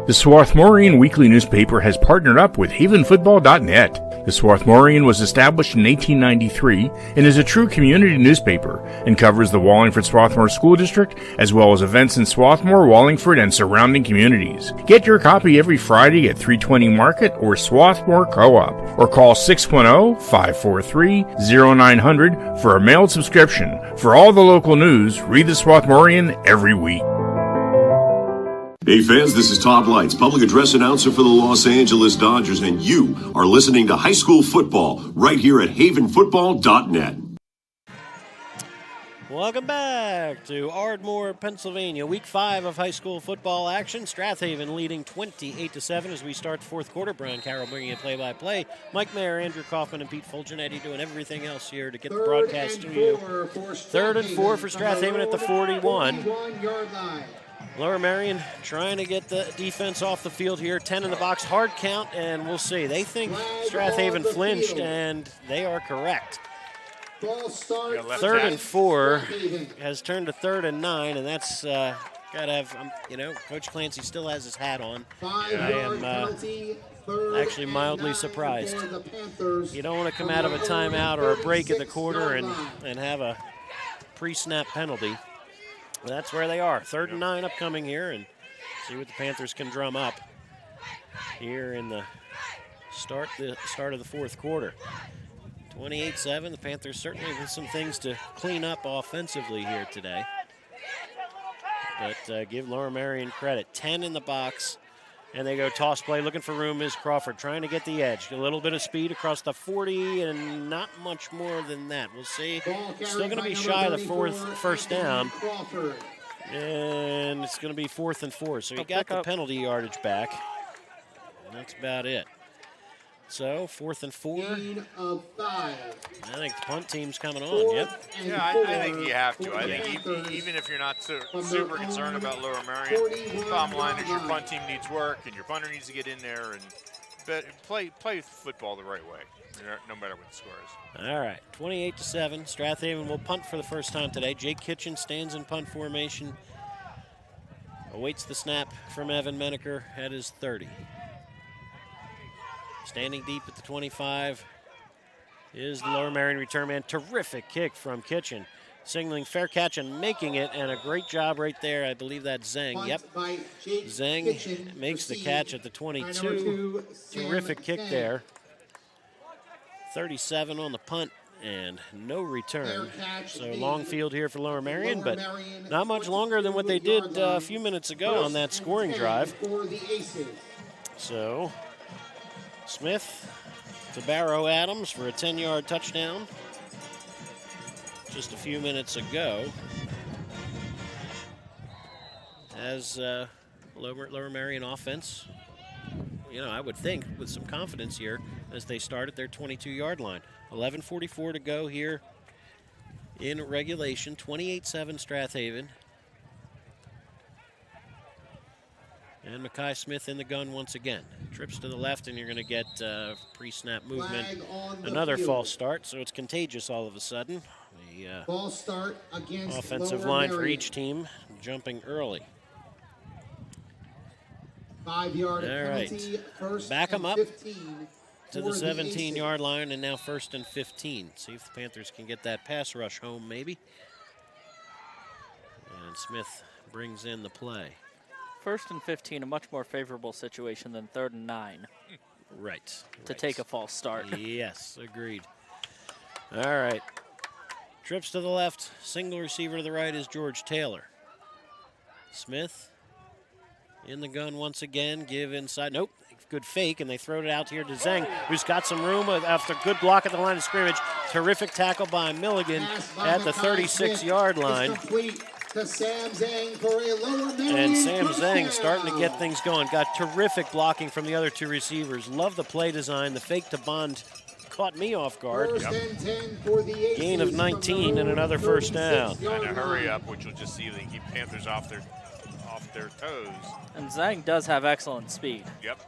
The Swarthmorean Weekly Newspaper has partnered up with havenfootball.net. The Swarthmorean was established in 1893 and is a true community newspaper and covers the Wallingford-Swarthmore School District as well as events in Swarthmore, Wallingford, and surrounding communities. Get your copy every Friday at 320 Market or Swarthmore Co-op or call 610-543-0900 for a mailed subscription. For all the local news, read the Swarthmorean every week. Hey fans, this is Todd Lights, public address announcer for the Los Angeles Dodgers, and you are listening to high school football right here at havenfootball.net. Welcome back to Ardmore, Pennsylvania. Week 5 of high school football action. Strath Haven leading 28-7 as we start the fourth quarter. Brian Carroll bringing you play-by-play. Mike Mayer, Andrew Kauffman, and Pete Fulginiti doing everything else here to get the broadcast to you. 3rd and 4 for Strath Haven at the 41. Lower Merion trying to get the defense off the field here. 10 in the box, hard count, and we'll see. They think Strath Haven flinched, and they are correct. 3rd and 4 has turned to 3rd and 9, and that's got to have, Coach Clancy still has his hat on. I am actually mildly surprised. You don't want to come out of a timeout or a break in the quarter and have a pre-snap penalty. But that's where they are. 3rd and 9 upcoming here, and see what the Panthers can drum up here in the start of the fourth quarter. 28-7, the Panthers certainly with some things to clean up offensively here today. But give Lower Merion credit. 10 in the box, and they go toss play. Looking for room is Crawford, trying to get the edge. A little bit of speed across the 40, and not much more than that. We'll see. Still going to be shy of the first down. And it's going to be 4th and 4. So he got the penalty yardage back, and that's about it. So, 4th and 4. I think the punt team's coming on, yep. Yeah, I think you have to. I think even if you're not super concerned about Lower Merion, bottom line is your punt team needs work and your punter needs to get in there and play football the right way, no matter what the score is. All right, 28-7. Strath Haven will punt for the first time today. Jake Kitchen stands in punt formation, awaits the snap from Evan Menaker at his 30. Standing deep at the 25 is the Lower Merion return man. Terrific kick from Kitchen. Signaling fair catch and making it, and a great job right there. I believe that's Zhang. Yep. Zhang makes the catch at the 22. Terrific kick there. 37 on the punt and no return. So long field here for Lower Merion, but not much longer than what they did a few minutes ago on that scoring drive. So Smith to Barrow Adams for a 10-yard touchdown just a few minutes ago. As Lower Merion offense, I would think with some confidence here as they start at their 22-yard line. 11:44 to go here in regulation. 28-7 Strath Haven. And Mackay Smith in the gun once again. Trips to the left, and you're going to get pre-snap movement. Another false start, so it's contagious all of a sudden. The false start against offensive Lower line Merion. for each team jumping early. 5-yard All right. penalty, first Back them and up 15 to the for 17-yard line, and now 1st and 15. See if the Panthers can get that pass rush home, maybe. And Smith brings in the play. 1st and 15, a much more favorable situation than 3rd and 9. Right. To take a false start. Yes, agreed. All right. Trips to the left. Single receiver to the right is George Taylor. Smith in the gun once again. Give inside. Nope. Good fake, and they throw it out here to Zhang, who's got some room after good block at the line of scrimmage. Terrific tackle by Milligan at the 36-yard line. To Sam Zhang for a Lower Merion And Sam touchdown. Zhang starting to get things going. Got terrific blocking from the other two receivers. Love the play design. The fake to Bond caught me off guard. First and 10 for the Aces. Gain of 19 and another first down. And a hurry up, which will just see if they keep Panthers off their toes. And Zhang does have excellent speed. Yep.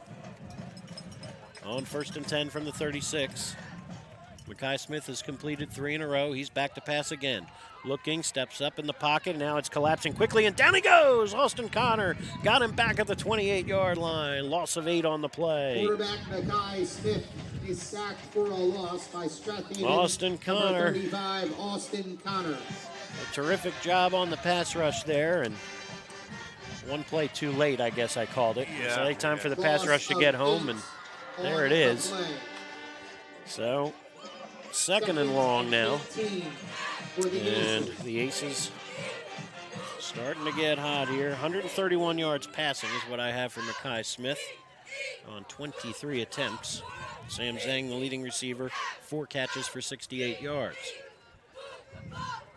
On 1st and 10 from the 36. Mackay Smith has completed 3 in a row. He's back to pass again. Looking, steps up in the pocket. Now it's collapsing quickly, and down he goes. Austin Connor got him back at the 28-yard line. Loss of 8 on the play. Quarterback Mackay Smith is sacked for a loss by Strath Haven. Austin Connor. Number 35, Austin Connor. A terrific job on the pass rush there, and one play too late, I guess I called it. Yeah. It's late time for the pass rush to get home, and there it is. So, 2nd and long now. And the Aces starting to get hot here. 131 yards passing is what I have for Mackay Smith on 23 attempts. Sam Zhang, the leading receiver, 4 catches for 68 yards.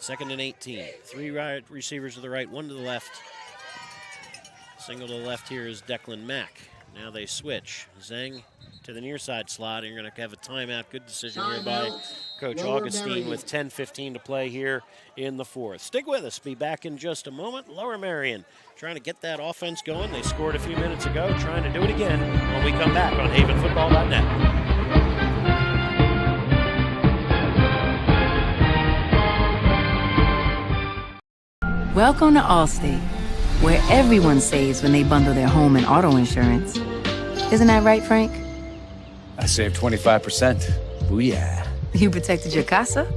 2nd and 18. 3 right receivers to the right, 1 to the left. Single to the left here is Declan Mack. Now they switch. Zhang to the near side slot. And you're going to have a timeout. Good decision here by Coach Augustine with 10:15 to play here in the 4th. Stick with us. Be back in just a moment. Lower Merion trying to get that offense going. They scored a few minutes ago. Trying to do it again when we come back on havenfootball.net. Welcome to Allstate, where everyone saves when they bundle their home and auto insurance. Isn't that right, Frank? I saved 25%. Booyah. You protected your casa?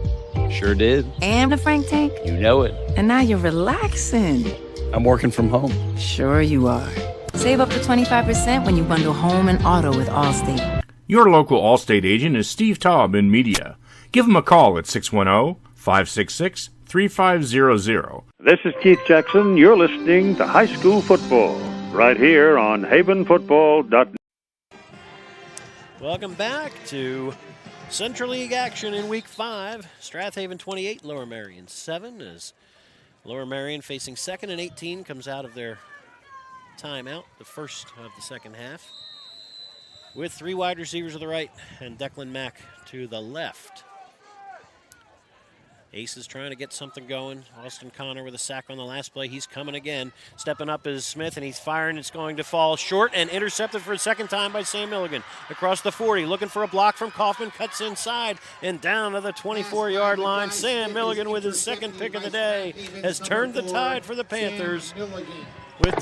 Sure did. And the Frank tank? You know it. And now you're relaxing. I'm working from home. Sure you are. Save up to 25% when you bundle home and auto with Allstate. Your local Allstate agent is Steve Taub in media. Give him a call at 610-566-3500. This is Keith Jackson. You're listening to High School Football right here on havenfootball.net. Welcome back to Central League action in Week 5. Strath Haven 28, Lower Merion 7. As Lower Merion facing 2nd and 18 comes out of their timeout, the first of the second half, with 3 wide receivers to the right and Declan Mack to the left. Aces trying to get something going. Austin Connor with a sack on the last play. He's coming again. Stepping up is Smith, and he's firing. It's going to fall short and intercepted for a second time by Sam Milligan. Across the 40, looking for a block from Kauffman. Cuts inside and down to the 24-yard line. Sam Milligan with his second pick of the day has turned the tide for the Panthers with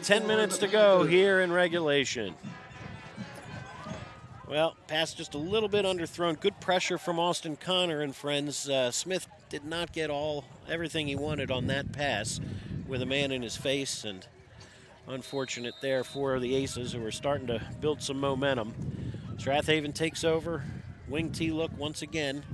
10 minutes to go here in regulation. Well, pass just a little bit underthrown. Good pressure from Austin Connor and friends. Smith did not get everything he wanted on that pass with a man in his face, and unfortunate there for the Aces, who are starting to build some momentum. Strath Haven takes over. Wing T look once again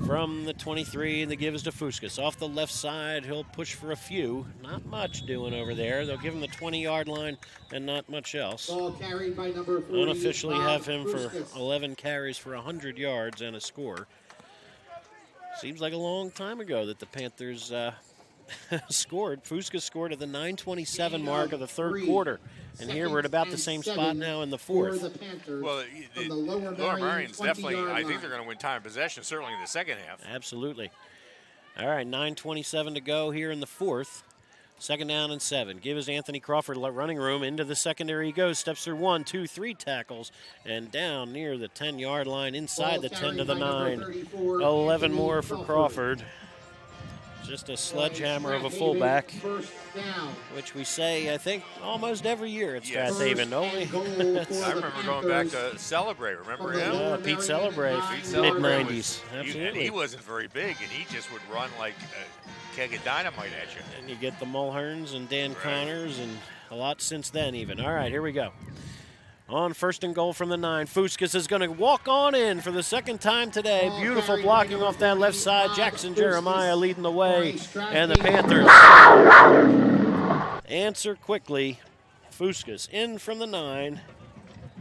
from the 23, and the give is to Fuskas. Off the left side, he'll push for a few. Not much doing over there. They'll give him the 20-yard line and not much else. Unofficially have him for 11 carries for 100 yards and a score. Seems like a long time ago that the Panthers scored. Fuskas scored at the 9:27 mark of the third quarter. And here we're at about the same spot now in the 4th. Well, the Lower Merion's definitely, I think they're going to win time of possession, certainly in the second half. Absolutely. All right, 9:27 to go here in the 4th. 2nd down and 7. Give us Anthony Crawford running room. Into the secondary he goes. Steps through 1, 2, 3 tackles. And down near the 10-yard line, inside the 10 to the 9. 11 more for Crawford. Just a sledgehammer of a fullback, which we say, I think, almost every year at Strath Haven, don't we? I remember going back to Celebrate. Remember him? Yeah, Pete Celebrate, mid-90s. Absolutely. He wasn't very big, and he just would run like a keg of dynamite at you. And you get the Mulherns and Dan Connors and a lot since then even. All right, here we go. On 1st and goal from the 9, Fuskas is going to walk on in for the second time today. Beautiful blocking off that left side. Jackson Jeremiah leading the way. And the Panthers answer quickly. Fuskas in from the 9.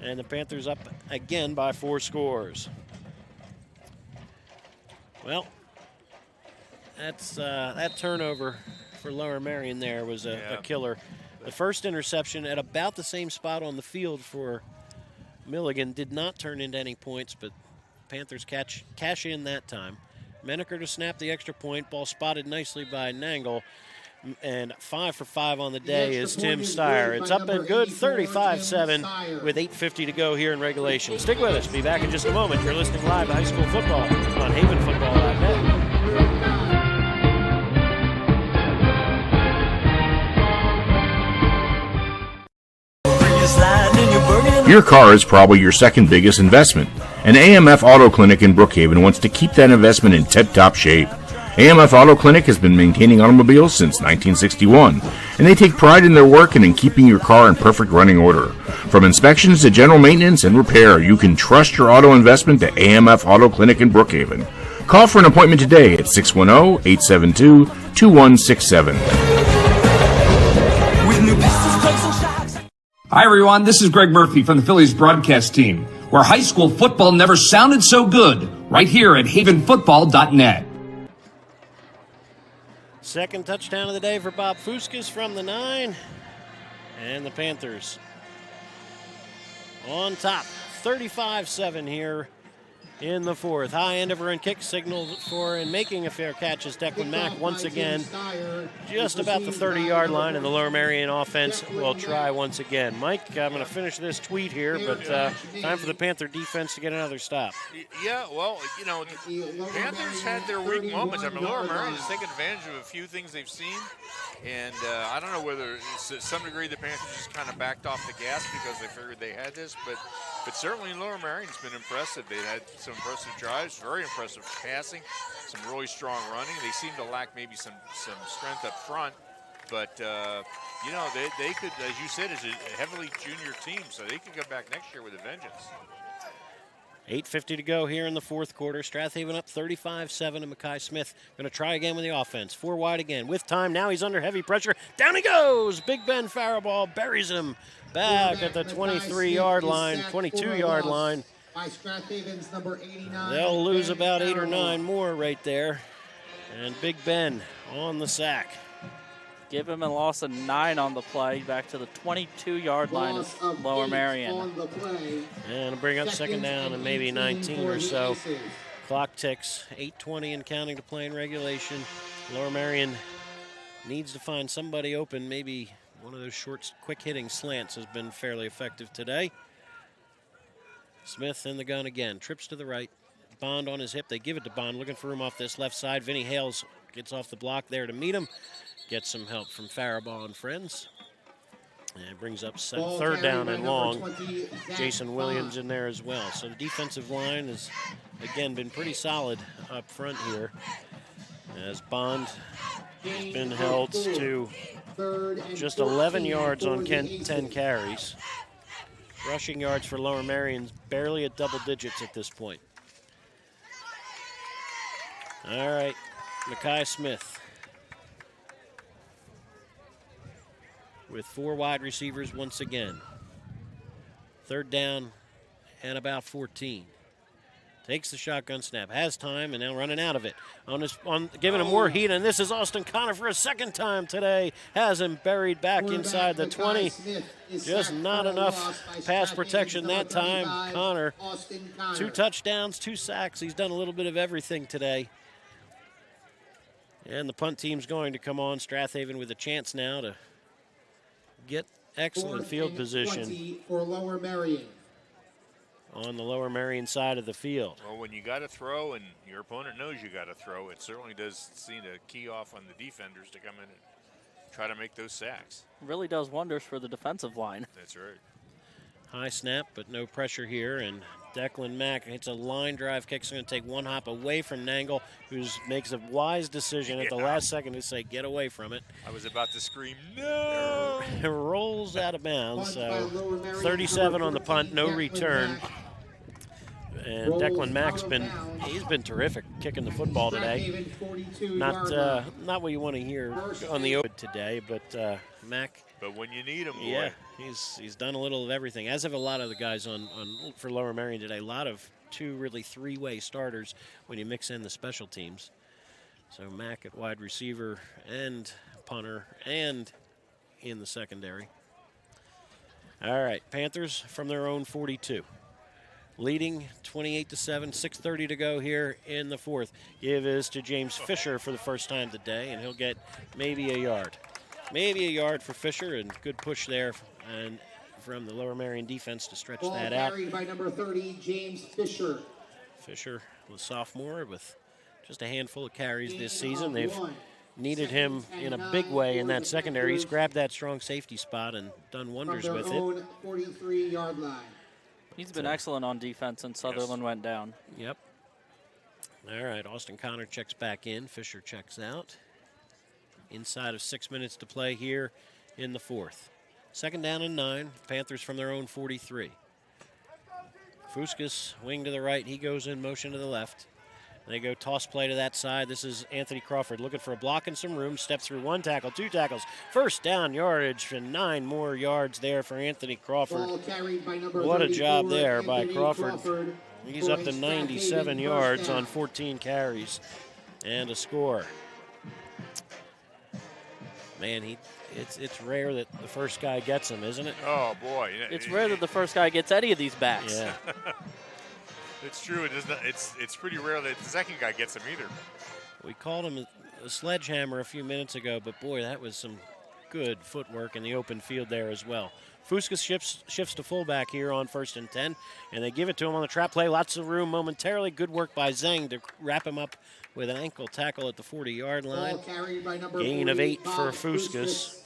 And the Panthers up again by 4 scores. Well, that turnover for Lower Merion there was a killer. The first interception at about the same spot on the field for Milligan did not turn into any points, but Panthers cash in that time. Menaker to snap the extra point. Ball spotted nicely by Nangle. And 5 for 5 on the day is Tim Steyer. It's up and good, 35-7 with 8:50 to go here in regulation. Stick with us. Be back in just a moment. You're listening live to High School Football on havenfootball.net. Your car is probably your second biggest investment, and AMF Auto Clinic in Brookhaven wants to keep that investment in tip-top shape. AMF Auto Clinic has been maintaining automobiles since 1961, and they take pride in their work and in keeping your car in perfect running order. From inspections to general maintenance and repair, you can trust your auto investment to AMF Auto Clinic in Brookhaven. Call for an appointment today at 610-872-2167. Hi, everyone. This is Greg Murphy from the Phillies broadcast team. Where high school football never sounded so good, right here at havenfootball.net. Second touchdown of the day for Bob Fuskas from the 9. And the Panthers on top, 35-7 here in the 4th. High end over and kick signaled for and making a fair catch is Declan Mack once again. Just about the 30-yard line, and the Lower Merion offense will try once again. Mike, I'm going to finish this tweet here, but time for the Panther defense to get another stop. Yeah, well, you know, the Panthers had their weak moments. I mean, Lower Merion has taken advantage of a few things they've seen. And I don't know whether to some degree the Panthers just kind of backed off the gas because they figured they had this, but certainly Lower Merion's been impressive. They've had some impressive drives, very impressive passing, some really strong running. They seem to lack maybe some strength up front, but you know, they could, as you said, is a heavily junior team, so they could come back next year with a vengeance. 8:50 to go here in the 4th quarter. Strath Haven up 35-7, and Mackay Smith going to try again with the offense. 4 wide again with time. Now he's under heavy pressure. Down he goes. Big Ben Faraball buries him back at the 23-yard line, 22-yard line. They'll lose about 8 or 9 more right there. And Big Ben on the sack. Give him a loss of 9 on the play, back to the 22-yard line of Lower Merion. And bring up second down and maybe 19 or so. Clock ticks, 8:20 and counting to play in regulation. Lower Merion needs to find somebody open. Maybe one of those short, quick-hitting slants has been fairly effective today. Smith in the gun again, trips to the right. Bond on his hip, they give it to Bond, looking for room off this left side. Vinny Hales gets off the block there to meet him. Gets some help from Faraball and friends. And brings up 3rd down and long. Jason Williams in there as well. So the defensive line has, again, been pretty solid up front here. As Bond has been held to just 11 yards on 10 carries. Rushing yards for Lower Merion's barely at double digits at this point. All right, Mackay Smith. With 4 wide receivers once again. 3rd down and about 14. Takes the shotgun snap, has time, and now running out of it. Giving him more heat, and this is Austin Connor for a 2nd time today. Has him buried back inside the 20. Just not enough pass protection that time. Connor, 2 touchdowns, 2 sacks. He's done a little bit of everything today. And the punt team's going to come on. Strath Haven with a chance now to get excellent field position for Lower Merion. On the Lower Merion side of the field. Well, when you got to throw and your opponent knows you got to throw, it certainly does seem to key off on the defenders to come in and try to make those sacks. Really does wonders for the defensive line. That's right. High snap, but no pressure here, and Declan Mack hits a line drive kick. It's going to take 1 hop away from Nangle, who makes a wise decision at the last second to say, get away from it. I was about to scream, no! It rolls out of bounds, so 37 on the punt, no return. And Declan Mack's he's been terrific kicking the football today. Not what you want to hear on the open today, but Mack. But when you need him, boy. Yeah, he's done a little of everything, as have a lot of the guys for Lower Merion today. A lot of 2, really 3-way starters when you mix in the special teams. So Mack at wide receiver and punter and in the secondary. All right, Panthers from their own 42. Leading 28-7, 6:30 to go here in the 4th. Give is to James Fisher for the first time today, and he'll get maybe a yard. Maybe a yard for Fisher, and good push there and from the Lower Merion defense to stretch that out. Ball carried by number 30, James Fisher. Fisher, the sophomore, with just a handful of carries this season. They've needed him in a big way in that secondary. He's grabbed that strong safety spot and done wonders with it. 43-yard line. He's been excellent on defense since Sutherland went down. Yep. All right, Austin Connor checks back in. Fisher checks out. Inside of 6 minutes to play here in the 4th. 2nd down and 9. Panthers from their own 43. Fuskas, wing to the right. He goes in motion to the left. They go toss play to that side. This is Anthony Crawford looking for a block and some room. Step through 1 tackle, 2 tackles. 1st down yardage and 9 more yards there for Anthony Crawford. Ball carried by number what a job there by Crawford. He's up to 97 yards on 14 carries and a score. Man, it's rare that the first guy gets him, isn't it? Oh boy, It's rare that the first guy gets any of these backs. Yeah. It's true. It is not, it's pretty rare that the second guy gets him either. We called him a sledgehammer a few minutes ago, but boy, that was some good footwork in the open field there as well. Fuskas shifts to fullback here on 1st and 10, and they give it to him on the trap play. Lots of room momentarily. Good work by Zhang to wrap him up with an ankle tackle at the 40-yard line. Gain of 8 for Fuskas.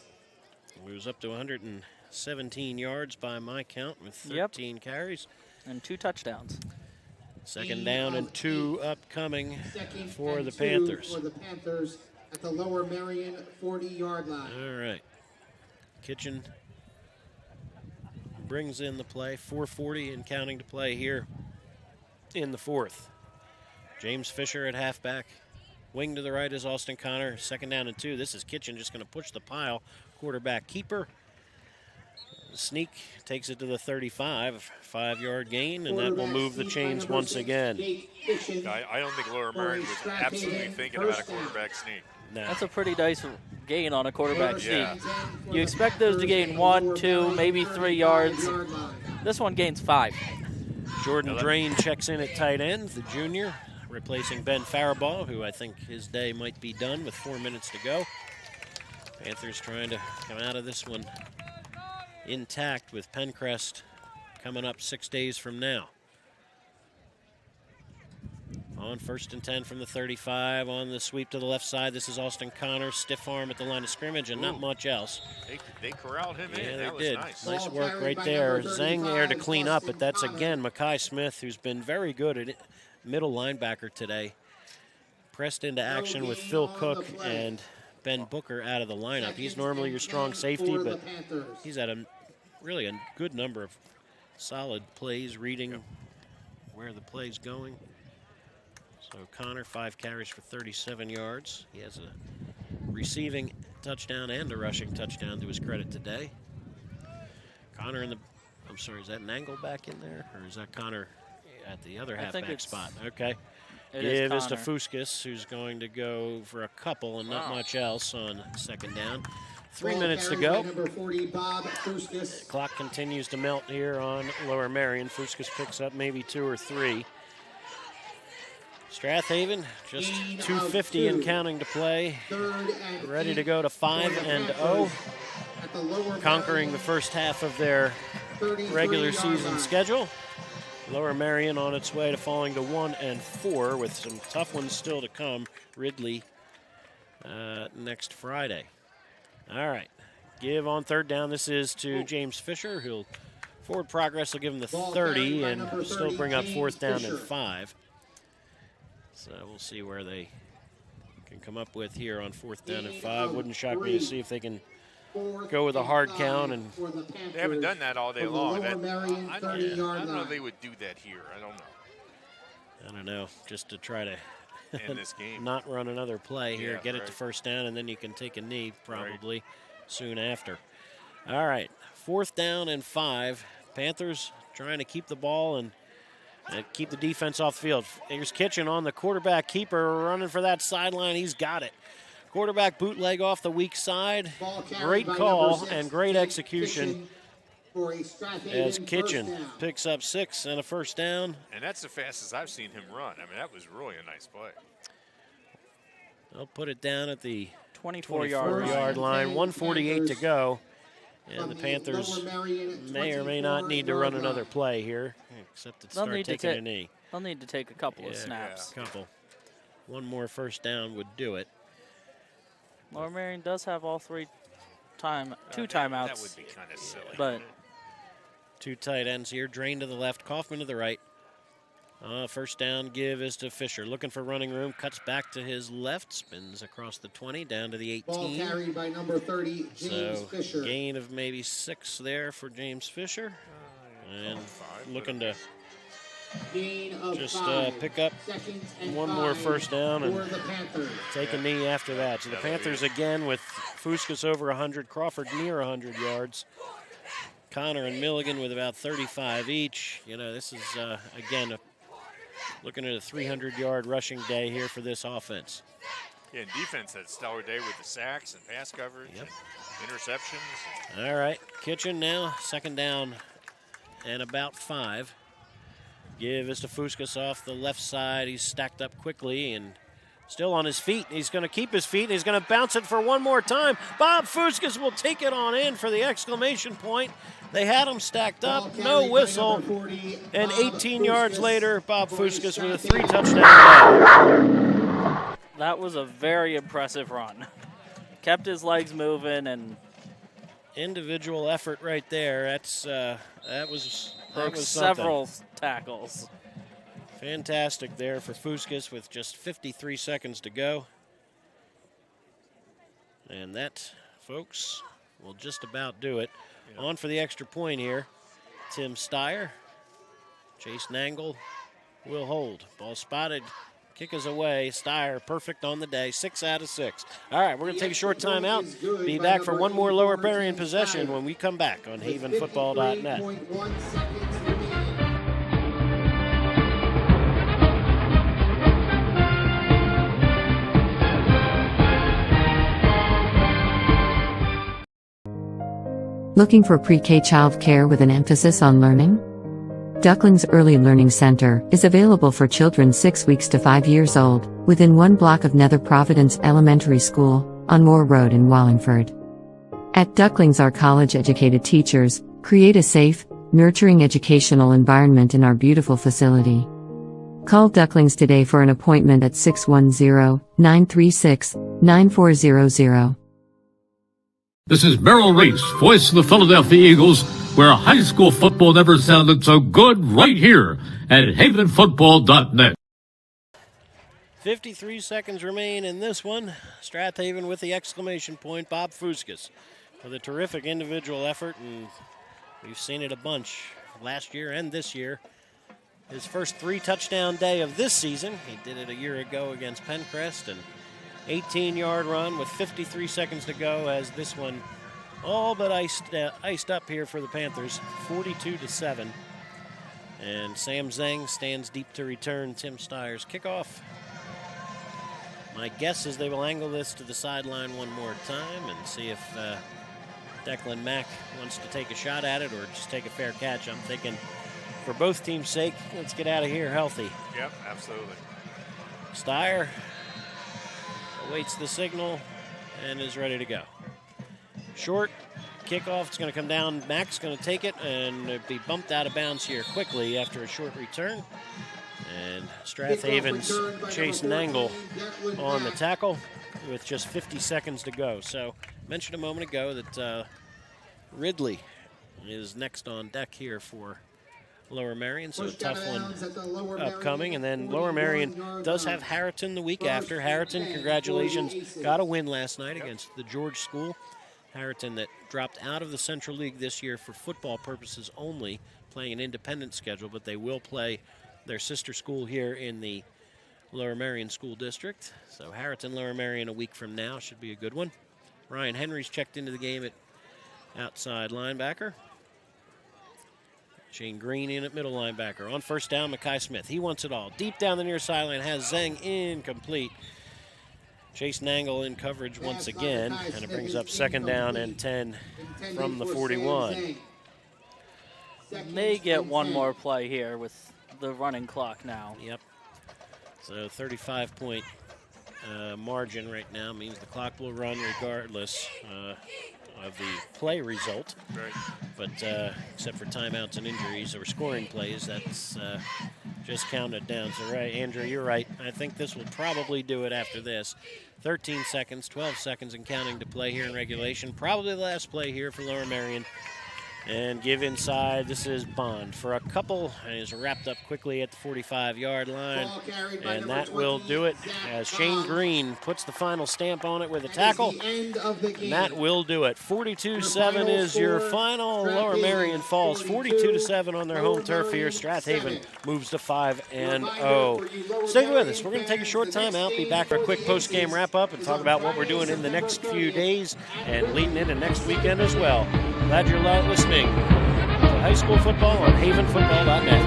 He was up to 117 yards by my count with 13 carries. And 2 touchdowns. Second down and 2 upcoming for the 2 Panthers. For the Panthers at the Lower Merion 40-yard line. All right. Kitchen brings in the play. 4:40 and counting to play here in the 4th. James Fisher at halfback. Wing to the right is Austin Connor. Second down and 2. This is Kitchen just going to push the pile. Quarterback keeper. Sneak takes it to the 35, 5-yard gain, and that will move the chains once again. I don't think Lower Merion was absolutely thinking about a quarterback sneak. No. That's a pretty nice gain on a quarterback sneak. Yeah. You expect those to gain 1, 2, maybe 3 yards. This one gains 5. Jordan Drain checks in at tight end, the junior, replacing Ben Faribault, who I think his day might be done with 4 minutes to go. Panthers trying to come out of this one intact with Pencrest coming up 6 days from now. On 1st and 10 from the 35, on the sweep to the left side. This is Austin Connor, stiff arm at the line of scrimmage, and not much else. They corralled him in. Yeah, That they did. was nice. Nice work right there. Zhang there to clean up, but that's again Makai Smith, who's been very good at middle linebacker today. Pressed into action with Phil Cook and Ben Booker out of the lineup. He's normally your strong safety, but he's had really a good number of solid plays, reading where the play's going. So Connor, 5 carries for 37 yards. He has a receiving touchdown and a rushing touchdown to his credit today. Connor I'm sorry, is that an angle back in there? Or is that Connor at the other halfback spot? Okay. Give is to Fuskas, who's going to go for a couple and not much else on second down. 3 minutes to go. Number 40, Bob Fuskas. Clock continues to melt here on Lower Merion. Fuskas picks up maybe 2 or 3. Strath Haven, just 2:50 and counting to play. Ready to go to 5-0. Conquering the first half of their regular season schedule. Lower Merion on its way to falling to 1-4 with some tough ones still to come. Ridley next Friday. All right, give on third down. This is to James Fisher, who'll forward progress will give him the 30 and still bring up 4th down and 5. So we'll see where they can come up with here on 4th down and 5. Wouldn't shock me to see if they can go with a hard count. And they haven't done that all day long. I don't know if they would do that here. I don't know. Just to try to in this game, not run another play here, get it to 1st down, and then you can take a knee probably soon after. All right, 4th down and 5. Panthers trying to keep the ball and keep the defense off the field. Here's Kitchen on the quarterback keeper, running for that sideline. He's got it. Quarterback bootleg off the weak side. Great call and great execution as Kitchen picks up 6 and a 1st down. And that's the fastest I've seen him run. I mean, that was really a nice play. They'll put it down at the 24-yard line. 1:48 to go. And the Panthers may or may not need to run another play here, except to start taking a knee. They'll need to take a couple of snaps. Yeah, a couple. One more 1st down would do it. Lower Merion does have all 2 timeouts. That would be kind of silly. But 2 tight ends here. Drain to the left, Kauffman to the right. 1st down give is to Fisher. Looking for running room. Cuts back to his left. Spins across the 20 down to the 18. Ball carried by number 30, James Fisher. Gain of maybe 6 there for James Fisher. And looking to just pick up one more 1st down and take a knee after that. So the Panthers again with Fuskas over 100, Crawford near 100 yards. Connor and Milligan with about 35 each. You know, this is, again, a looking at a 300-yard rushing day here for this offense. Yeah, and defense had a stellar day with the sacks and pass coverage and interceptions. All right, Kitchen now, second down and about 5. Give this to Fuskas off the left side. He's stacked up quickly and still on his feet. He's going to keep his feet. He's going to bounce it for one more time. Bob Fuskas will take it on in for the exclamation point. They had him stacked up, no whistle, and 18 yards later, Bob Fuskas with a 3-touchdown run. That was a very impressive run. Kept his legs moving and individual effort right there. That was several tackles. Fantastic there for Fuskas with just 53 seconds to go. And that, folks, will just about do it. Yeah. On for the extra point here. Tim Steyer. Chase Nangle will hold. Ball spotted. Kick is away. Steyer perfect on the day. 6 out of 6. All right, we're going to take a short time out. Be back for one more Lower Merion possession when we come back on havenfootball.net. Looking for pre-K child care with an emphasis on learning? Duckling's Early Learning Center is available for children 6 weeks to 5 years old, within 1 block of Nether Providence Elementary School, on Moore Road in Wallingford. At Duckling's, our college-educated teachers create a safe, nurturing educational environment in our beautiful facility. Call Ducklings today for an appointment at 610-936-9400. This is Merrill Reese, voice of the Philadelphia Eagles, where high school football never sounded so good, right here at havenfootball.net. 53 seconds remain in this one. Strath Haven with the exclamation point. Bob Fuskas with a terrific individual effort, and we've seen it a bunch last year and this year. His first 3-touchdown day of this season. He did it a year ago against Pencrest, and 18-yard run with 53 seconds to go as this one all but iced up here for the Panthers, 42-7. And Sam Zeng stands deep to return Tim Steyer's kickoff. My guess is they will angle this to the sideline one more time and see if Declan Mack wants to take a shot at it or just take a fair catch. I'm thinking for both teams' sake, let's get out of here healthy. Yep, absolutely. Steyer awaits the signal and is ready to go. Short kickoff, it's going to come down. Mack's going to take it and be bumped out of bounds here quickly after a short return. And Strath Haven's Chase Nangle on the tackle with just 50 seconds to go. So I mentioned a moment ago that Ridley is next on deck here for Lower Merion, so a tough one upcoming. And then Lower Merion does have Harriton the week after. Harriton, congratulations, got a win last night against the George School. Harriton that dropped out of the Central League this year for football purposes only, playing an independent schedule, but they will play their sister school here in the Lower Merion School District. So Harriton, Lower Merion a week from now should be a good one. Ryan Henry's checked into the game at outside linebacker. Shane Green in at middle linebacker. On first down, Mackay Smith. He wants it all. Deep down the near sideline, has Zeng incomplete. Chase Nangle in coverage once again, and it brings up second down and 10 from the 41. May get one more play here with the running clock now. Yep. So 35-point margin right now means the clock will run regardless of the play result. Right. But except for timeouts and injuries or scoring plays, that's just counted down. So, right, Andrew, you're right. I think this will probably do it after this. 13 seconds, 12 seconds and counting to play here in regulation. Probably the last play here for Lower Merion. And give inside. This is Bond for a couple. And is wrapped up quickly at the 45-yard line. And that will do it as Shane Green puts the final stamp on it with a tackle. And that will do it. 42-7 is your final. Lower Merion falls 42-7 on their home turf here. Strath Haven moves to 5-0. Stay with us. We're going to take a short time out. Be back for a quick post-game wrap-up and talk about what we're doing in the next few days and leading into next weekend as well. Glad you're listening to high school football on havenfootball.net.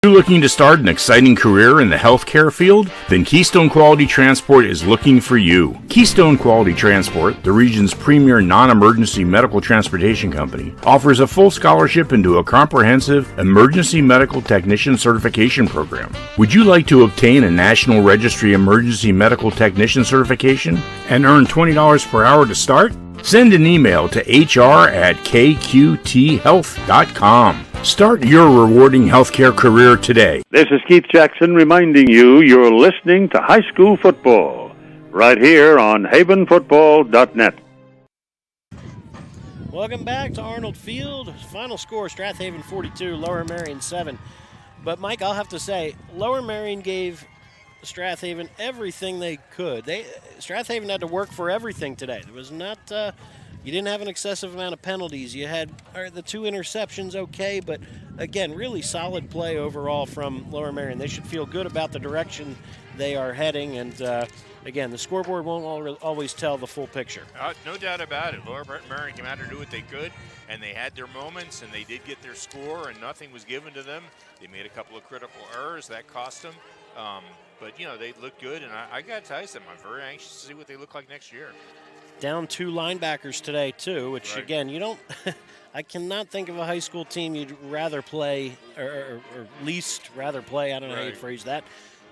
Are you looking to start an exciting career in the healthcare field? Then Keystone Quality Transport is looking for you. Keystone Quality Transport, the region's premier non-emergency medical transportation company, offers a full scholarship into a comprehensive emergency medical technician certification program. Would you like to obtain a National Registry Emergency Medical Technician certification and earn $20 per hour to start? Send an email to hr@kqthealth.com. Start your rewarding healthcare career today. This is Keith Jackson reminding you you're listening to high school football right here on havenfootball.net. Welcome back to Arnold Field. Final score, Strath Haven 42, Lower Merion 7. But, Mike, I'll have to say, Lower Merion gave Strath Haven everything they could. Strath Haven had to work for everything today. There was not, you didn't have an excessive amount of penalties. You had the 2 interceptions, okay, but again, really solid play overall from Lower Merion. They should feel good about the direction they are heading, and again, the scoreboard won't always tell the full picture. No doubt about it. Lower Merion came out and do what they could, and they had their moments, and they did get their score, and nothing was given to them. They made a couple of critical errors. That cost them. But, you know, they look good, and I got to tell you something. I'm very anxious to see what they look like next year. Down 2 linebackers today, too, which, right. Again, you don't – I cannot think of a high school team you'd rather play or least rather play, I don't know how you'd phrase that,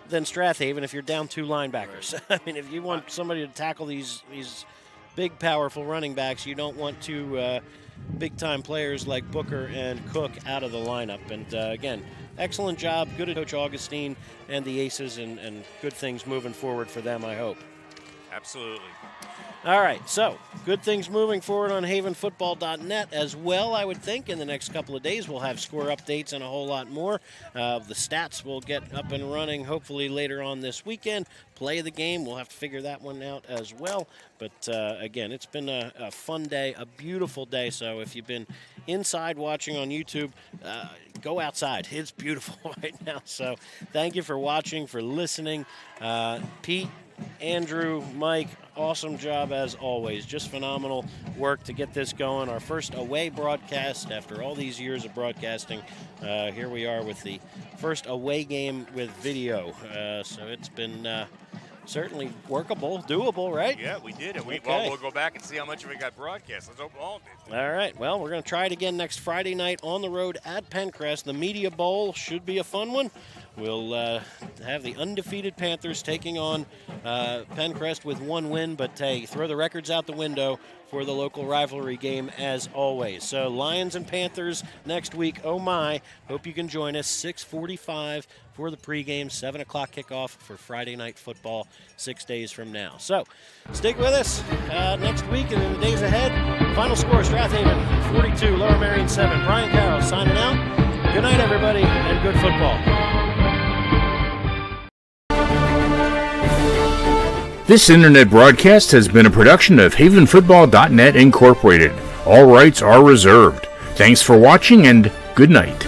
than Strath Haven if you're down 2 linebackers. Right. I mean, if you want somebody to tackle these big, powerful running backs, you don't want 2 big-time players like Booker and Cook out of the lineup. And, again, excellent job. Good at Coach Augustine and the Aces, and good things moving forward for them, I hope. Absolutely. All right, so good things moving forward on havenfootball.net as well, I would think. In the next couple of days, we'll have score updates and a whole lot more. The stats will get up and running hopefully later on this weekend. Play of the game, we'll have to figure that one out as well. But, again, it's been a fun day, a beautiful day. So if you've been inside watching on YouTube, go outside. It's beautiful right now. So thank you for watching, for listening. Pete, Andrew, Mike, awesome job as always. Just phenomenal work to get this going. Our first away broadcast after all these years of broadcasting. Here we are with the first away game with video. So it's been certainly workable, doable, right? Yeah, we did it. Okay. Well, we'll go back and see how much of it got broadcast. Let's hope all did. All right. Well, we're going to try it again next Friday night on the road at Pencrest. The Media Bowl should be a fun one. We'll have the undefeated Panthers taking on Pencrest with 1 win, but hey, throw the records out the window for the local rivalry game as always. So Lions and Panthers next week. Oh my! Hope you can join us. 6:45 for the pregame, 7 o'clock kickoff for Friday night football 6 days from now. So stick with us next week and in the days ahead. Final score: Strath Haven 42, Lower Merion 7. Brian Carroll signing out. Good night, everybody, and good football. This internet broadcast has been a production of havenfootball.net Incorporated. All rights are reserved. Thanks for watching and good night.